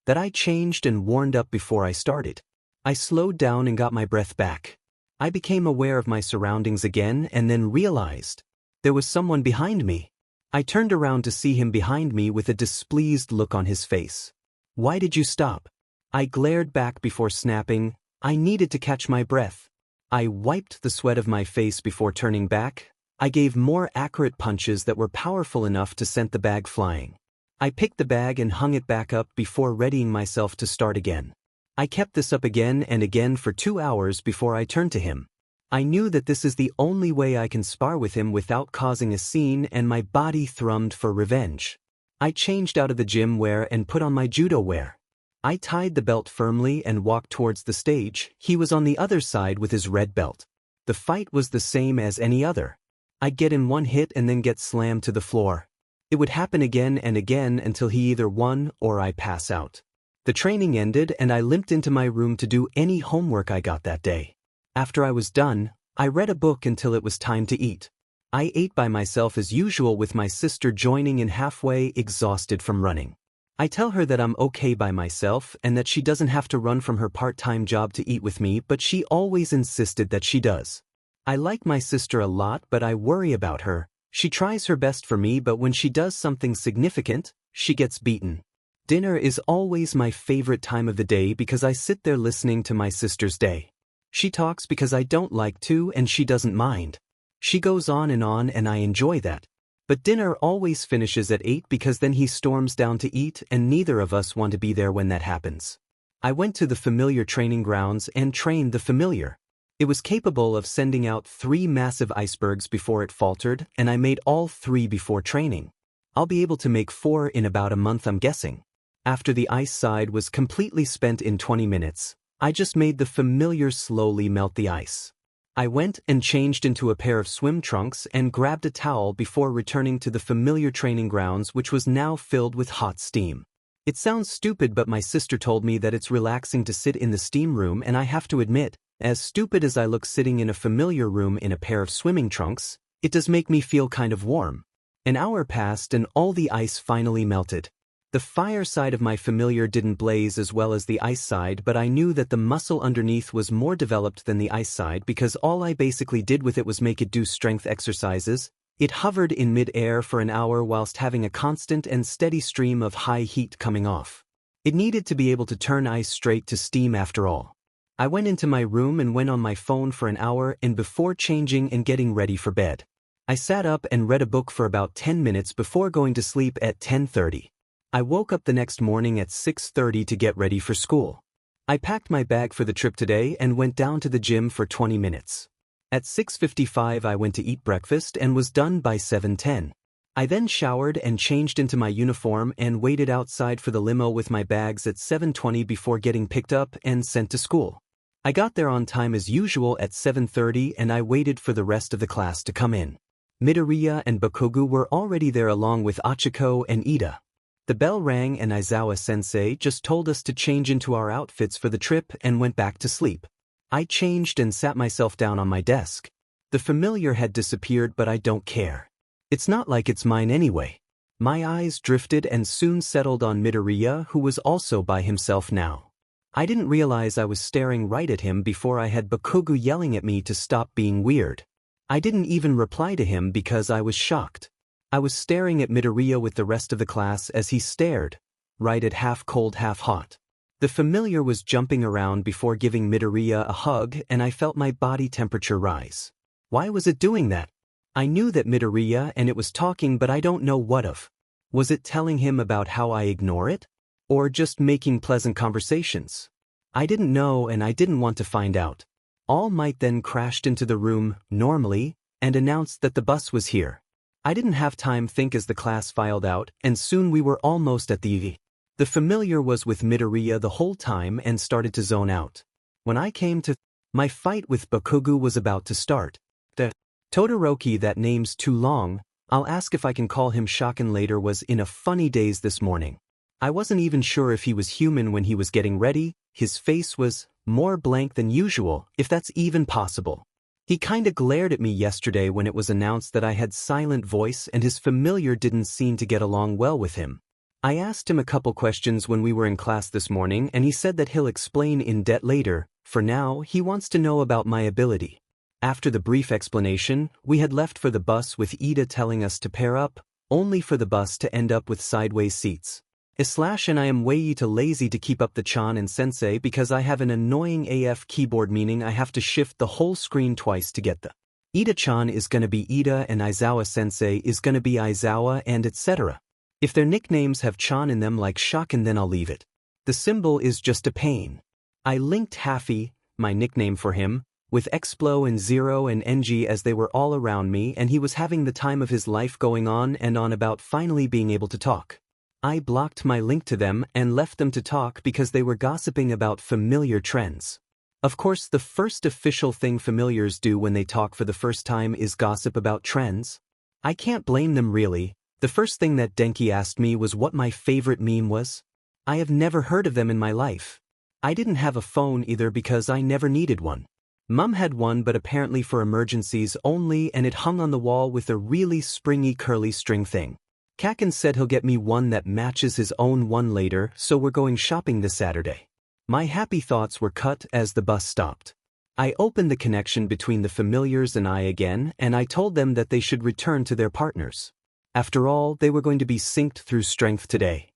that I changed and warmed up before I started. I slowed down and got my breath back. I became aware of my surroundings again and then realized there was someone behind me. I turned around to see him behind me with a displeased look on his face. "Why did you stop?" I glared back before snapping. I needed to catch my breath. I wiped the sweat of my face before turning back. I gave more accurate punches that were powerful enough to send the bag flying. I picked the bag and hung it back up before readying myself to start again. I kept this up again and again for 2 hours before I turned to him. I knew that this is the only way I can spar with him without causing a scene, and my body thrummed for revenge. I changed out of the gym wear and put on my judo wear. I tied the belt firmly and walked towards the stage. He was on the other side with his red belt. The fight was the same as any other. I'd get in one hit and then get slammed to the floor. It would happen again and again until he either won or I pass out. The training ended and I limped into my room to do any homework I got that day. After I was done, I read a book until it was time to eat. I ate by myself as usual, with my sister joining in halfway, exhausted from running. I tell her that I'm okay by myself and that she doesn't have to run from her part-time job to eat with me, but she always insisted that she does. I like my sister a lot, but I worry about her. She tries her best for me, but when she does something significant, she gets beaten. Dinner is always my favorite time of the day because I sit there listening to my sister's day. She talks because I don't like to and she doesn't mind. She goes on and I enjoy that. But dinner always finishes at 8 because then he storms down to eat and neither of us want to be there when that happens. I went to the familiar training grounds and trained the familiar. It was capable of sending out 3 massive icebergs before it faltered, and I made all 3 before training. I'll be able to make 4 in about a month, I'm guessing. After the ice side was completely spent in 20 minutes, I just made the familiar slowly melt the ice. I went and changed into a pair of swim trunks and grabbed a towel before returning to the familiar training grounds, which was now filled with hot steam. It sounds stupid, but my sister told me that it's relaxing to sit in the steam room, and I have to admit, as stupid as I look sitting in a familiar room in a pair of swimming trunks, it does make me feel kind of warm. An hour passed and all the ice finally melted. The fire side of my familiar didn't blaze as well as the ice side, but I knew that the muscle underneath was more developed than the ice side because all I basically did with it was make it do strength exercises. It hovered in mid-air for an hour whilst having a constant and steady stream of high heat coming off. It needed to be able to turn ice straight to steam after all. I went into my room and went on my phone for an hour and before changing and getting ready for bed. I sat up and read a book for about 10 minutes before going to sleep at 10:30. I woke up the next morning at 6:30 to get ready for school. I packed my bag for the trip today and went down to the gym for 20 minutes. At 6:55 I went to eat breakfast and was done by 7:10. I then showered and changed into my uniform and waited outside for the limo with my bags at 7:20 before getting picked up and sent to school. I got there on time as usual at 7:30 and I waited for the rest of the class to come in. Midoriya and Bakugo were already there along with Achiko and Ida. The bell rang and Aizawa-sensei just told us to change into our outfits for the trip and went back to sleep. I changed and sat myself down on my desk. The familiar had disappeared, but I don't care. It's not like it's mine anyway. My eyes drifted and soon settled on Midoriya, who was also by himself now. I didn't realize I was staring right at him before I had Bakugo yelling at me to stop being weird. I didn't even reply to him because I was shocked. I was staring at Midoriya with the rest of the class as he stared, right at half cold, half hot. The familiar was jumping around before giving Midoriya a hug and I felt my body temperature rise. Why was it doing that? I knew that Midoriya and it was talking, but I don't know what of. Was it telling him about how I ignore it? Or just making pleasant conversations? I didn't know and I didn't want to find out. All Might then crashed into the room, normally, and announced that the bus was here. I didn't have time to think as the class filed out, and soon we were almost at the EV. The familiar was with Midoriya the whole time and started to zone out. When I came to, my fight with Bakugo was about to start. The Todoroki, that name's too long, I'll ask if I can call him Shokin later, was in a funny daze this morning. I wasn't even sure if he was human when he was getting ready. His face was more blank than usual, if that's even possible. He kinda glared at me yesterday when it was announced that I had silent voice and his familiar didn't seem to get along well with him. I asked him a couple questions when we were in class this morning and he said that he'll explain in depth later. For now, he wants to know about my ability. After the brief explanation, we had left for the bus with Ida telling us to pair up, only for the bus to end up with sideways seats. And I am way too lazy to keep up the Chan and Sensei because I have an annoying AF keyboard, meaning I have to shift the whole screen twice to get the Ida-chan is gonna be Ida and Aizawa-sensei is gonna be Aizawa and etc. If their nicknames have Chan in them like Shokin, then I'll leave it. The symbol is just a pain. I linked Happy, my nickname for him, with Explo and Zero and NG as they were all around me and he was having the time of his life going on and on about finally being able to talk. I blocked my link to them and left them to talk because they were gossiping about familiar trends. Of course, the first official thing familiars do when they talk for the first time is gossip about trends. I can't blame them really. The first thing that Denki asked me was what my favorite meme was. I have never heard of them in my life. I didn't have a phone either because I never needed one. Mum had one, but apparently for emergencies only, and it hung on the wall with a really springy curly string thing. Kaken said he'll get me one that matches his own one later, so we're going shopping this Saturday. My happy thoughts were cut as the bus stopped. I opened the connection between the familiars and I again, and I told them that they should return to their partners. After all, they were going to be synced through strength today.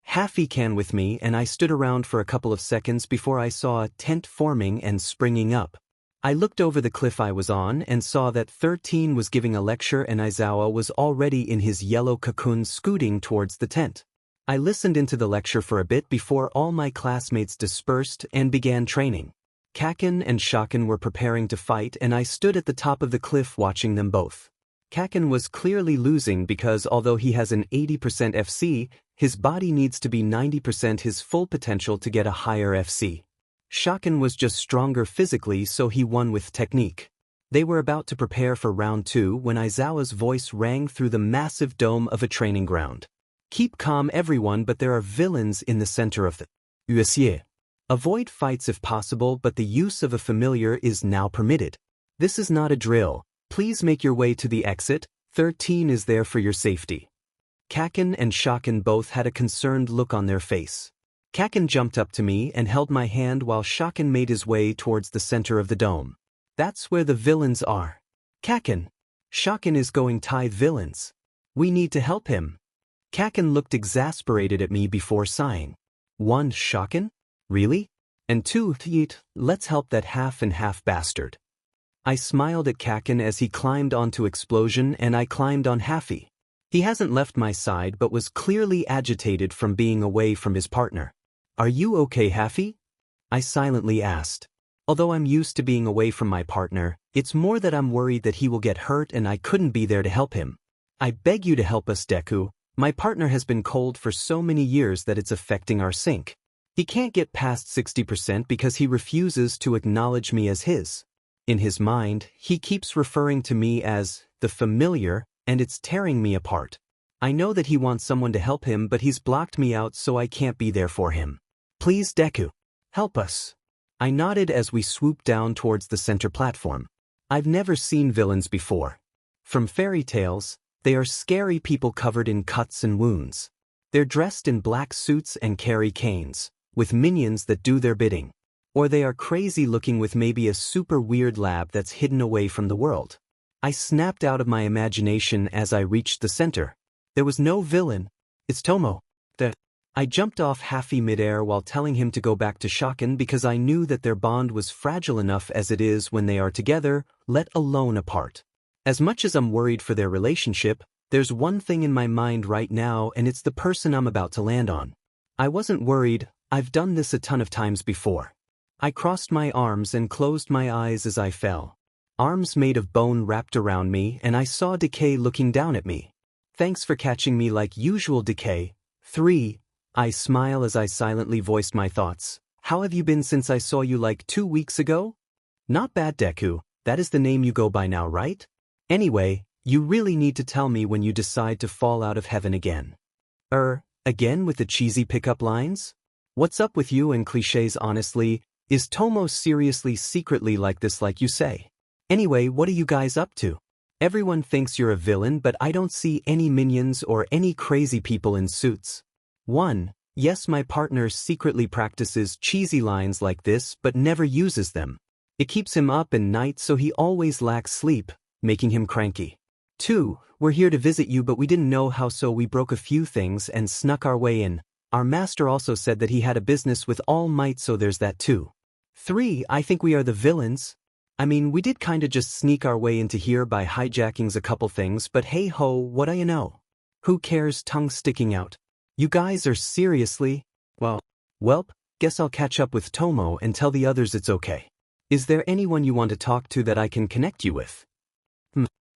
Haffy can with me, and I stood around for a couple of seconds before I saw a tent forming and springing up. I looked over the cliff I was on and saw that 13 was giving a lecture and Aizawa was already in his yellow cocoon scooting towards the tent. I listened into the lecture for a bit before all my classmates dispersed and began training. Kaken and Shaken were preparing to fight and I stood at the top of the cliff watching them both. Kaken was clearly losing because although he has an 80% FC, his body needs to be 90% his full potential to get a higher FC. Shaken was just stronger physically, so he won with technique. They were about to prepare for round 2 when Aizawa's voice rang through the massive dome of a training ground. Keep calm everyone, but there are villains in the center of the USE. Avoid fights if possible, but the use of a familiar is now permitted. This is not a drill. Please make your way to the exit. 13 is there for your safety. Kaken and Shaken both had a concerned look on their face. Kaken jumped up to me and held my hand while Shaken made his way towards the center of the dome. That's where the villains are. Kaken. Shaken is going tithe villains. We need to help him. Kaken looked exasperated at me before sighing. 1. Shaken? Really? And 2. Yeet, let's help that half and half bastard. I smiled at Kaken as he climbed onto Explosion and I climbed on Haffy. He hasn't left my side but was clearly agitated from being away from his partner. Are you okay, Haffy? I silently asked. Although I'm used to being away from my partner, it's more that I'm worried that he will get hurt and I couldn't be there to help him. I beg you to help us, Deku. My partner has been cold for so many years that it's affecting our sync. He can't get past 60% because he refuses to acknowledge me as his. In his mind, he keeps referring to me as the familiar, and it's tearing me apart. I know that he wants someone to help him, but he's blocked me out so I can't be there for him. Please, Deku. Help us. I nodded as we swooped down towards the center platform. I've never seen villains before. From fairy tales, they are scary people covered in cuts and wounds. They're dressed in black suits and carry canes, with minions that do their bidding. Or they are crazy looking with maybe a super weird lab that's hidden away from the world. I snapped out of my imagination as I reached the center. There was no villain. It's Tomo. I jumped off Haffy midair while telling him to go back to Shaken because I knew that their bond was fragile enough as it is when they are together, let alone apart. As much as I'm worried for their relationship, there's one thing in my mind right now and it's the person I'm about to land on. I wasn't worried, I've done this a ton of times before. I crossed my arms and closed my eyes as I fell. Arms made of bone wrapped around me and I saw Decay looking down at me. Thanks for catching me like usual, Decay. 3. I smile as I silently voiced my thoughts. How have you been since I saw you like 2 weeks ago? Not bad, Deku. That is the name you go by now, right? Anyway, you really need to tell me when you decide to fall out of heaven again. Again with the cheesy pickup lines? What's up with you and cliches honestly? Is Tomo seriously secretly like this like you say? Anyway, what are you guys up to? Everyone thinks you're a villain but I don't see any minions or any crazy people in suits. 1. Yes, my partner secretly practices cheesy lines like this but never uses them. It keeps him up at night so he always lacks sleep, making him cranky. 2. We're here to visit you but we didn't know how so we broke a few things and snuck our way in. Our master also said that he had a business with All Might so there's that too. 3. I think we are the villains. I mean, we did kinda just sneak our way into here by hijackings a couple things but hey ho, what do you know? Who cares, tongue sticking out? You guys are seriously? Welp, guess I'll catch up with Tomo and tell the others it's okay. Is there anyone you want to talk to that I can connect you with?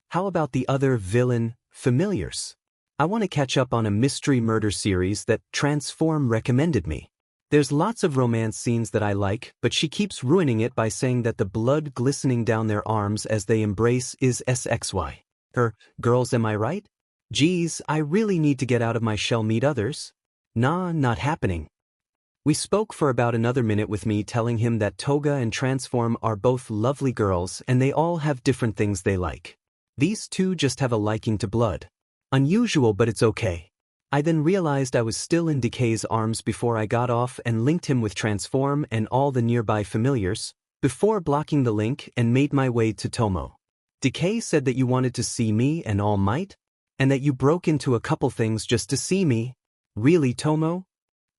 How about the other villain, familiars? I want to catch up on a mystery murder series that Transform recommended me. There's lots of romance scenes that I like, but she keeps ruining it by saying that the blood glistening down their arms as they embrace is SXY. Girls, am I right? Geez, I really need to get out of my shell, meet others. Nah, not happening. We spoke for about another minute with me telling him that Toga and Transform are both lovely girls and they all have different things they like. These two just have a liking to blood. Unusual, but it's okay. I then realized I was still in Decay's arms before I got off and linked him with Transform and all the nearby familiars. before blocking the link and made my way to Tomo. Decay said that you wanted to see me and All Might? And that you broke into a couple things just to see me? Really, Tomo?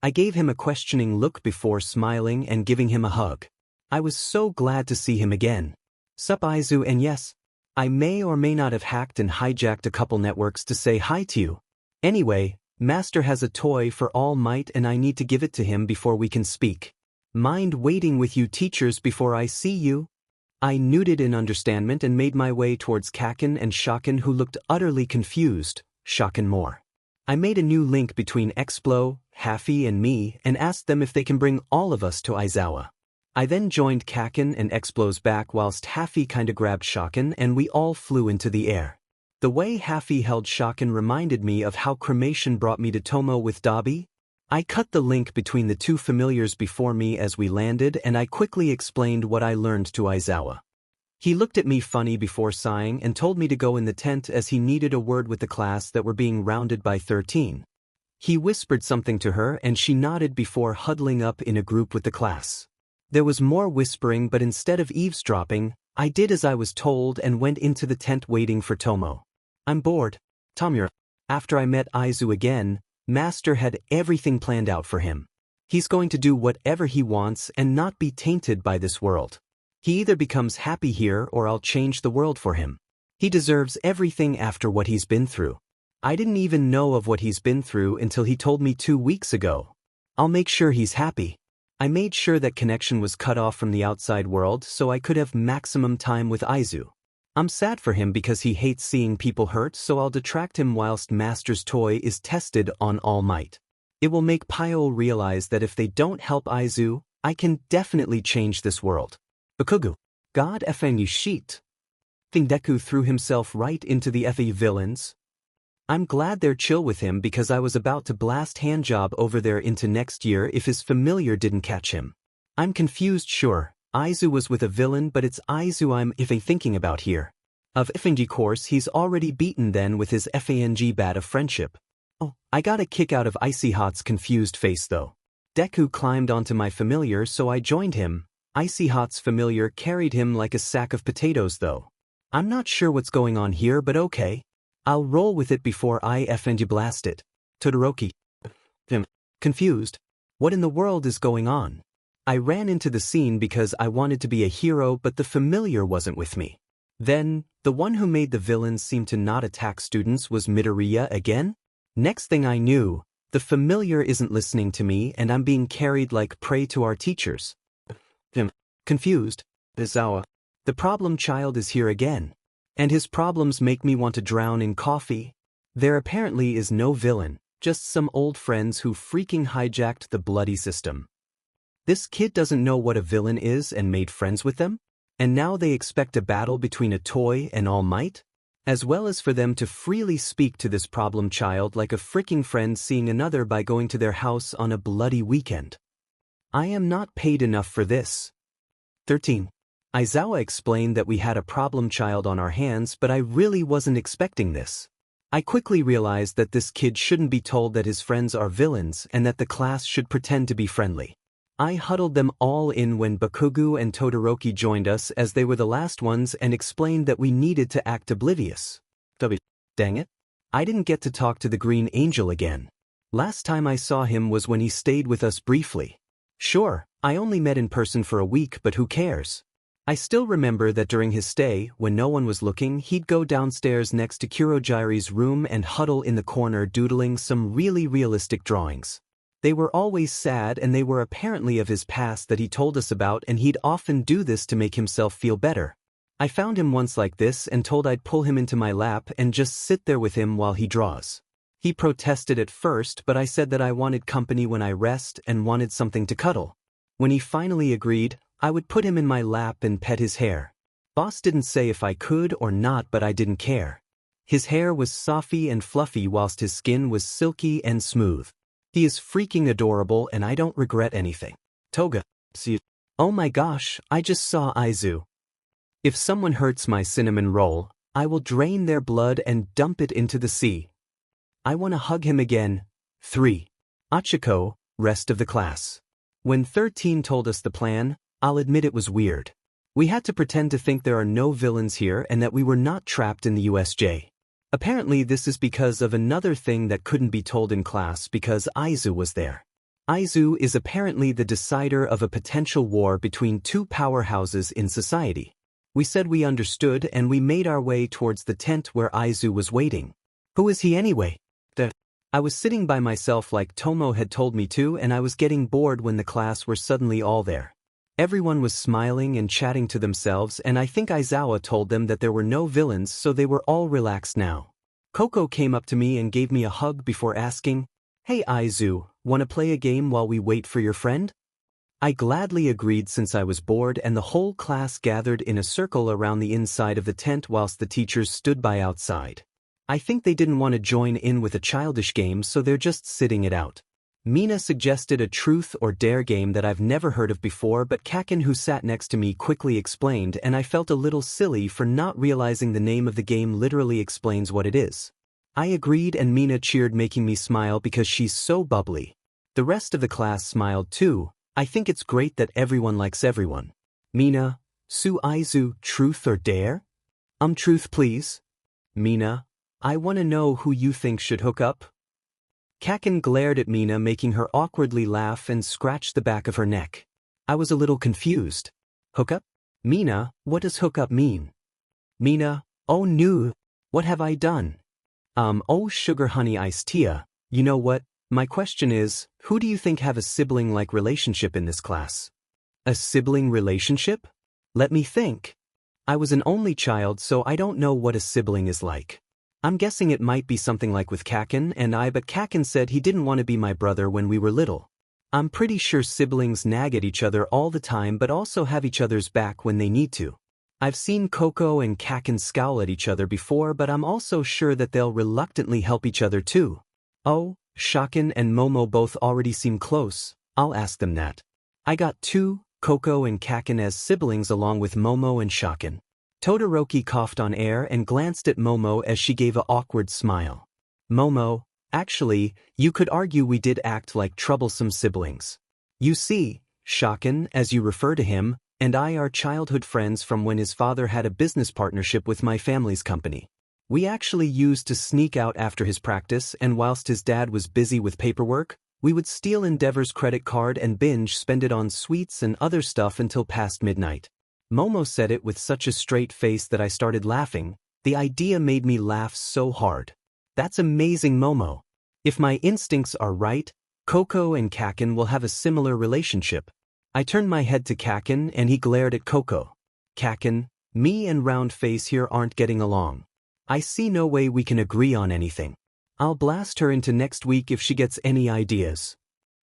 I gave him a questioning look before smiling and giving him a hug. I was so glad to see him again. Sup Aizu, and yes, I may or may not have hacked and hijacked a couple networks to say hi to you. Anyway, Master has a toy for All Might and I need to give it to him before we can speak. Mind waiting with you teachers before I see you? I nodded in understandment and made my way towards Kaken and Shaken, who looked utterly confused, Shaken more. I made a new link between Explo, Haffy and me and asked them if they can bring all of us to Aizawa. I then joined Kaken and Explo's back whilst Haffy kinda grabbed Shaken and we all flew into the air. The way Haffy held Shaken reminded me of how cremation brought me to Tomo with Dabi. I cut the link between the two familiars before me as we landed and I quickly explained what I learned to Aizawa. He looked at me funny before sighing and told me to go in the tent as he needed a word with the class that were being rounded by 13. He whispered something to her and she nodded before huddling up in a group with the class. There was more whispering, but instead of eavesdropping, I did as I was told and went into the tent waiting for Tomo. I'm bored, Tomura. After I met Aizu again, Master had everything planned out for him. He's going to do whatever he wants and not be tainted by this world. He either becomes happy here or I'll change the world for him. He deserves everything after what he's been through. I didn't even know of what he's been through until he told me 2 weeks ago. I'll make sure he's happy. I made sure that connection was cut off from the outside world so I could have maximum time with Aizu. I'm sad for him because he hates seeing people hurt, so I'll detract him whilst Master's toy is tested on All Might. It will make Pyo realize that if they don't help Aizu, I can definitely change this world. Bakugu. God effing you shit. Think Deku threw himself right into the FE villains. I'm glad they're chill with him because I was about to blast handjob over there into next year if his familiar didn't catch him. I'm confused, sure. Aizu was with a villain, but it's Aizu I'm thinking about here. Of FNG course he's already beaten then with his FANG bat of friendship. Oh, I got a kick out of Icy Hot's confused face though. Deku climbed onto my familiar so I joined him. Icy Hot's familiar carried him like a sack of potatoes though. I'm not sure what's going on here, but okay. I'll roll with it before I FNG blast it. Todoroki. Confused. What in the world is going on? I ran into the scene because I wanted to be a hero, but the familiar wasn't with me. Then, the one who made the villains seem to not attack students was Midoriya again? Next thing I knew, the familiar isn't listening to me and I'm being carried like prey to our teachers. Confused. Izawa. The problem child is here again. And his problems make me want to drown in coffee. There apparently is no villain, just some old friends who freaking hijacked the bloody system. This kid doesn't know what a villain is and made friends with them? And now they expect a battle between a toy and All Might? As well as for them to freely speak to this problem child like a freaking friend seeing another by going to their house on a bloody weekend. I am not paid enough for this. 13. Aizawa explained that we had a problem child on our hands, but I really wasn't expecting this. I quickly realized that this kid shouldn't be told that his friends are villains and that the class should pretend to be friendly. I huddled them all in when Bakugu and Todoroki joined us as they were the last ones and explained that we needed to act oblivious. Dang it. I didn't get to talk to the Green Angel again. Last time I saw him was when he stayed with us briefly. Sure, I only met in person for a week, but who cares? I still remember that during his stay, when no one was looking, he'd go downstairs next to Kurogiri's room and huddle in the corner doodling some really realistic drawings. They were always sad and they were apparently of his past that he told us about, and he'd often do this to make himself feel better. I found him once like this and told I'd pull him into my lap and just sit there with him while he draws. He protested at first, but I said that I wanted company when I rest and wanted something to cuddle. When he finally agreed, I would put him in my lap and pet his hair. Boss didn't say if I could or not, but I didn't care. His hair was softly and fluffy whilst his skin was silky and smooth. He is freaking adorable and I don't regret anything. Toga. See. Oh my gosh, I just saw Aizu. If someone hurts my cinnamon roll, I will drain their blood and dump it into the sea. I want to hug him again. 3. Achiko, rest of the class. When 13 told us the plan, I'll admit it was weird. We had to pretend to think there are no villains here and that we were not trapped in the USJ. Apparently this is because of another thing that couldn't be told in class because Aizu was there. Aizu is apparently the decider of a potential war between two powerhouses in society. We said we understood and we made our way towards the tent where Aizu was waiting. Who is he anyway? I was sitting by myself like Tomo had told me to, and I was getting bored when the class were suddenly all there. Everyone was smiling and chatting to themselves, and I think Aizawa told them that there were no villains, so they were all relaxed now. Coco came up to me and gave me a hug before asking, "Hey Aizu, wanna play a game while we wait for your friend?" I gladly agreed since I was bored, and the whole class gathered in a circle around the inside of the tent whilst the teachers stood by outside. I think they didn't want to join in with a childish game, so they're just sitting it out. Mina suggested a truth or dare game that I've never heard of before, but Kaken, who sat next to me, quickly explained, and I felt a little silly for not realizing the name of the game literally explains what it is. I agreed and Mina cheered, making me smile because she's so bubbly. The rest of the class smiled too. I think it's great that everyone likes everyone. Mina, Aizu, truth or dare? Truth please. Mina, I want to know who you think should hook up. Kaken glared at Mina, making her awkwardly laugh and scratch the back of her neck. I was a little confused. Hook up? Mina, what does hook up mean? Mina, oh no, what have I done? Oh sugar honey iced tea. You know what? My question is, who do you think have a sibling-like relationship in this class? A sibling relationship? Let me think. I was an only child, so I don't know what a sibling is like. I'm guessing it might be something like with Kaken and I, but Kaken said he didn't want to be my brother when we were little. I'm pretty sure siblings nag at each other all the time but also have each other's back when they need to. I've seen Coco and Kaken scowl at each other before, but I'm also sure that they'll reluctantly help each other too. Oh, Shaken and Momo both already seem close. I'll ask them that. I got two, Coco and Kaken as siblings along with Momo and Shaken. Todoroki coughed on air and glanced at Momo as she gave an awkward smile. Momo, actually, you could argue we did act like troublesome siblings. You see, Shaken, as you refer to him, and I are childhood friends from when his father had a business partnership with my family's company. We actually used to sneak out after his practice, and whilst his dad was busy with paperwork, we would steal Endeavor's credit card and binge spend it on sweets and other stuff until past midnight. Momo said it with such a straight face that I started laughing. The idea made me laugh so hard. That's amazing, Momo. If my instincts are right, Coco and Kaken will have a similar relationship. I turned my head to Kaken and he glared at Coco. Kaken, me and Round Face here aren't getting along. I see no way we can agree on anything. I'll blast her into next week if she gets any ideas.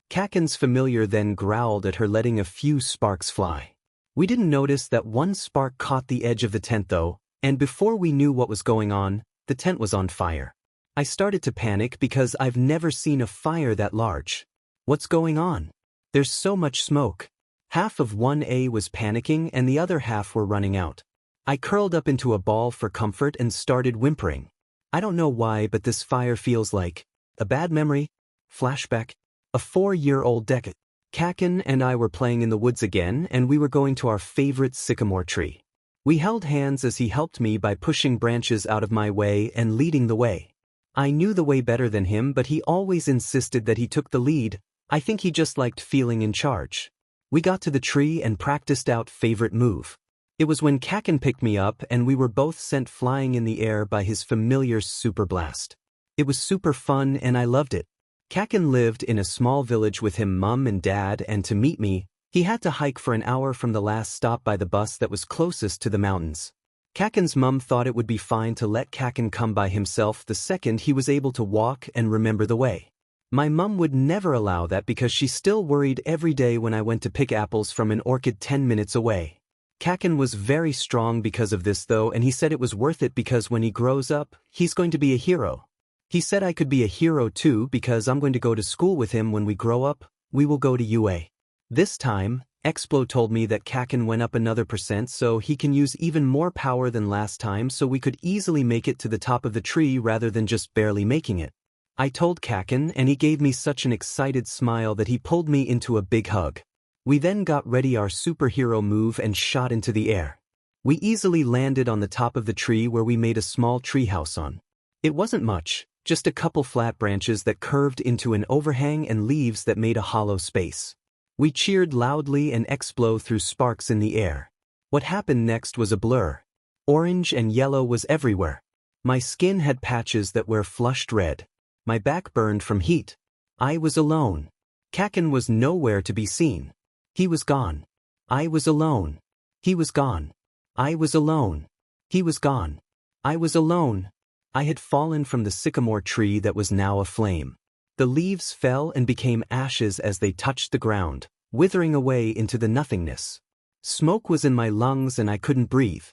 Kaken's familiar then growled at her, letting a few sparks fly. We didn't notice that one spark caught the edge of the tent though, and before we knew what was going on, the tent was on fire. I started to panic because I've never seen a fire that large. What's going on? There's so much smoke. Half of 1A was panicking and the other half were running out. I curled up into a ball for comfort and started whimpering. I don't know why, but this fire feels like a bad memory. Flashback. A 4-year-old Deku. Kaken and I were playing in the woods again, and we were going to our favorite sycamore tree. We held hands as he helped me by pushing branches out of my way and leading the way. I knew the way better than him, but he always insisted that he took the lead. I think he just liked feeling in charge. We got to the tree and practiced out favorite move. It was when Kaken picked me up and we were both sent flying in the air by his familiar super blast. It was super fun and I loved it. Kaken lived in a small village with him mum and dad, and to meet me, he had to hike for an hour from the last stop by the bus that was closest to the mountains. Kaken's mum thought it would be fine to let Kaken come by himself the second he was able to walk and remember the way. My mum would never allow that because she still worried every day when I went to pick apples from an orchard 10 minutes away. Kaken was very strong because of this though, and he said it was worth it because when he grows up, he's going to be a hero. He said I could be a hero too because I'm going to go to school with him when we grow up. We will go to UA. This time, Explo told me that Kaken went up another %, so he can use even more power than last time, so we could easily make it to the top of the tree rather than just barely making it. I told Kaken and he gave me such an excited smile that he pulled me into a big hug. We then got ready our superhero move and shot into the air. We easily landed on the top of the tree where we made a small treehouse on. It wasn't much, just a couple flat branches that curved into an overhang and leaves that made a hollow space. We cheered loudly and explode through sparks in the air. What happened next was a blur. Orange and yellow was everywhere. My skin had patches that were flushed red. My back burned from heat. I was alone. Kakin was nowhere to be seen. He was gone. I was alone. He was gone. I was alone. He was gone. I was alone. I had fallen from the sycamore tree that was now aflame. The leaves fell and became ashes as they touched the ground, withering away into the nothingness. Smoke was in my lungs and I couldn't breathe.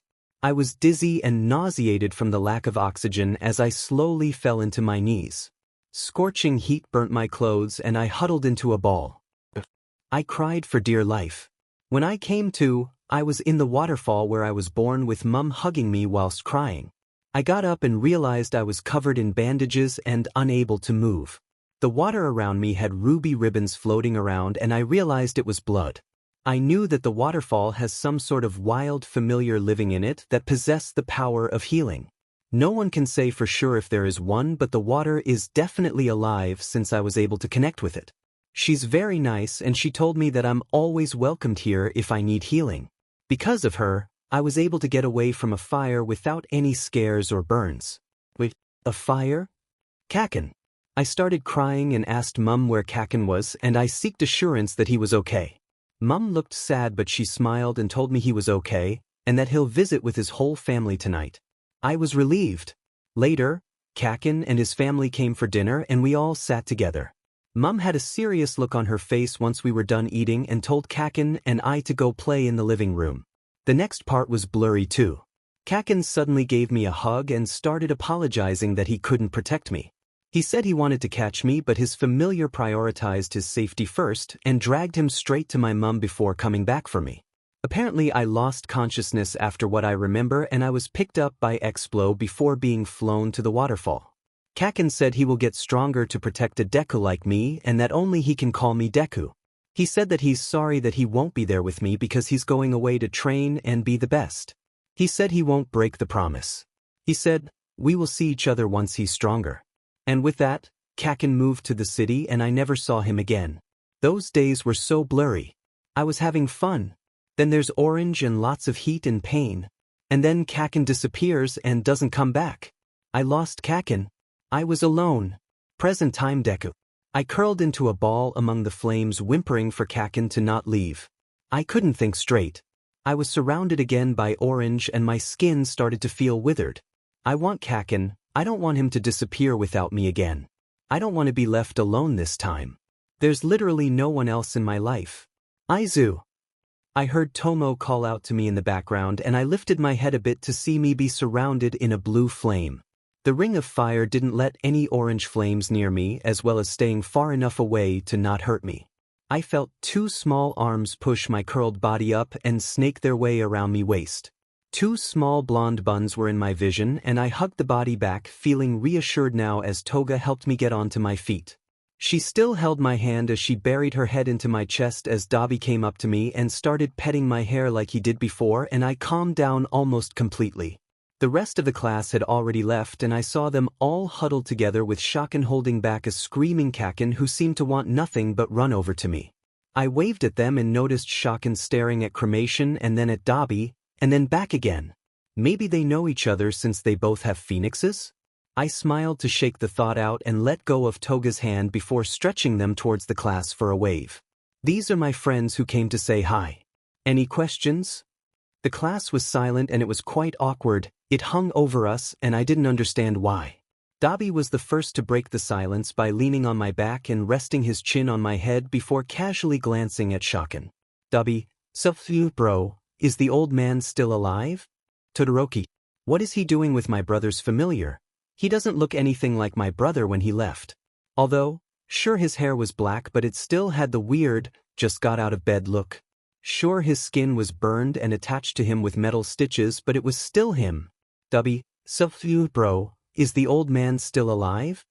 I was dizzy and nauseated from the lack of oxygen as I slowly fell into my knees. Scorching heat burnt my clothes and I huddled into a ball. I cried for dear life. When I came to, I was in the waterfall where I was born with Mum hugging me whilst crying. I got up and realized I was covered in bandages and unable to move. The water around me had ruby ribbons floating around and I realized it was blood. I knew that the waterfall has some sort of wild familiar living in it that possessed the power of healing. No one can say for sure if there is one, but the water is definitely alive since I was able to connect with it. She's very nice and she told me that I'm always welcomed here if I need healing. Because of her, I was able to get away from a fire without any scares or burns. Wait, a fire? Kakin. I started crying and asked Mum where Kakin was and I sought assurance that he was okay. Mum looked sad but she smiled and told me he was okay and that he'll visit with his whole family tonight. I was relieved. Later, Kakin and his family came for dinner and we all sat together. Mum had a serious look on her face once we were done eating and told Kakin and I to go play in the living room. The next part was blurry too. Kakin suddenly gave me a hug and started apologizing that he couldn't protect me. He said he wanted to catch me but his familiar prioritized his safety first and dragged him straight to my mum before coming back for me. Apparently I lost consciousness after what I remember and I was picked up by Explo before being flown to the waterfall. Kakin said he will get stronger to protect a Deku like me and that only he can call me Deku. He said that he's sorry that he won't be there with me because he's going away to train and be the best. He said he won't break the promise. He said, we will see each other once he's stronger. And with that, Kakin moved to the city and I never saw him again. Those days were so blurry. I was having fun. Then there's orange and lots of heat and pain. And then Kakin disappears and doesn't come back. I lost Kakin. I was alone. Present time Deku. I curled into a ball among the flames whimpering for Kakin to not leave. I couldn't think straight. I was surrounded again by orange and my skin started to feel withered. I want Kakin. I don't want him to disappear without me again. I don't want to be left alone this time. There's literally no one else in my life. Aizu. I heard Tomo call out to me in the background and I lifted my head a bit to see me be surrounded in a blue flame. The ring of fire didn't let any orange flames near me as well as staying far enough away to not hurt me. I felt two small arms push my curled body up and snake their way around me waist. Two small blonde buns were in my vision and I hugged the body back feeling reassured now as Toga helped me get onto my feet. She still held my hand as she buried her head into my chest as Dabi came up to me and started petting my hair like he did before and I calmed down almost completely. The rest of the class had already left and I saw them all huddled together with Shaken holding back a screaming Kakin who seemed to want nothing but run over to me. I waved at them and noticed Shaken staring at Cremation and then at Dabi, and then back again. Maybe they know each other since they both have phoenixes? I smiled to shake the thought out and let go of Toga's hand before stretching them towards the class for a wave. These are my friends who came to say hi. Any questions? The class was silent and it was quite awkward. It hung over us and I didn't understand why. Dabi was the first to break the silence by leaning on my back and resting his chin on my head before casually glancing at Shaken. Dabi, bro, is the old man still alive? Todoroki, what is he doing with my brother's familiar? He doesn't look anything like my brother when he left. Although, sure his hair was black but it still had the weird, just got out of bed look. Sure his skin was burned and attached to him with metal stitches but it was still him. Dabi, bro, is the old man still alive?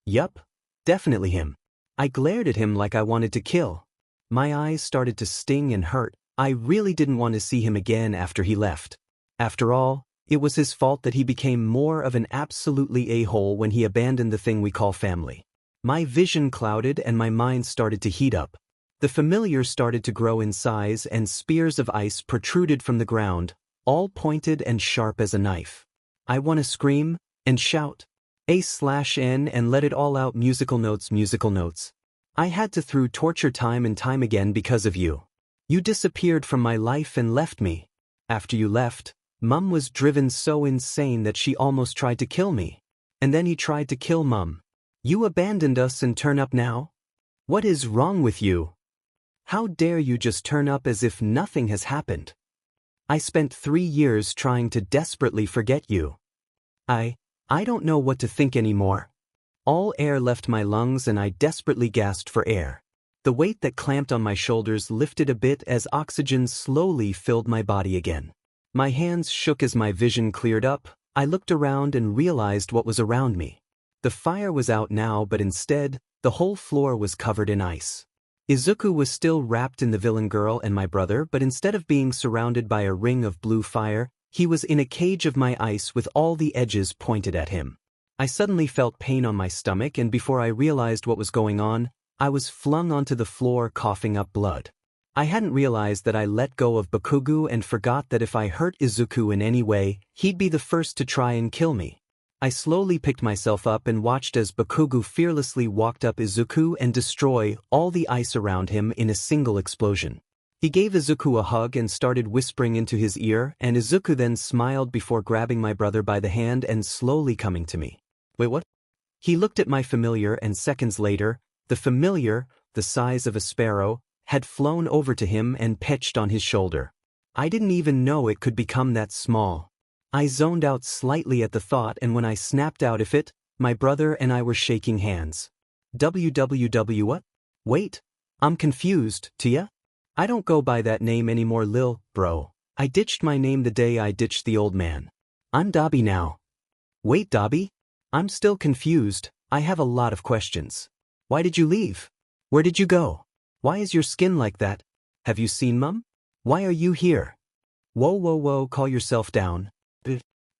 Yup, definitely him. I glared at him like I wanted to kill. My eyes started to sting and hurt. I really didn't want to see him again after he left. After all, it was his fault that he became more of an absolutely a-hole when he abandoned the thing we call family. My vision clouded and my mind started to heat up. The familiar started to grow in size and spears of ice protruded from the ground, all pointed and sharp as a knife. I want to scream and shout. A/N and let it all out. Musical notes. I had to through torture time and time again because of you. You disappeared from my life and left me. After you left, Mum was driven so insane that she almost tried to kill me. And then he tried to kill Mum. You abandoned us and turn up now? What is wrong with you? How dare you just turn up as if nothing has happened? I spent 3 years trying to desperately forget you. I don't know what to think anymore. All air left my lungs and I desperately gasped for air. The weight that clamped on my shoulders lifted a bit as oxygen slowly filled my body again. My hands shook as my vision cleared up. I looked around and realized what was around me. The fire was out now, but instead, the whole floor was covered in ice. Izuku was still wrapped in the villain girl and my brother, but instead of being surrounded by a ring of blue fire, he was in a cage of my ice with all the edges pointed at him. I suddenly felt pain on my stomach, and before I realized what was going on, I was flung onto the floor coughing up blood. I hadn't realized that I let go of Bakugo and forgot that if I hurt Izuku in any way, he'd be the first to try and kill me. I slowly picked myself up and watched as Bakugo fearlessly walked up Izuku and destroy all the ice around him in a single explosion. He gave Izuku a hug and started whispering into his ear, and Izuku then smiled before grabbing my brother by the hand and slowly coming to me. Wait, what? He looked at my familiar, and seconds later, the familiar, the size of a sparrow, had flown over to him and perched on his shoulder. I didn't even know it could become that small. I zoned out slightly at the thought, and when I snapped out of it, my brother and I were shaking hands. WWW what? Wait, I'm confused, Tia? I don't go by that name anymore, Lil, bro. I ditched my name the day I ditched the old man. I'm Dobby now. Wait, Dobby? I'm still confused. I have a lot of questions. Why did you leave? Where did you go? Why is your skin like that? Have you seen Mum? Why are you here? Whoa, calm yourself down.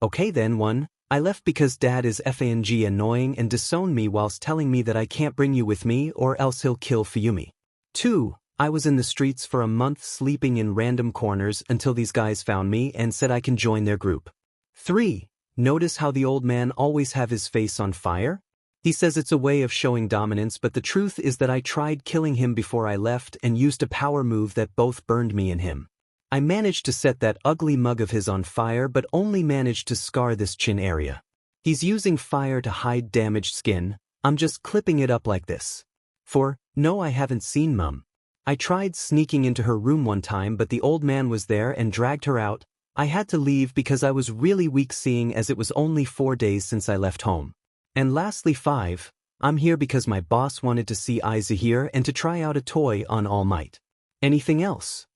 Okay then, 1. I left because Dad is FANG annoying and disowned me whilst telling me that I can't bring you with me or else he'll kill Fuyumi. 2. I was in the streets for a month sleeping in random corners until these guys found me and said I can join their group. 3. Notice how the old man always have his face on fire? He says it's a way of showing dominance, but the truth is that I tried killing him before I left and used a power move that both burned me and him. I managed to set that ugly mug of his on fire, but only managed to scar this chin area. He's using fire to hide damaged skin. I'm just clipping it up like this. 4. No, I haven't seen Mum. I tried sneaking into her room one time, but the old man was there and dragged her out. I had to leave because I was really weak, seeing as it was only 4 days since I left home. And lastly, 5. I'm here because my boss wanted to see Izahir and to try out a toy on All Might. Anything else?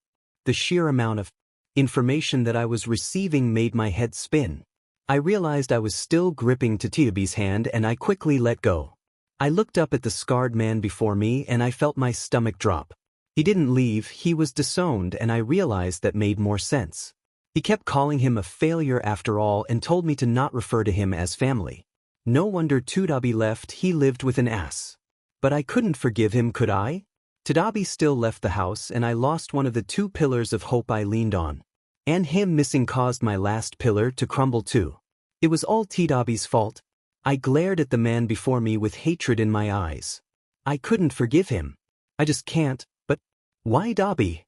The sheer amount of information that I was receiving made my head spin. I realized I was still gripping Tatiabi's hand and I quickly let go. I looked up at the scarred man before me and I felt my stomach drop. He didn't leave, he was disowned, and I realized that made more sense. He kept calling him a failure after all and told me to not refer to him as family. No wonder Tadabi left, he lived with an ass. But I couldn't forgive him, could I? Tadabi still left the house and I lost one of the 2 pillars of hope I leaned on. And him missing caused my last pillar to crumble too. It was all Tadabi's fault. I glared at the man before me with hatred in my eyes. I couldn't forgive him. I just can't, but why Dobby?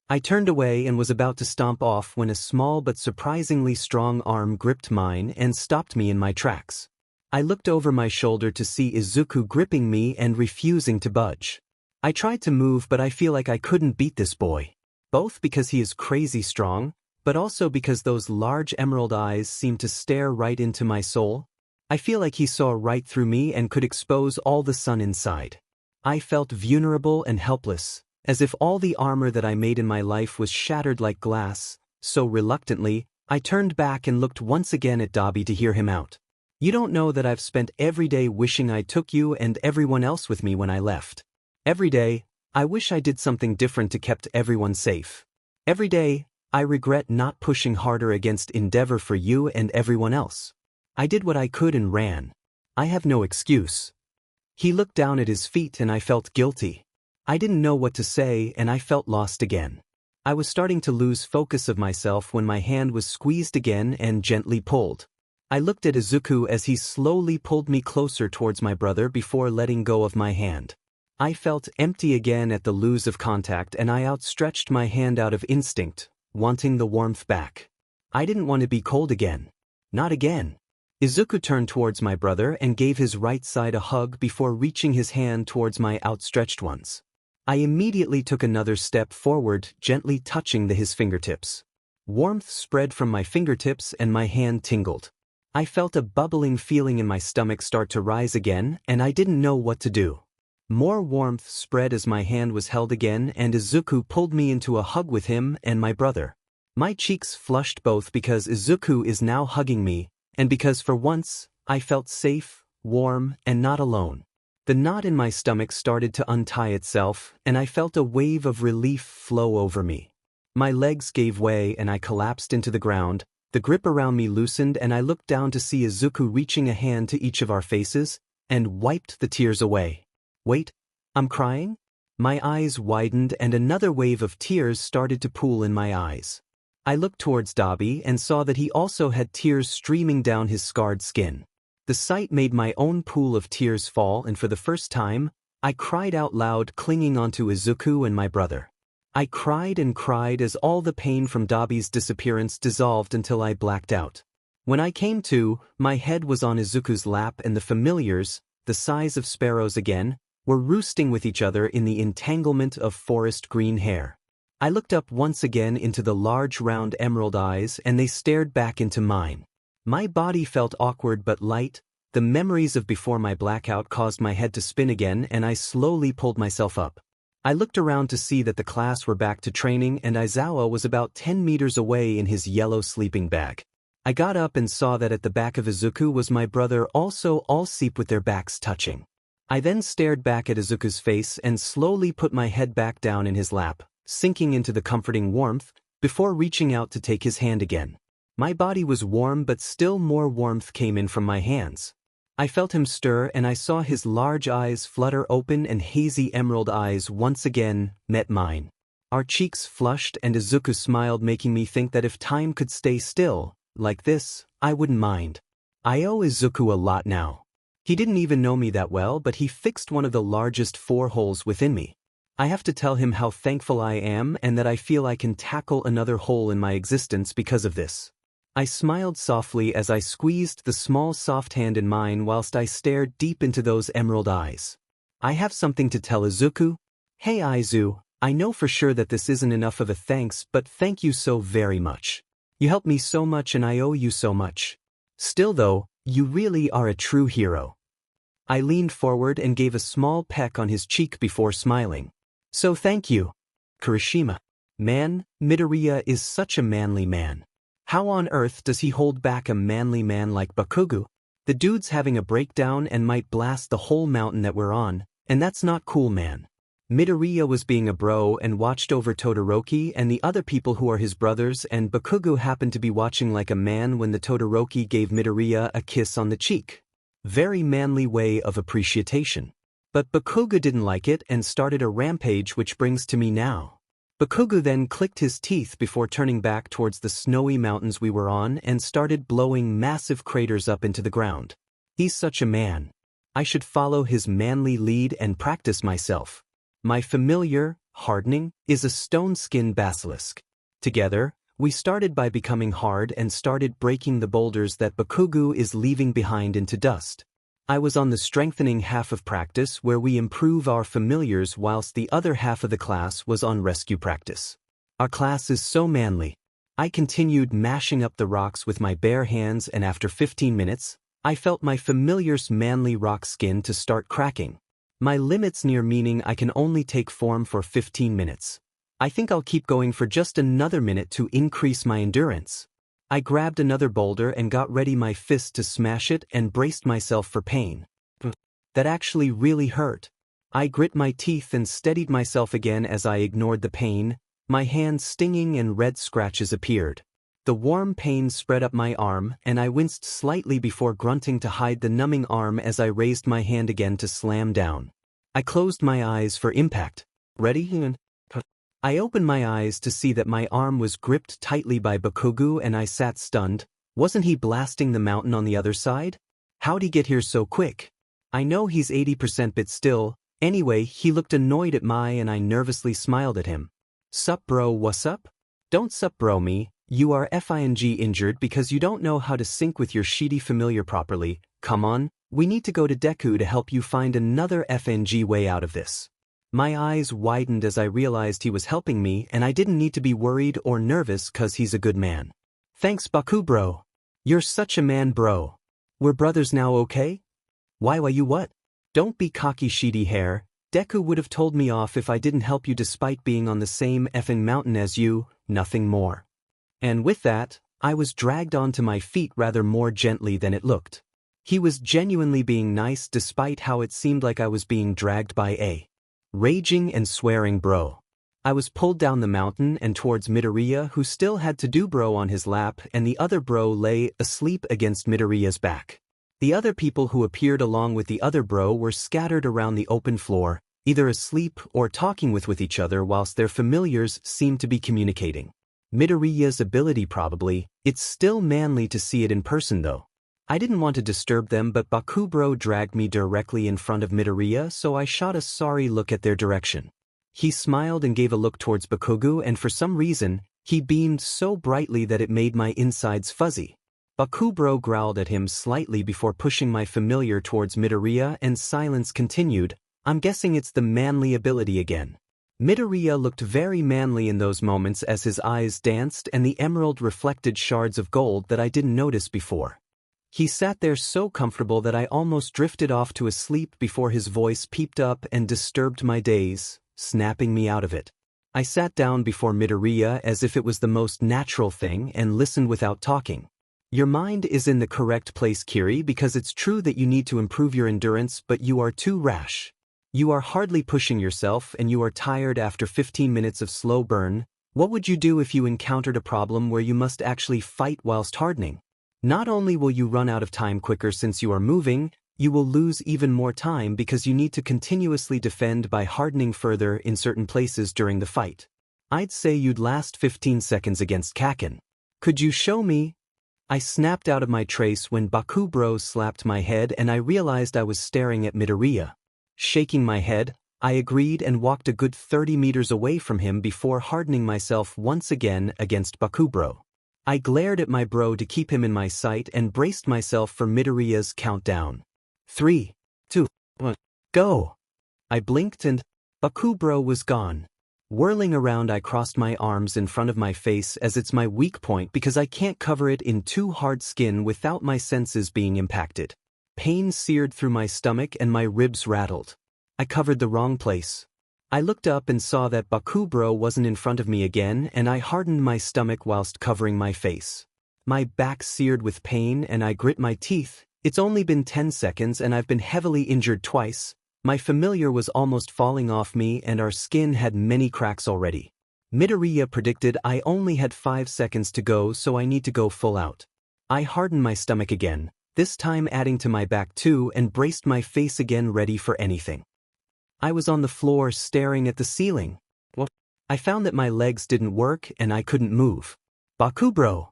I turned away and was about to stomp off when a small but surprisingly strong arm gripped mine and stopped me in my tracks. I looked over my shoulder to see Izuku gripping me and refusing to budge. I tried to move, but I feel like I couldn't beat this boy. Both because he is crazy strong, but also because those large emerald eyes seemed to stare right into my soul. I feel like he saw right through me and could expose all the sun inside. I felt vulnerable and helpless, as if all the armor that I made in my life was shattered like glass. So reluctantly, I turned back and looked once again at Dobby to hear him out. You don't know that I've spent every day wishing I took you and everyone else with me when I left. Every day, I wish I did something different to kept everyone safe. Every day, I regret not pushing harder against Endeavor for you and everyone else. I did what I could and ran. I have no excuse. He looked down at his feet and I felt guilty. I didn't know what to say and I felt lost again. I was starting to lose focus of myself when my hand was squeezed again and gently pulled. I looked at Izuku as he slowly pulled me closer towards my brother before letting go of my hand. I felt empty again at the lose of contact and I outstretched my hand out of instinct, wanting the warmth back. I didn't want to be cold again. Not again. Izuku turned towards my brother and gave his right side a hug before reaching his hand towards my outstretched ones. I immediately took another step forward, gently touching his fingertips. Warmth spread from my fingertips and my hand tingled. I felt a bubbling feeling in my stomach start to rise again, and I didn't know what to do. More warmth spread as my hand was held again and Izuku pulled me into a hug with him and my brother. My cheeks flushed both because Izuku is now hugging me, and because for once, I felt safe, warm, and not alone. The knot in my stomach started to untie itself, and I felt a wave of relief flow over me. My legs gave way and I collapsed into the ground, the grip around me loosened and I looked down to see Izuku reaching a hand to each of our faces, and wiped the tears away. Wait, I'm crying? My eyes widened and another wave of tears started to pool in my eyes. I looked towards Dabi and saw that he also had tears streaming down his scarred skin. The sight made my own pool of tears fall and for the first time, I cried out loud clinging onto Izuku and my brother. I cried and cried as all the pain from Dabi's disappearance dissolved until I blacked out. When I came to, my head was on Izuku's lap and the familiars, the size of sparrows again, were roosting with each other in the entanglement of forest green hair. I looked up once again into the large round emerald eyes and they stared back into mine. My body felt awkward but light. The memories of before my blackout caused my head to spin again and I slowly pulled myself up. I looked around to see that the class were back to training and Aizawa was about 10 meters away in his yellow sleeping bag. I got up and saw that at the back of Izuku was my brother also all asleep with their backs touching. I then stared back at Izuku's face and slowly put my head back down in his lap, sinking into the comforting warmth, before reaching out to take his hand again. My body was warm but still more warmth came in from my hands. I felt him stir and I saw his large eyes flutter open and hazy emerald eyes once again met mine. Our cheeks flushed and Izuku smiled making me think that if time could stay still, like this, I wouldn't mind. I owe Izuku a lot now. He didn't even know me that well but he fixed one of the largest 4 holes within me. I have to tell him how thankful I am and that I feel I can tackle another hole in my existence because of this. I smiled softly as I squeezed the small soft hand in mine whilst I stared deep into those emerald eyes. I have something to tell Izuku. Hey Aizu, I know for sure that this isn't enough of a thanks but thank you so very much. You helped me so much and I owe you so much. Still though, you really are a true hero. I leaned forward and gave a small peck on his cheek before smiling. So thank you. Kirishima. Man, Midoriya is such a manly man. How on earth does he hold back a manly man like Bakugo? The dude's having a breakdown and might blast the whole mountain that we're on, and that's not cool, man. Midoriya was being a bro and watched over Todoroki and the other people who are his brothers and Bakugo happened to be watching like a man when the Todoroki gave Midoriya a kiss on the cheek. Very manly way of appreciation. But Bakugo didn't like it and started a rampage which brings to me now. Bakugo then clicked his teeth before turning back towards the snowy mountains we were on and started blowing massive craters up into the ground. He's such a man. I should follow his manly lead and practice myself. My familiar, hardening, is a stone-skin basilisk. Together, we started by becoming hard and started breaking the boulders that Bakugo is leaving behind into dust. I was on the strengthening half of practice where we improve our familiars whilst the other half of the class was on rescue practice. Our class is so manly. I continued mashing up the rocks with my bare hands and after 15 minutes, I felt my familiar's manly rock skin to start cracking. My limit's near meaning I can only take form for 15 minutes. I think I'll keep going for just another minute to increase my endurance. I grabbed another boulder and got ready my fist to smash it and braced myself for pain. That actually really hurt. I grit my teeth and steadied myself again as I ignored the pain. My hand stinging and red scratches appeared. The warm pain spread up my arm, and I winced slightly before grunting to hide the numbing arm as I raised my hand again to slam down. I closed my eyes for impact. Ready? I opened my eyes to see that my arm was gripped tightly by Bakugo and I sat stunned. Wasn't he blasting the mountain on the other side? How'd he get here so quick? I know he's 80% but still. Anyway, he looked annoyed at and I nervously smiled at him. Sup bro, what's up? Don't sup bro me. You are FING injured because you don't know how to sync with your shitty familiar properly. Come on, we need to go to Deku to help you find another FNG way out of this. My eyes widened as I realized he was helping me and I didn't need to be worried or nervous cause he's a good man. Thanks Baku bro. You're such a man bro. We're brothers now, okay? Why you what? Don't be cocky shitty hair. Deku would have told me off if I didn't help you despite being on the same effing mountain as you, nothing more. And with that, I was dragged onto my feet rather more gently than it looked. He was genuinely being nice despite how it seemed like I was being dragged by a raging and swearing bro. I was pulled down the mountain and towards Midoriya who still had to do bro on his lap and the other bro lay asleep against Midoriya's back. The other people who appeared along with the other bro were scattered around the open floor, either asleep or talking with each other whilst their familiars seemed to be communicating. Midoriya's ability probably. It's still manly to see it in person though. I didn't want to disturb them but Bakubro dragged me directly in front of Midoriya so I shot a sorry look at their direction. He smiled and gave a look towards Bakugo and for some reason, he beamed so brightly that it made my insides fuzzy. Bakubro growled at him slightly before pushing my familiar towards Midoriya and silence continued. I'm guessing it's the manly ability again. Midoriya looked very manly in those moments as his eyes danced and the emerald reflected shards of gold that I didn't notice before. He sat there so comfortable that I almost drifted off to a sleep before his voice peeped up and disturbed my daze, snapping me out of it. I sat down before Midoriya as if it was the most natural thing and listened without talking. Your mind is in the correct place, Kiri, because it's true that you need to improve your endurance but you are too rash. You are hardly pushing yourself and you are tired after 15 minutes of slow burn. What would you do if you encountered a problem where you must actually fight whilst hardening? Not only will you run out of time quicker since you are moving, you will lose even more time because you need to continuously defend by hardening further in certain places during the fight. I'd say you'd last 15 seconds against Kaken. Could you show me? I snapped out of my trace when Bakubro slapped my head and I realized I was staring at Midoriya. Shaking my head, I agreed and walked a good 30 meters away from him before hardening myself once again against Bakubro. I glared at my bro to keep him in my sight and braced myself for Midoriya's countdown. 3, 2, 1, go! I blinked and Bakubro was gone. Whirling around I crossed my arms in front of my face as it's my weak point because I can't cover it in too hard skin without my senses being impacted. Pain seared through my stomach and my ribs rattled. I covered the wrong place. I looked up and saw that Bakubro wasn't in front of me again and I hardened my stomach whilst covering my face. My back seared with pain and I grit my teeth. It's only been 10 seconds and I've been heavily injured twice. My familiar was almost falling off me and our skin had many cracks already. Midoriya predicted I only had 5 seconds to go so I need to go full out. I hardened my stomach again, this time adding to my back too and braced my face again ready for anything. I was on the floor staring at the ceiling. Well, I found that my legs didn't work and I couldn't move. Bakubro!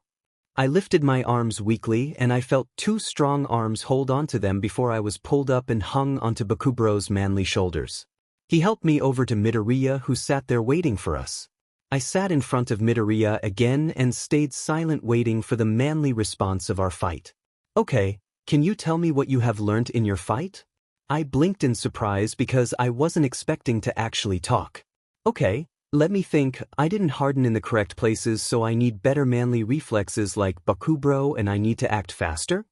I lifted my arms weakly and I felt 2 strong arms hold onto them before I was pulled up and hung onto Bakubro's manly shoulders. He helped me over to Midoriya who sat there waiting for us. I sat in front of Midoriya again and stayed silent waiting for the manly response of our fight. Okay, can you tell me what you have learnt in your fight? I blinked in surprise because I wasn't expecting to actually talk. Okay, let me think. I didn't harden in the correct places so I need better manly reflexes like Bakubro and I need to act faster?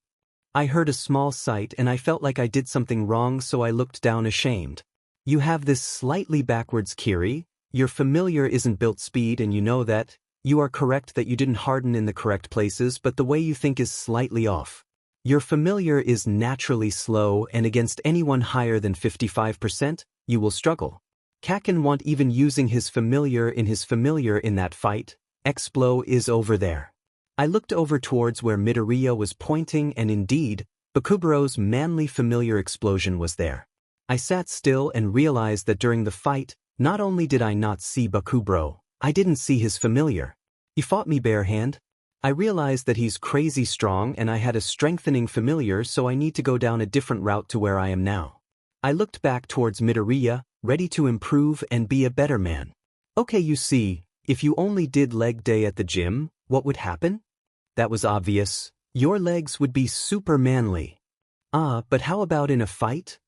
I heard a small sight and I felt like I did something wrong so I looked down ashamed. You have this slightly backwards Kiri. Your familiar isn't built speed and you know that. You are correct that you didn't harden in the correct places but the way you think is slightly off. Your familiar is naturally slow and against anyone higher than 55%, you will struggle. Kakin won't even using his familiar in that fight. Explo is over there. I looked over towards where Midoriya was pointing and indeed, Bakuburo's manly familiar explosion was there. I sat still and realized that during the fight, not only did I not see Bakuburo, I didn't see his familiar. He fought me bare hand. I realized that he's crazy strong and I had a strengthening familiar, so I need to go down a different route to where I am now. I looked back towards Midoriya, ready to improve and be a better man. Okay, you see, if you only did leg day at the gym, what would happen? That was obvious. Your legs would be super manly. But how about in a fight?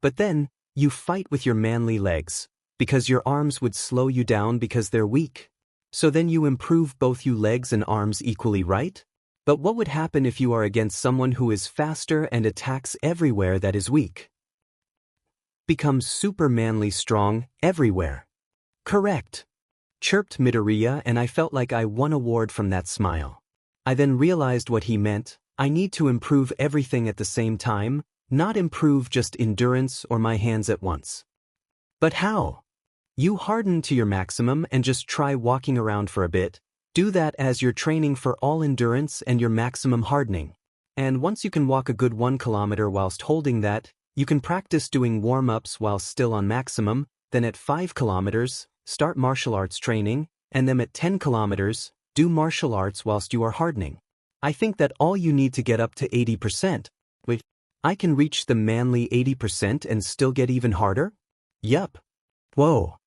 But then, you fight with your manly legs, because your arms would slow you down because they're weak. So then you improve both you legs and arms equally, right? But what would happen if you are against someone who is faster and attacks everywhere that is weak? Becomes super manly strong everywhere. Correct. Chirped Midoriya, and I felt like I won award from that smile. I then realized what he meant. I need to improve everything at the same time, not improve just endurance or my hands at once. But how? You harden to your maximum and just try walking around for a bit. Do that as you're training for all endurance and your maximum hardening. And once you can walk a good 1 kilometer whilst holding that, you can practice doing warm-ups while still on maximum, then at 5 kilometers, start martial arts training, and then at 10 kilometers, do martial arts whilst you are hardening. I think that all you need to get up to 80%. Wait, I can reach the manly 80% and still get even harder? Yup. Whoa.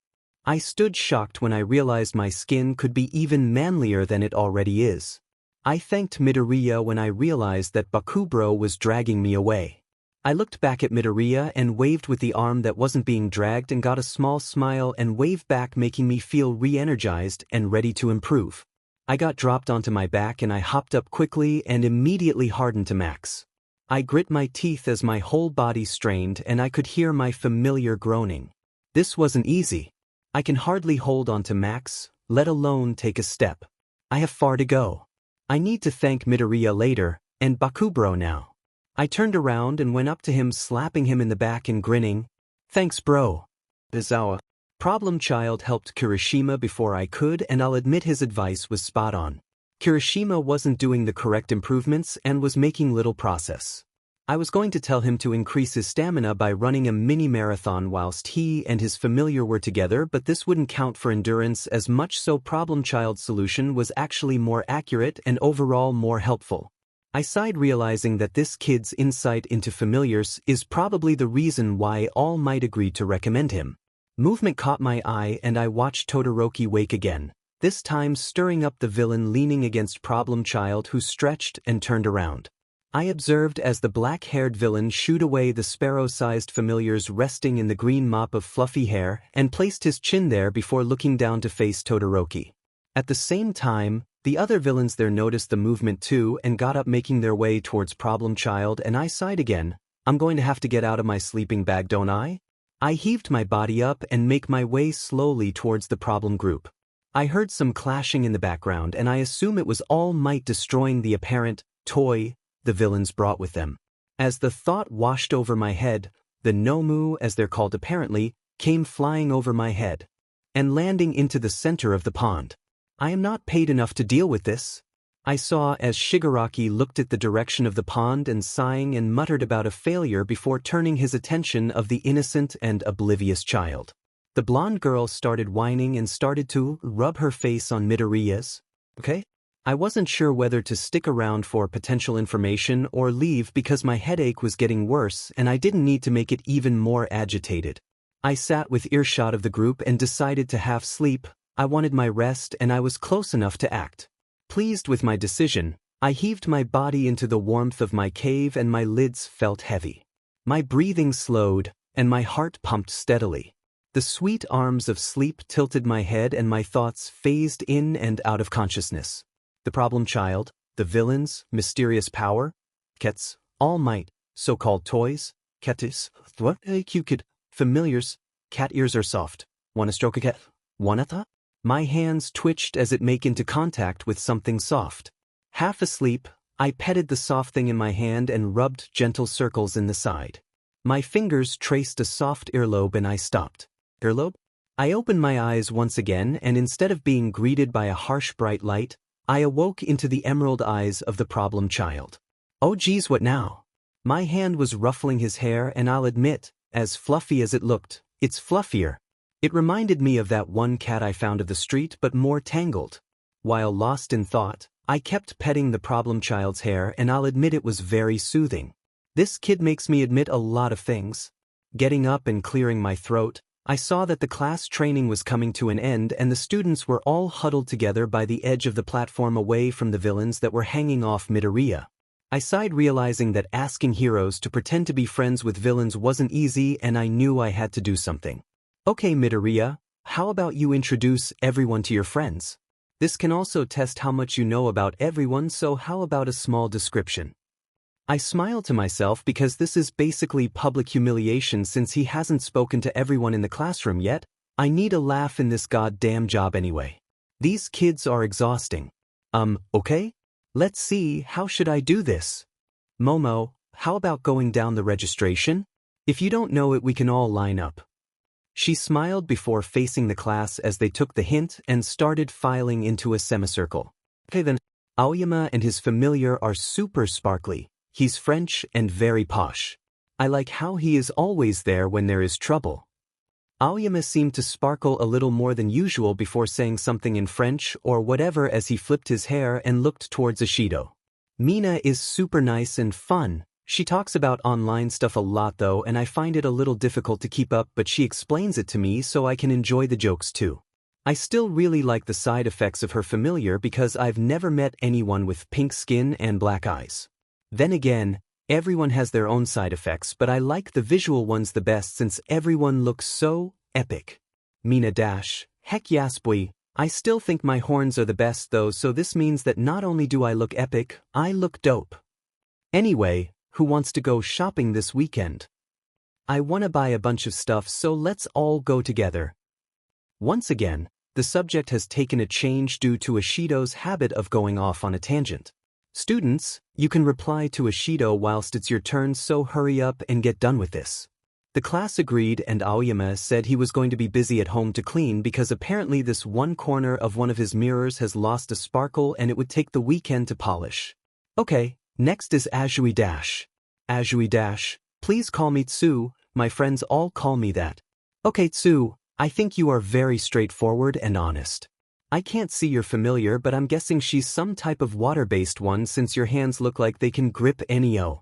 I stood shocked when I realized my skin could be even manlier than it already is. I thanked Midoriya when I realized that Bakuburo was dragging me away. I looked back at Midoriya and waved with the arm that wasn't being dragged and got a small smile and waved back, making me feel re-energized and ready to improve. I got dropped onto my back and I hopped up quickly and immediately hardened to max. I grit my teeth as my whole body strained and I could hear my familiar groaning. This wasn't easy. I can hardly hold on to max, let alone take a step. I have far to go. I need to thank Midoriya later, and Bakuburo now. I turned around and went up to him, slapping him in the back and grinning. Thanks, bro. Bizawa. Problem Child helped Kirishima before I could, and I'll admit his advice was spot on. Kirishima wasn't doing the correct improvements and was making little progress. I was going to tell him to increase his stamina by running a mini-marathon whilst he and his familiar were together, but this wouldn't count for endurance as much, so Problem Child's solution was actually more accurate and overall more helpful. I sighed, realizing that this kid's insight into familiars is probably the reason why All Might agreed to recommend him. Movement caught my eye and I watched Todoroki wake again, this time stirring up the villain leaning against Problem Child, who stretched and turned around. I observed as the black-haired villain shooed away the sparrow-sized familiars resting in the green mop of fluffy hair and placed his chin there before looking down to face Todoroki. At the same time, the other villains there noticed the movement too and got up, making their way towards Problem Child, and I sighed again. I'm going to have to get out of my sleeping bag, don't I? I heaved my body up and make my way slowly towards the problem group. I heard some clashing in the background and I assume it was All Might destroying the apparent toy the villains brought with them. As the thought washed over my head, the Nomu, as they're called apparently, came flying over my head and landing into the center of the pond. I am not paid enough to deal with this. I saw as Shigaraki looked at the direction of the pond and sighing and muttered about a failure before turning his attention of the innocent and oblivious child. The blonde girl started whining and started to rub her face on Midoriya's. Okay? I wasn't sure whether to stick around for potential information or leave because my headache was getting worse and I didn't need to make it even more agitated. I sat with earshot of the group and decided to half sleep. I wanted my rest and I was close enough to act. Pleased with my decision, I heaved my body into the warmth of my cave and my lids felt heavy. My breathing slowed and my heart pumped steadily. The sweet arms of sleep tilted my head and my thoughts phased in and out of consciousness. The Problem Child, the villains, mysterious power, Kets, All Might, so-called toys, Ketis, what a cute familiars, cat ears are soft. Wanna stroke a cat? Wanna tha? My hands twitched as it make into contact with something soft. Half asleep, I petted the soft thing in my hand and rubbed gentle circles in the side. My fingers traced a soft earlobe and I stopped. Earlobe? I opened my eyes once again, and instead of being greeted by a harsh bright light, I awoke into the emerald eyes of the problem child. Oh geez, what now? My hand was ruffling his hair, and I'll admit, as fluffy as it looked, it's fluffier. It reminded me of that one cat I found of the street, but more tangled. While lost in thought, I kept petting the problem child's hair, and I'll admit it was very soothing. This kid makes me admit a lot of things. Getting up and clearing my throat, I saw that the class training was coming to an end and the students were all huddled together by the edge of the platform away from the villains that were hanging off mid-area. I sighed, realizing that asking heroes to pretend to be friends with villains wasn't easy, and I knew I had to do something. Okay, mid-area, how about you introduce everyone to your friends? This can also test how much you know about everyone, so how about a small description? I smiled to myself because this is basically public humiliation since he hasn't spoken to everyone in the classroom yet. I need a laugh in this goddamn job anyway. These kids are exhausting. Okay? Let's see, how should I do this? Momo, how about going down the registration? If you don't know it, we can all line up. She smiled before facing the class as they took the hint and started filing into a semicircle. Okay then, Aoyama and his familiar are super sparkly. He's French and very posh. I like how he is always there when there is trouble. Aoyama seemed to sparkle a little more than usual before saying something in French or whatever as he flipped his hair and looked towards Ishido. Mina is super nice and fun. She talks about online stuff a lot though, and I find it a little difficult to keep up, but she explains it to me so I can enjoy the jokes too. I still really like the side effects of her familiar because I've never met anyone with pink skin and black eyes. Then again, everyone has their own side effects, but I like the visual ones the best since everyone looks so epic. Mina dash, heck yes boy, I still think my horns are the best though, so this means that not only do I look epic, I look dope. Anyway, who wants to go shopping this weekend? I wanna buy a bunch of stuff, so let's all go together. Once again, the subject has taken a change due to Ishido's habit of going off on a tangent. Students, you can reply to Ishido whilst it's your turn, so hurry up and get done with this. The class agreed, and Aoyama said he was going to be busy at home to clean because apparently this one corner of one of his mirrors has lost a sparkle and it would take the weekend to polish. Okay, next is Azui Dash. Azui Dash, please call me Tsu, my friends all call me that. Okay Tsu, I think you are very straightforward and honest. I can't see your familiar, but I'm guessing she's some type of water-based one since your hands look like they can grip any O.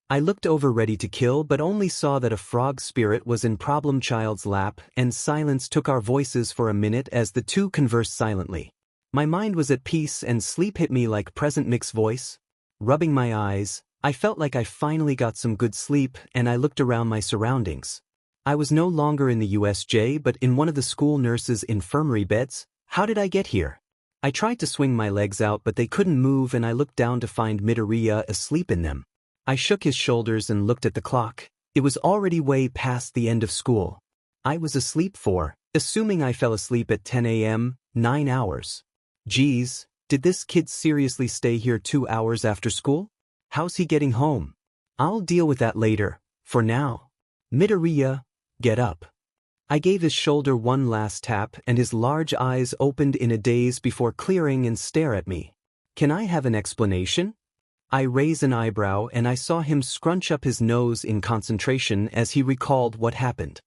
I looked over ready to kill but only saw that a frog spirit was in Problem Child's lap, and silence took our voices for a minute as the two conversed silently. My mind was at peace and sleep hit me like present mix voice. Rubbing my eyes, I felt like I finally got some good sleep, and I looked around my surroundings. I was no longer in the USJ but in one of the school nurses' infirmary beds. How did I get here? I tried to swing my legs out but they couldn't move, and I looked down to find Midoriya asleep in them. I shook his shoulders and looked at the clock. It was already way past the end of school. I was asleep for, assuming I fell asleep at 10 a.m., 9 hours. Geez, did this kid seriously stay here 2 hours after school? How's he getting home? I'll deal with that later. For now. Midoriya, get up. I gave his shoulder one last tap and his large eyes opened in a daze before clearing and stare at me. Can I have an explanation? I raised an eyebrow and I saw him scrunch up his nose in concentration as he recalled what happened.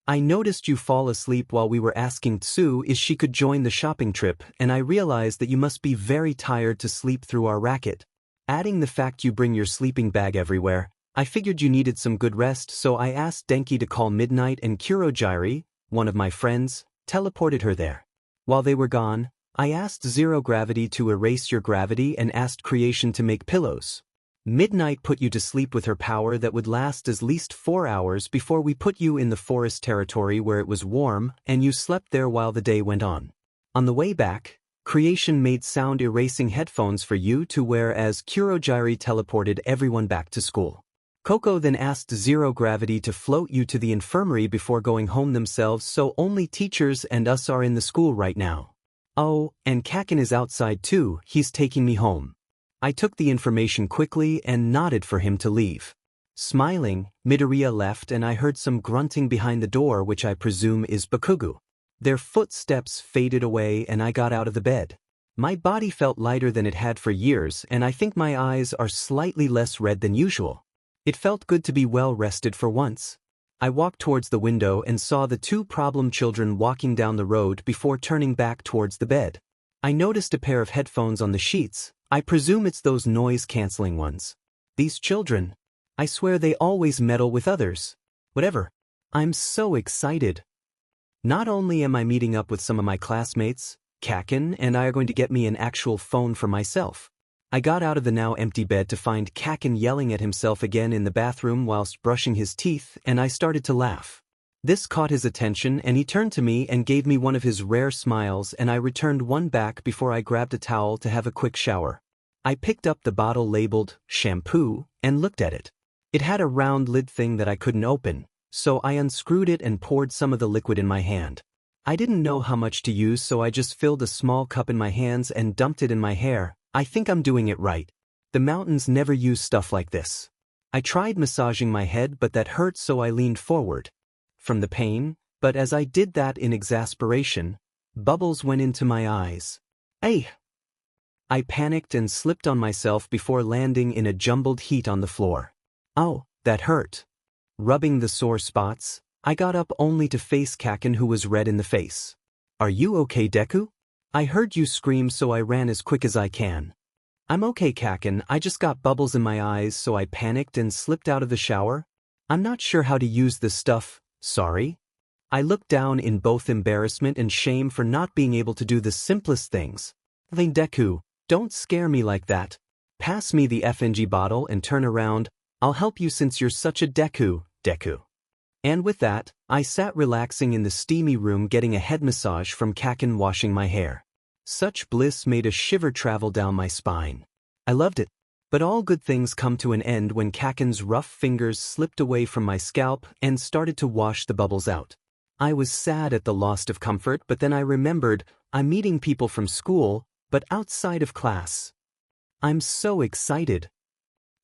I noticed you fall asleep while we were asking Tsu if she could join the shopping trip, and I realized that you must be very tired to sleep through our racket. Adding the fact you bring your sleeping bag everywhere, I figured you needed some good rest, so I asked Denki to call Midnight, and Kurogiri, one of my friends, teleported her there. While they were gone, I asked Zero Gravity to erase your gravity and asked Creation to make pillows. Midnight put you to sleep with her power that would last at least 4 hours before we put you in the forest territory where it was warm, and you slept there while the day went on. On the way back, Creation made sound erasing headphones for you to wear as Kurogiri teleported everyone back to school. Coco then asked Zero Gravity to float you to the infirmary before going home themselves, so only teachers and us are in the school right now. Oh, and Kakin is outside too, he's taking me home. I took the information quickly and nodded for him to leave. Smiling, Midoriya left and I heard some grunting behind the door, which I presume is Bakugo. Their footsteps faded away and I got out of the bed. My body felt lighter than it had for years and I think my eyes are slightly less red than usual. It felt good to be well rested for once. I walked towards the window and saw the two problem children walking down the road before turning back towards the bed. I noticed a pair of headphones on the sheets. I presume it's those noise-canceling ones. These children, I swear they always meddle with others. Whatever. I'm so excited. Not only am I meeting up with some of my classmates, Kakin and I are going to get me an actual phone for myself. I got out of the now empty bed to find Kakin yelling at himself again in the bathroom whilst brushing his teeth, and I started to laugh. This caught his attention and he turned to me and gave me one of his rare smiles, and I returned one back before I grabbed a towel to have a quick shower. I picked up the bottle labeled shampoo and looked at it. It had a round lid thing that I couldn't open, so I unscrewed it and poured some of the liquid in my hand. I didn't know how much to use, so I just filled a small cup in my hands and dumped it in my hair. I think I'm doing it right. The mountains never use stuff like this. I tried massaging my head, but that hurt, so I leaned forward from the pain, but as I did that in exasperation, bubbles went into my eyes. Ay! I panicked and slipped on myself before landing in a jumbled heap on the floor. Oh, that hurt. Rubbing the sore spots, I got up only to face Kakin, who was red in the face. Are you okay, Deku? I heard you scream, so I ran as quick as I can. I'm okay, Kakin, I just got bubbles in my eyes, so I panicked and slipped out of the shower. I'm not sure how to use this stuff, sorry. I looked down in both embarrassment and shame for not being able to do the simplest things. Then Deku, don't scare me like that. Pass me the FNG bottle and turn around. I'll help you since you're such a Deku. And with that, I sat relaxing in the steamy room getting a head massage from Kakin washing my hair. Such bliss made a shiver travel down my spine. I loved it. But all good things come to an end when Kakin's rough fingers slipped away from my scalp and started to wash the bubbles out. I was sad at the loss of comfort, but then I remembered I'm meeting people from school, but outside of class. I'm so excited.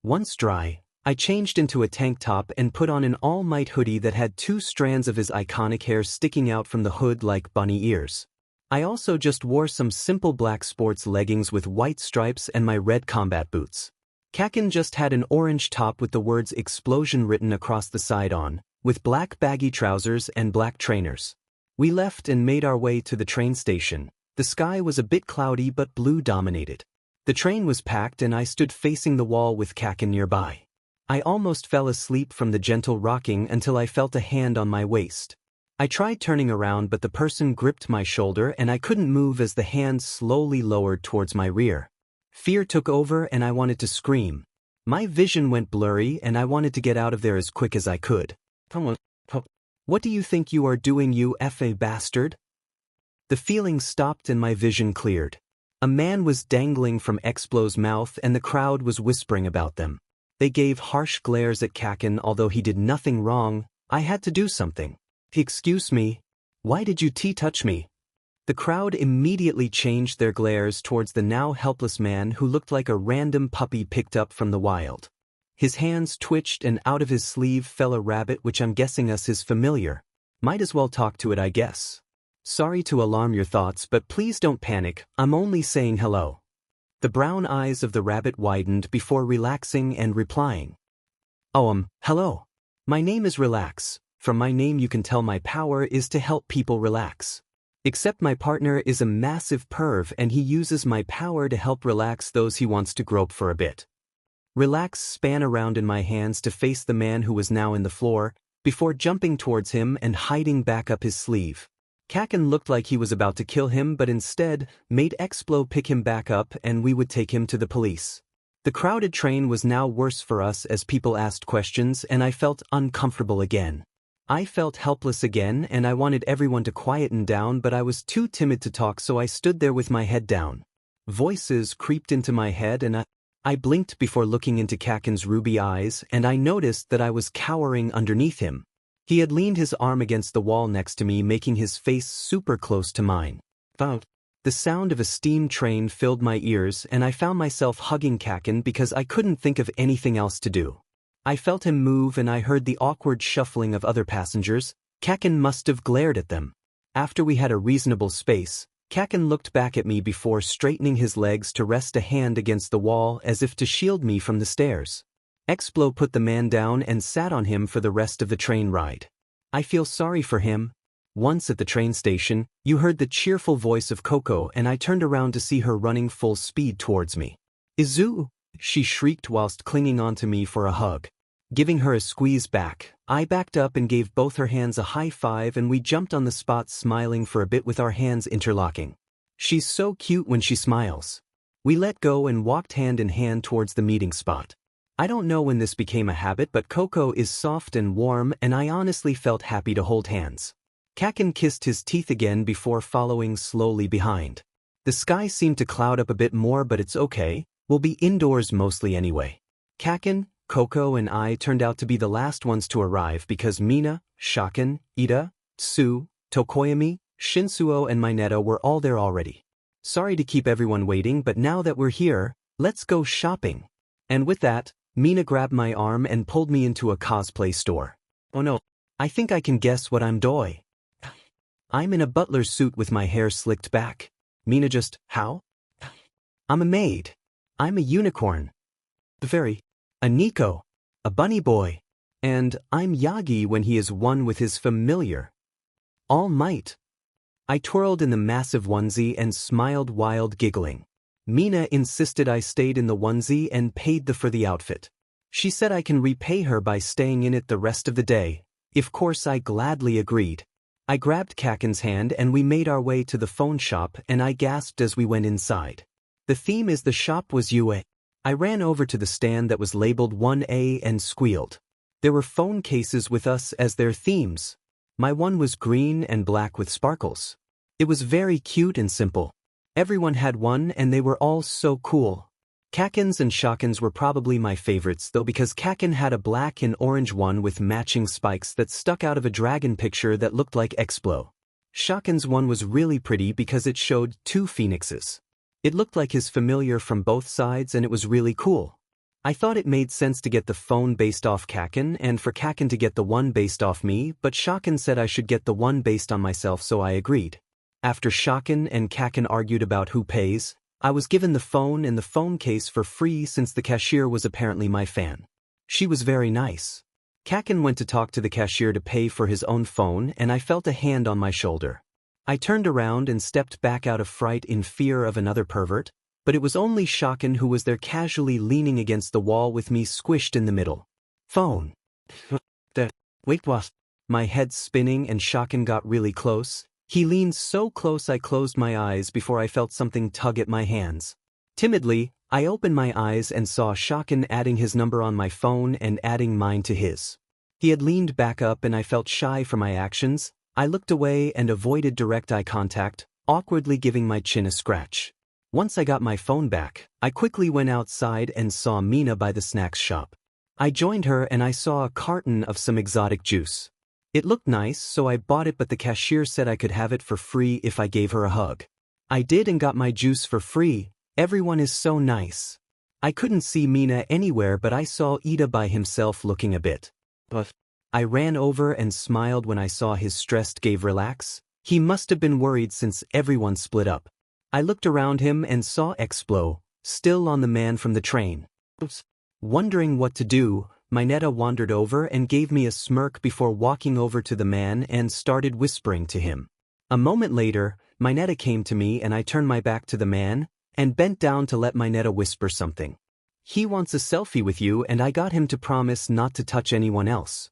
Once dry, I changed into a tank top and put on an all-might hoodie that had 2 strands of his iconic hair sticking out from the hood like bunny ears. I also just wore some simple black sports leggings with white stripes and my red combat boots. Kakin just had an orange top with the words explosion written across the side on, with black baggy trousers and black trainers. We left and made our way to the train station. The sky was a bit cloudy but blue dominated. The train was packed and I stood facing the wall with Kakin nearby. I almost fell asleep from the gentle rocking until I felt a hand on my waist. I tried turning around, but the person gripped my shoulder and I couldn't move as the hand slowly lowered towards my rear. Fear took over and I wanted to scream. My vision went blurry and I wanted to get out of there as quick as I could. What do you think you are doing, you F.A. bastard? The feeling stopped and my vision cleared. A man was dangling from Explo's mouth and the crowd was whispering about them. They gave harsh glares at Kakin. Although he did nothing wrong, I had to do something. Excuse me, why did you touch me? The crowd immediately changed their glares towards the now helpless man who looked like a random puppy picked up from the wild. His hands twitched and out of his sleeve fell a rabbit, which I'm guessing us is familiar. Might as well talk to it, I guess. Sorry to alarm your thoughts, but please don't panic, I'm only saying hello. The brown eyes of the rabbit widened before relaxing and replying. Oh, hello. My name is Relax. From my name you can tell my power is to help people relax. Except my partner is a massive perv and he uses my power to help relax those he wants to grope for a bit. Relax span around in my hands to face the man who was now in the floor, before jumping towards him and hiding back up his sleeve. Kakin looked like he was about to kill him, but instead made Explo pick him back up and we would take him to the police. The crowded train was now worse for us as people asked questions and I felt uncomfortable again. I felt helpless again and I wanted everyone to quieten down, but I was too timid to talk, so I stood there with my head down. Voices creeped into my head and I blinked before looking into Kakin's ruby eyes and I noticed that I was cowering underneath him. He had leaned his arm against the wall next to me, making his face super close to mine. The sound of a steam train filled my ears and I found myself hugging Kakin because I couldn't think of anything else to do. I felt him move and I heard the awkward shuffling of other passengers. Kaken must have glared at them. After we had a reasonable space, Kaken looked back at me before straightening his legs to rest a hand against the wall as if to shield me from the stairs. Explo put the man down and sat on him for the rest of the train ride. I feel sorry for him. Once at the train station, you heard the cheerful voice of Coco and I turned around to see her running full speed towards me. "Izu!" she shrieked whilst clinging onto me for a hug. Giving her a squeeze back, I backed up and gave both her hands a high five and we jumped on the spot smiling for a bit with our hands interlocking. She's so cute when she smiles. We let go and walked hand in hand towards the meeting spot. I don't know when this became a habit, but Coco is soft and warm and I honestly felt happy to hold hands. Kaken kissed his teeth again before following slowly behind. The sky seemed to cloud up a bit more, but it's okay, we'll be indoors mostly anyway. Kaken, Coco and I turned out to be the last ones to arrive because Mina, Shaken, Ida, Tsu, Tokoyami, Shinsuo and Mineta were all there already. Sorry to keep everyone waiting, but now that we're here, let's go shopping. And with that, Mina grabbed my arm and pulled me into a cosplay store. Oh no, I think I can guess what I'm doing. I'm in a butler suit with my hair slicked back. Mina just, how? I'm a maid. I'm a unicorn. The fairy. A Nico. A bunny boy. And I'm Yagi when he is one with his familiar. All Might. I twirled in the massive onesie and smiled wild giggling. Mina insisted I stayed in the onesie and paid for the outfit. She said I can repay her by staying in it the rest of the day. Of course I gladly agreed. I grabbed Kaken's hand and we made our way to the phone shop and I gasped as we went inside. The theme is the shop was UA. I ran over to the stand that was labeled 1A and squealed. There were phone cases with us as their themes. My one was green and black with sparkles. It was very cute and simple. Everyone had one and they were all so cool. Kaken's and Shaken's were probably my favorites though, because Kaken had a black and orange one with matching spikes that stuck out of a dragon picture that looked like Explo. Shaken's one was really pretty because it showed two phoenixes. It looked like his familiar from both sides and it was really cool. I thought it made sense to get the phone based off Kaken and for Kaken to get the one based off me, but Shaken said I should get the one based on myself, so I agreed. After Shaken and Kaken argued about who pays, I was given the phone and the phone case for free since the cashier was apparently my fan. She was very nice. Kaken went to talk to the cashier to pay for his own phone and I felt a hand on my shoulder. I turned around and stepped back out of fright in fear of another pervert, but it was only Shaken who was there casually leaning against the wall with me squished in the middle. Phone. Wait what? My head spinning and Shaken got really close. He leaned so close I closed my eyes before I felt something tug at my hands. Timidly, I opened my eyes and saw Shaken adding his number on my phone and adding mine to his. He had leaned back up and I felt shy for my actions. I looked away and avoided direct eye contact, awkwardly giving my chin a scratch. Once I got my phone back, I quickly went outside and saw Mina by the snacks shop. I joined her and I saw a carton of some exotic juice. It looked nice, so I bought it, but the cashier said I could have it for free if I gave her a hug. I did and got my juice for free. Everyone is so nice. I couldn't see Mina anywhere, but I saw Ida by himself looking a bit. But I ran over and smiled when I saw his stressed gaze relax. He must have been worried since everyone split up. I looked around him and saw Explo, still on the man from the train. Wondering what to do, Mineta wandered over and gave me a smirk before walking over to the man and started whispering to him. A moment later, Mineta came to me and I turned my back to the man and bent down to let Mineta whisper something. He wants a selfie with you and I got him to promise not to touch anyone else.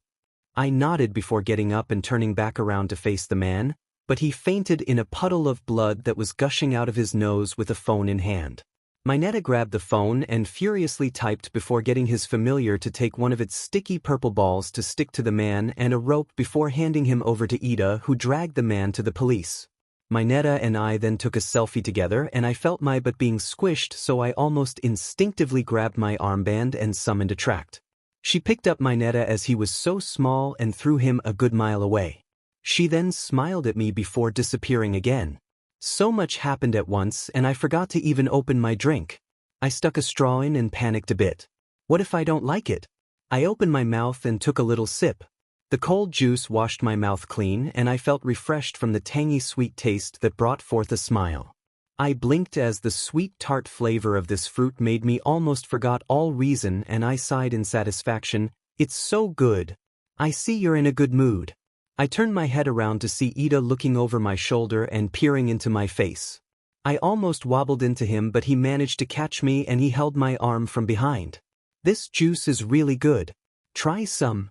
I nodded before getting up and turning back around to face the man, but he fainted in a puddle of blood that was gushing out of his nose with a phone in hand. Mineta grabbed the phone and furiously typed before getting his familiar to take one of its sticky purple balls to stick to the man and a rope before handing him over to Ida, who dragged the man to the police. Mineta and I then took a selfie together and I felt my butt being squished, so I almost instinctively grabbed my armband and summoned a tract. She picked up Mineta as he was so small and threw him a good mile away. She then smiled at me before disappearing again. So much happened at once and I forgot to even open my drink. I stuck a straw in and panicked a bit. What if I don't like it? I opened my mouth and took a little sip. The cold juice washed my mouth clean and I felt refreshed from the tangy sweet taste that brought forth a smile. I blinked as the sweet tart flavor of this fruit made me almost forgot all reason and I sighed in satisfaction. It's so good. I see you're in a good mood. I turned my head around to see Ida looking over my shoulder and peering into my face. I almost wobbled into him but he managed to catch me and he held my arm from behind. This juice is really good. Try some.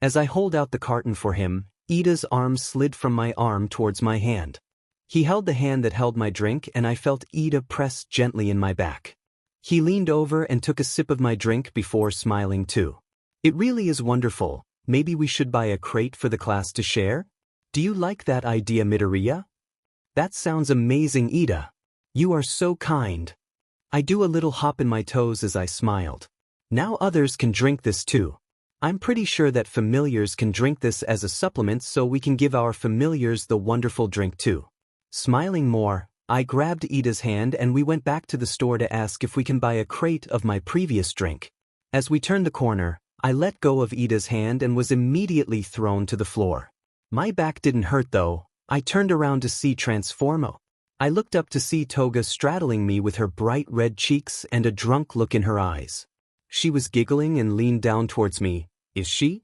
As I hold out the carton for him, Ida's arm slid from my arm towards my hand. He held the hand that held my drink and I felt Ida press gently in my back. He leaned over and took a sip of my drink before smiling too. It really is wonderful. Maybe we should buy a crate for the class to share? Do you like that idea, Midoriya? That sounds amazing, Ida. You are so kind. I do a little hop in my toes as I smiled. Now others can drink this too. I'm pretty sure that familiars can drink this as a supplement so we can give our familiars the wonderful drink too. Smiling more, I grabbed Ida's hand and we went back to the store to ask if we can buy a crate of my previous drink. As we turned the corner, I let go of Ida's hand and was immediately thrown to the floor. My back didn't hurt though. I turned around to see Transformo. I looked up to see Toga straddling me with her bright red cheeks and a drunk look in her eyes. She was giggling and leaned down towards me. Is she?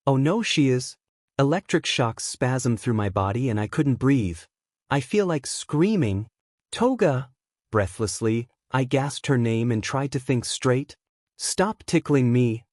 Oh no, she is. Electric shocks spasmed through my body and I couldn't breathe. I feel like screaming. Toga! Breathlessly, I gasped her name and tried to think straight. Stop tickling me.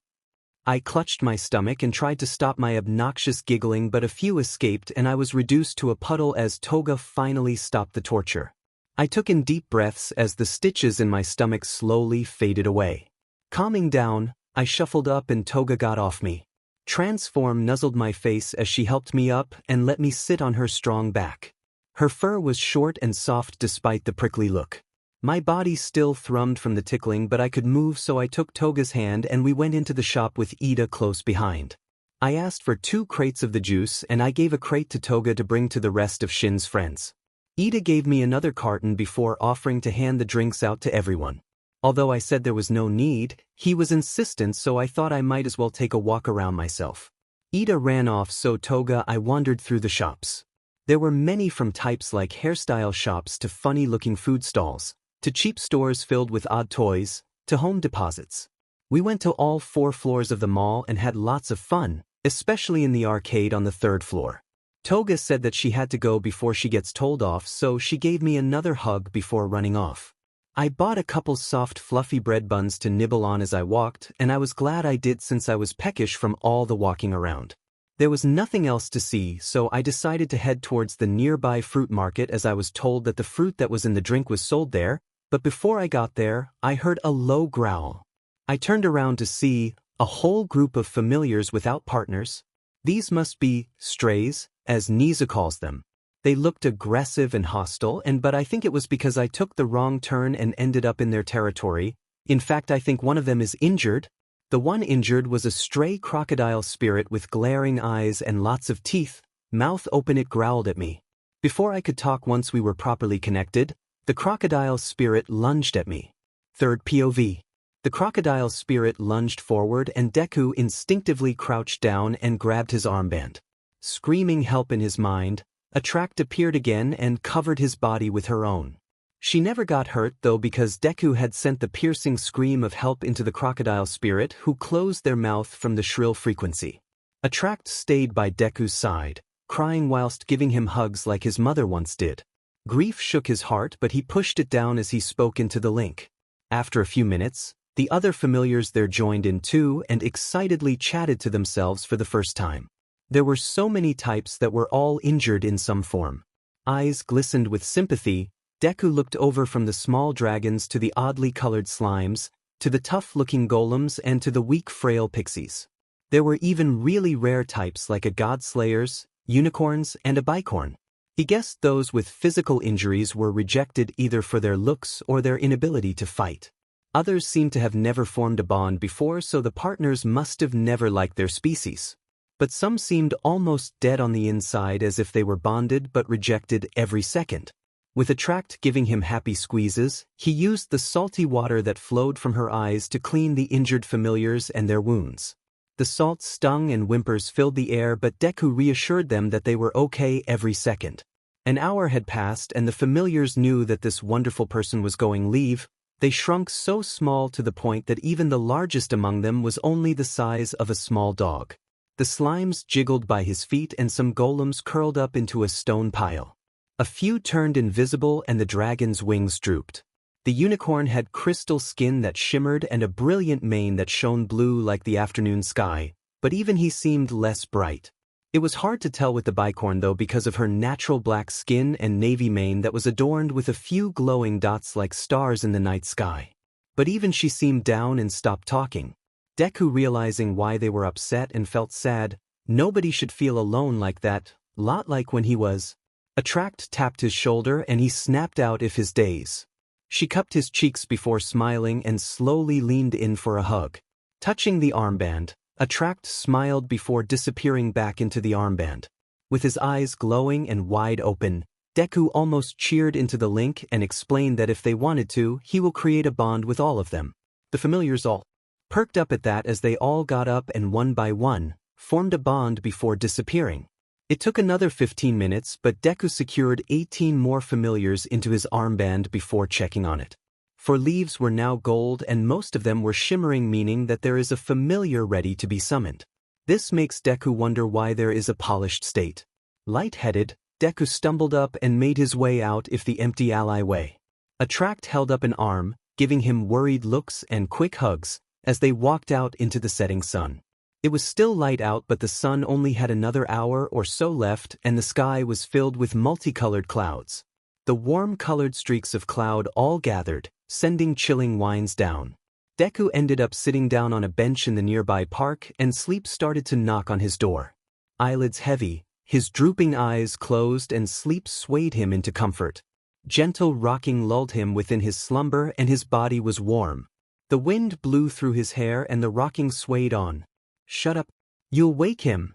I clutched my stomach and tried to stop my obnoxious giggling but a few escaped and I was reduced to a puddle as Toga finally stopped the torture. I took in deep breaths as the stitches in my stomach slowly faded away. Calming down, I shuffled up and Toga got off me. Transform nuzzled my face as she helped me up and let me sit on her strong back. Her fur was short and soft despite the prickly look. My body still thrummed from the tickling but I could move so I took Toga's hand and we went into the shop with Ida close behind. I asked for 2 crates of the juice and I gave a crate to Toga to bring to the rest of Shin's friends. Ida gave me another carton before offering to hand the drinks out to everyone. Although I said there was no need, he was insistent so I thought I might as well take a walk around myself. Ida ran off so Toga I wandered through the shops. There were many from types like hairstyle shops to funny-looking food stalls, to cheap stores filled with odd toys, to home deposits. We went to all 4 floors of the mall and had lots of fun, especially in the arcade on the 3rd floor. Toga said that she had to go before she gets told off so she gave me another hug before running off. I bought a couple soft fluffy bread buns to nibble on as I walked and I was glad I did since I was peckish from all the walking around. There was nothing else to see so I decided to head towards the nearby fruit market as I was told that the fruit that was in the drink was sold there, but before I got there, I heard a low growl. I turned around to see a whole group of familiars without partners. These must be strays, as Niza calls them. They looked aggressive and hostile but I think it was because I took the wrong turn and ended up in their territory. In fact, I think one of them is injured. The one injured was a stray crocodile spirit with glaring eyes and lots of teeth. Mouth open it growled at me. Before I could talk once we were properly connected, the crocodile spirit lunged at me. 3rd POV. The crocodile spirit lunged forward and Deku instinctively crouched down and grabbed his armband. Screaming help in his mind, a tract appeared again and covered his body with her own. She never got hurt though because Deku had sent the piercing scream of help into the crocodile spirit who closed their mouth from the shrill frequency. A tract stayed by Deku's side, crying whilst giving him hugs like his mother once did. Grief shook his heart but he pushed it down as he spoke into the link. After a few minutes, the other familiars there joined in too and excitedly chatted to themselves for the first time. There were so many types that were all injured in some form. Eyes glistened with sympathy, Deku looked over from the small dragons to the oddly colored slimes, to the tough-looking golems and to the weak frail pixies. There were even really rare types like a godslayers, unicorns, and a bicorn. He guessed those with physical injuries were rejected either for their looks or their inability to fight. Others seemed to have never formed a bond before so the partners must have never liked their species. But some seemed almost dead on the inside as if they were bonded but rejected every second. With Attract giving him happy squeezes, he used the salty water that flowed from her eyes to clean the injured familiars and their wounds. The salt stung and whimpers filled the air, but Deku reassured them that they were okay every second. An hour had passed and the familiars knew that this wonderful person was going leave. They shrunk so small to the point that even the largest among them was only the size of a small dog. The slimes jiggled by his feet and some golems curled up into a stone pile. A few turned invisible and the dragon's wings drooped. The unicorn had crystal skin that shimmered and a brilliant mane that shone blue like the afternoon sky, but even he seemed less bright. It was hard to tell with the bicorn though because of her natural black skin and navy mane that was adorned with a few glowing dots like stars in the night sky. But even she seemed down and stopped talking. Deku, realizing why they were upset and felt sad, nobody should feel alone like that, lot like when he was. Attract tapped his shoulder and he snapped out of his daze. She cupped his cheeks before smiling and slowly leaned in for a hug. Touching the armband, Attract smiled before disappearing back into the armband. With his eyes glowing and wide open, Deku almost cheered into the link and explained that if they wanted to, he will create a bond with all of them. The familiars all perked up at that as they all got up and one by one, formed a bond before disappearing. It took another 15 minutes, but Deku secured 18 more familiars into his armband before checking on it. For leaves were now gold and most of them were shimmering, meaning that there is a familiar ready to be summoned. This makes Deku wonder why there is a polished state. Light-headed, Deku stumbled up and made his way out of the empty alleyway. Attract held up an arm, giving him worried looks and quick hugs, as they walked out into the setting sun. It was still light out, but the sun only had another hour or so left and the sky was filled with multicolored clouds. The warm-colored streaks of cloud all gathered, sending chilling winds down. Deku ended up sitting down on a bench in the nearby park and sleep started to knock on his door. Eyelids heavy, his drooping eyes closed and sleep swayed him into comfort. Gentle rocking lulled him within his slumber and his body was warm. The wind blew through his hair and the rocking swayed on. "Shut up. You'll wake him."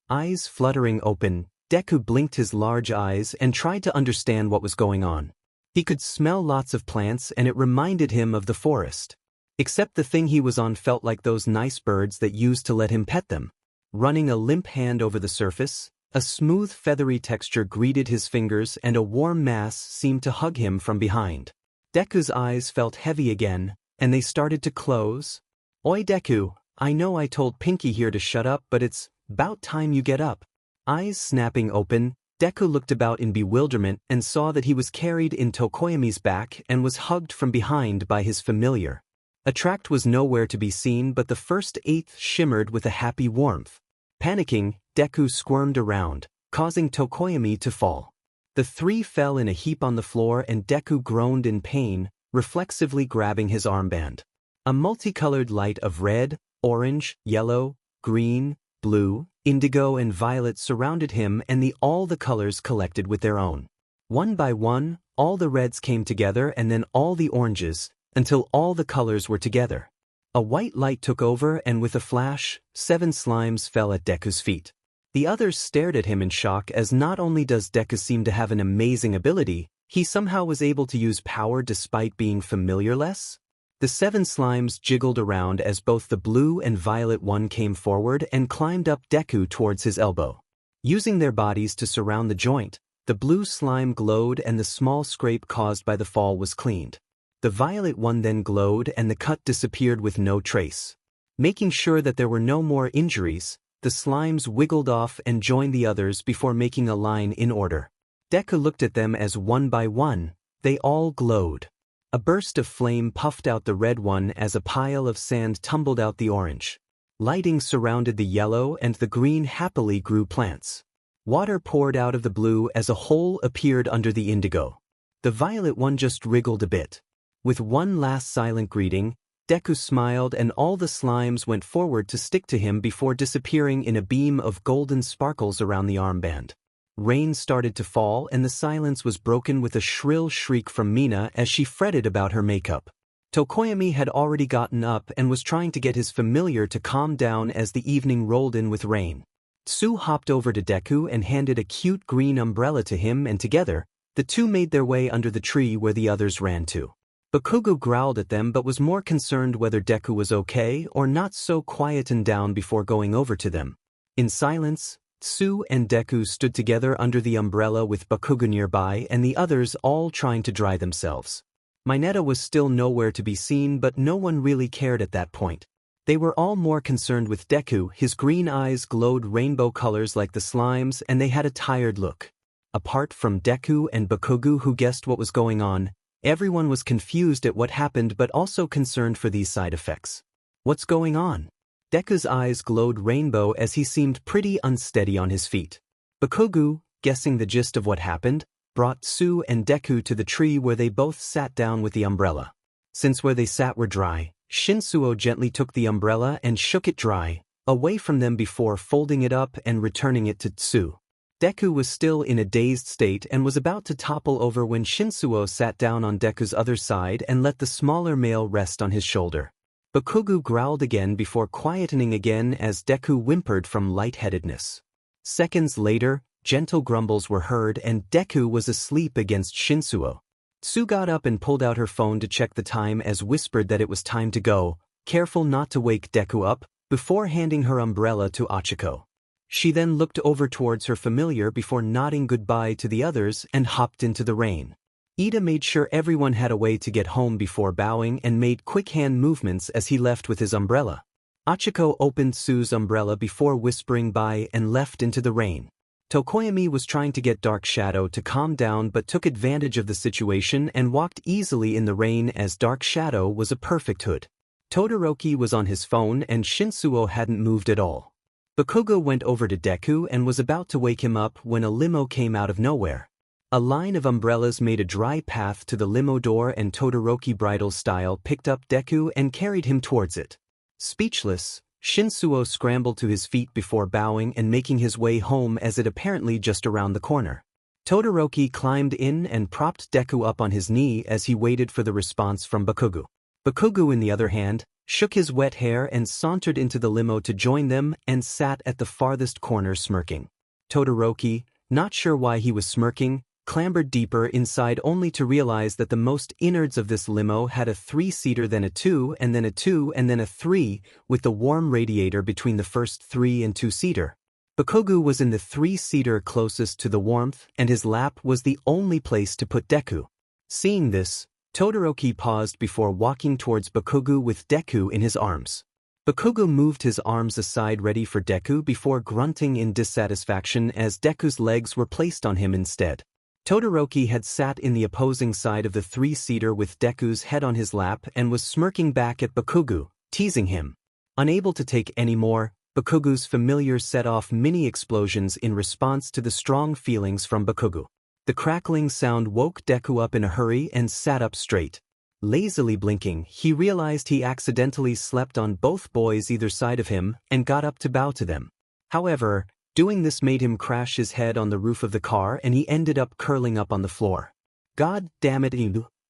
Eyes fluttering open, Deku blinked his large eyes and tried to understand what was going on. He could smell lots of plants and it reminded him of the forest. Except the thing he was on felt like those nice birds that used to let him pet them. Running a limp hand over the surface, a smooth feathery texture greeted his fingers and a warm mass seemed to hug him from behind. Deku's eyes felt heavy again, and they started to close. "Oi Deku, I know I told Pinky here to shut up, but it's about time you get up." Eyes snapping open, Deku looked about in bewilderment and saw that he was carried in Tokoyami's back and was hugged from behind by his familiar. Attract was nowhere to be seen, but the first eighth shimmered with a happy warmth. Panicking, Deku squirmed around, causing Tokoyami to fall. The three fell in a heap on the floor and Deku groaned in pain, reflexively grabbing his armband. A multicolored light of red, orange, yellow, green, blue, indigo and violet surrounded him and all the colors collected with their own. One by one, all the reds came together and then all the oranges, until all the colors were together. A white light took over and with a flash, 7 slimes fell at Deku's feet. The others stared at him in shock as not only does Deku seem to have an amazing ability, he somehow was able to use power despite being familiarless. The 7 slimes jiggled around as both the blue and violet one came forward and climbed up Deku towards his elbow. Using their bodies to surround the joint, the blue slime glowed and the small scrape caused by the fall was cleaned. The violet one then glowed and the cut disappeared with no trace. Making sure that there were no more injuries, the slimes wiggled off and joined the others before making a line in order. Deku looked at them as one by one, they all glowed. A burst of flame puffed out the red one as a pile of sand tumbled out the orange. Lighting surrounded the yellow and the green happily grew plants. Water poured out of the blue as a hole appeared under the indigo. The violet one just wriggled a bit. With one last silent greeting, Deku smiled and all the slimes went forward to stick to him before disappearing in a beam of golden sparkles around the armband. Rain started to fall and the silence was broken with a shrill shriek from Mina as she fretted about her makeup. Tokoyami had already gotten up and was trying to get his familiar to calm down as the evening rolled in with rain. Tsu hopped over to Deku and handed a cute green umbrella to him and together, The two made their way under the tree where the others ran to. Bakugo growled at them but was more concerned whether Deku was okay or not, so quietened down before going over to them. In silence, Tsu and Deku stood together under the umbrella with Bakugo nearby and the others all trying to dry themselves. Mineta was still nowhere to be seen, but no one really cared at that point. They were all more concerned with Deku. His green eyes glowed rainbow colors like the slimes and they had a tired look. Apart from Deku and Bakugo, who guessed what was going on, everyone was confused at what happened but also concerned for these side effects. What's going on? Deku's eyes glowed rainbow as he seemed pretty unsteady on his feet. Bakugo, guessing the gist of what happened, brought Tsu and Deku to the tree where they both sat down with the umbrella. Since where they sat were dry, Shinsuo gently took the umbrella and shook it dry, away from them before folding it up and returning it to Tsu. Deku was still in a dazed state and was about to topple over when Shinsuo sat down on Deku's other side and let the smaller male rest on his shoulder. Bakugo growled again before quietening again as Deku whimpered from lightheadedness. Seconds later, gentle grumbles were heard and Deku was asleep against Shinsuo. Tsu got up and pulled out her phone to check the time as whispered that it was time to go, careful not to wake Deku up, before handing her umbrella to Achiko. She then looked over towards her familiar before nodding goodbye to the others and hopped into the rain. Ida made sure everyone had a way to get home before bowing and made quick hand movements as he left with his umbrella. Achiko opened Tsu's umbrella before whispering bye and left into the rain. Tokoyami was trying to get Dark Shadow to calm down but took advantage of the situation and walked easily in the rain as Dark Shadow was a perfect hood. Todoroki was on his phone and Shinsuo hadn't moved at all. Bakugo went over to Deku and was about to wake him up when a limo came out of nowhere. A line of umbrellas made a dry path to the limo door and Todoroki bridal style picked up Deku and carried him towards it. Speechless, Shinsuo scrambled to his feet before bowing and making his way home as it apparently just around the corner. Todoroki climbed in and propped Deku up on his knee as he waited for the response from Bakugo. Bakugo, on the other hand, shook his wet hair and sauntered into the limo to join them and sat at the farthest corner smirking. Todoroki, not sure why he was smirking, clambered deeper inside only to realize that the most innards of this limo had a 3-seater, then a 2 and then a 2 and then a 3, with the warm radiator between the first 3 and 2-seater. Bakugo was in the 3-seater closest to the warmth and his lap was the only place to put Deku. Seeing this, Todoroki paused before walking towards Bakugo with Deku in his arms. Bakugo moved his arms aside ready for Deku before grunting in dissatisfaction as Deku's legs were placed on him instead. Todoroki had sat in the opposing side of the 3-seater with Deku's head on his lap and was smirking back at Bakugo, teasing him. Unable to take any more, Bakugo's familiar set off mini-explosions in response to the strong feelings from Bakugo. The crackling sound woke Deku up in a hurry and sat up straight. Lazily blinking, he realized he accidentally slept on both boys either side of him and got up to bow to them. However, doing this made him crash his head on the roof of the car and he ended up curling up on the floor. "God damn it,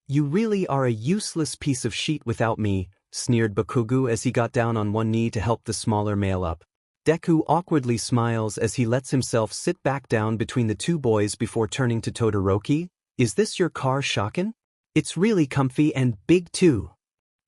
you really are a useless piece of shit without me," sneered Bakugo as he got down on one knee to help the smaller male up. Deku awkwardly smiles as he lets himself sit back down between the two boys before turning to Todoroki. "Is this your car, Shaken? It's really comfy and big too."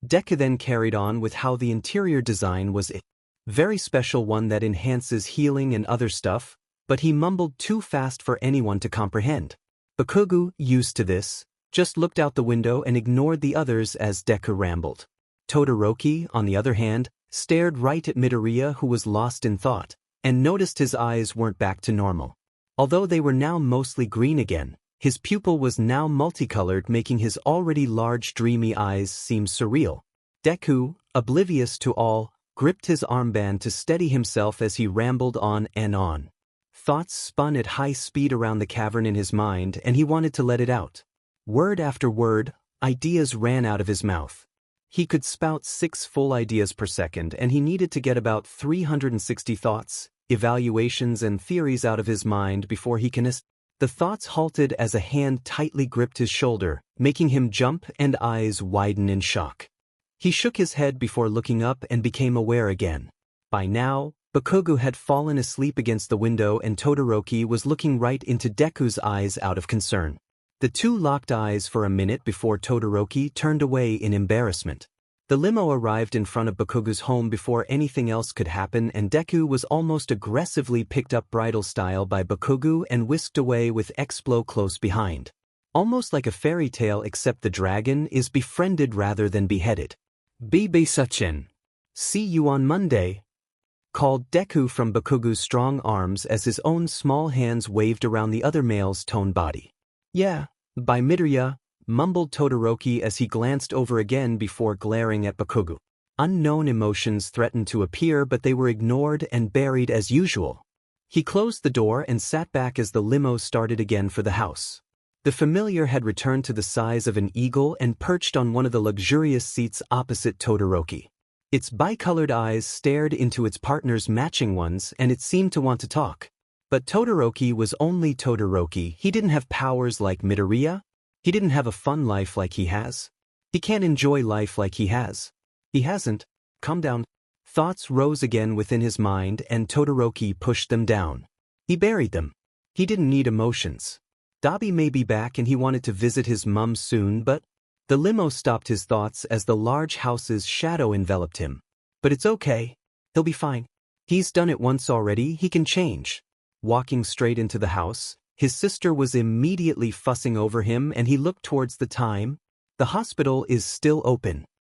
Deku then carried on with how the interior design was a very special one that enhances healing and other stuff, but he mumbled too fast for anyone to comprehend. Bakugo, used to this, just looked out the window and ignored the others as Deku rambled. Todoroki, on the other hand, stared right at Midoriya, who was lost in thought, and noticed his eyes weren't back to normal. Although they were now mostly green again, his pupil was now multicolored, making his already large dreamy eyes seem surreal. Deku, oblivious to all, gripped his armband to steady himself as he rambled on and on. Thoughts spun at high speed around the cavern in his mind and he wanted to let it out. Word after word, ideas ran out of his mouth. He could spout 6 full ideas per second and he needed to get about 360 thoughts, evaluations and theories out of his mind before he can. The thoughts halted as a hand tightly gripped his shoulder, making him jump and eyes widen in shock. He shook his head before looking up and became aware again. By now, Bakugo had fallen asleep against the window and Todoroki was looking right into Deku's eyes out of concern. The two locked eyes for a minute before Todoroki turned away in embarrassment. The limo arrived in front of Bakugu's home before anything else could happen, and Deku was almost aggressively picked up bridal style by Bakugu and whisked away with Explo close behind. Almost like a fairy tale, except the dragon is befriended rather than beheaded. Sachin. See you on Monday, called Deku from Bakugu's strong arms as his own small hands waved around the other male's toned body. Yeah, by Midoriya, mumbled Todoroki as he glanced over again before glaring at Bakugu. Unknown emotions threatened to appear, but they were ignored and buried as usual. He closed the door and sat back as the limo started again for the house. The familiar had returned to the size of an eagle and perched on one of the luxurious seats opposite Todoroki. Its bicolored eyes stared into its partner's matching ones, and it seemed to want to talk. But Todoroki was only Todoroki. He didn't have powers like Midoriya. He didn't have a fun life like he has. He can't enjoy life like he has. He hasn't. Calm down. Thoughts rose again within his mind, and Todoroki pushed them down. He buried them. He didn't need emotions. Dabi may be back and he wanted to visit his mum soon, but the limo stopped his thoughts as the large house's shadow enveloped him. But it's okay. He'll be fine. He's done it once already. He can change. Walking straight into the house, his sister was immediately fussing over him, and he looked towards the time. The hospital is still open.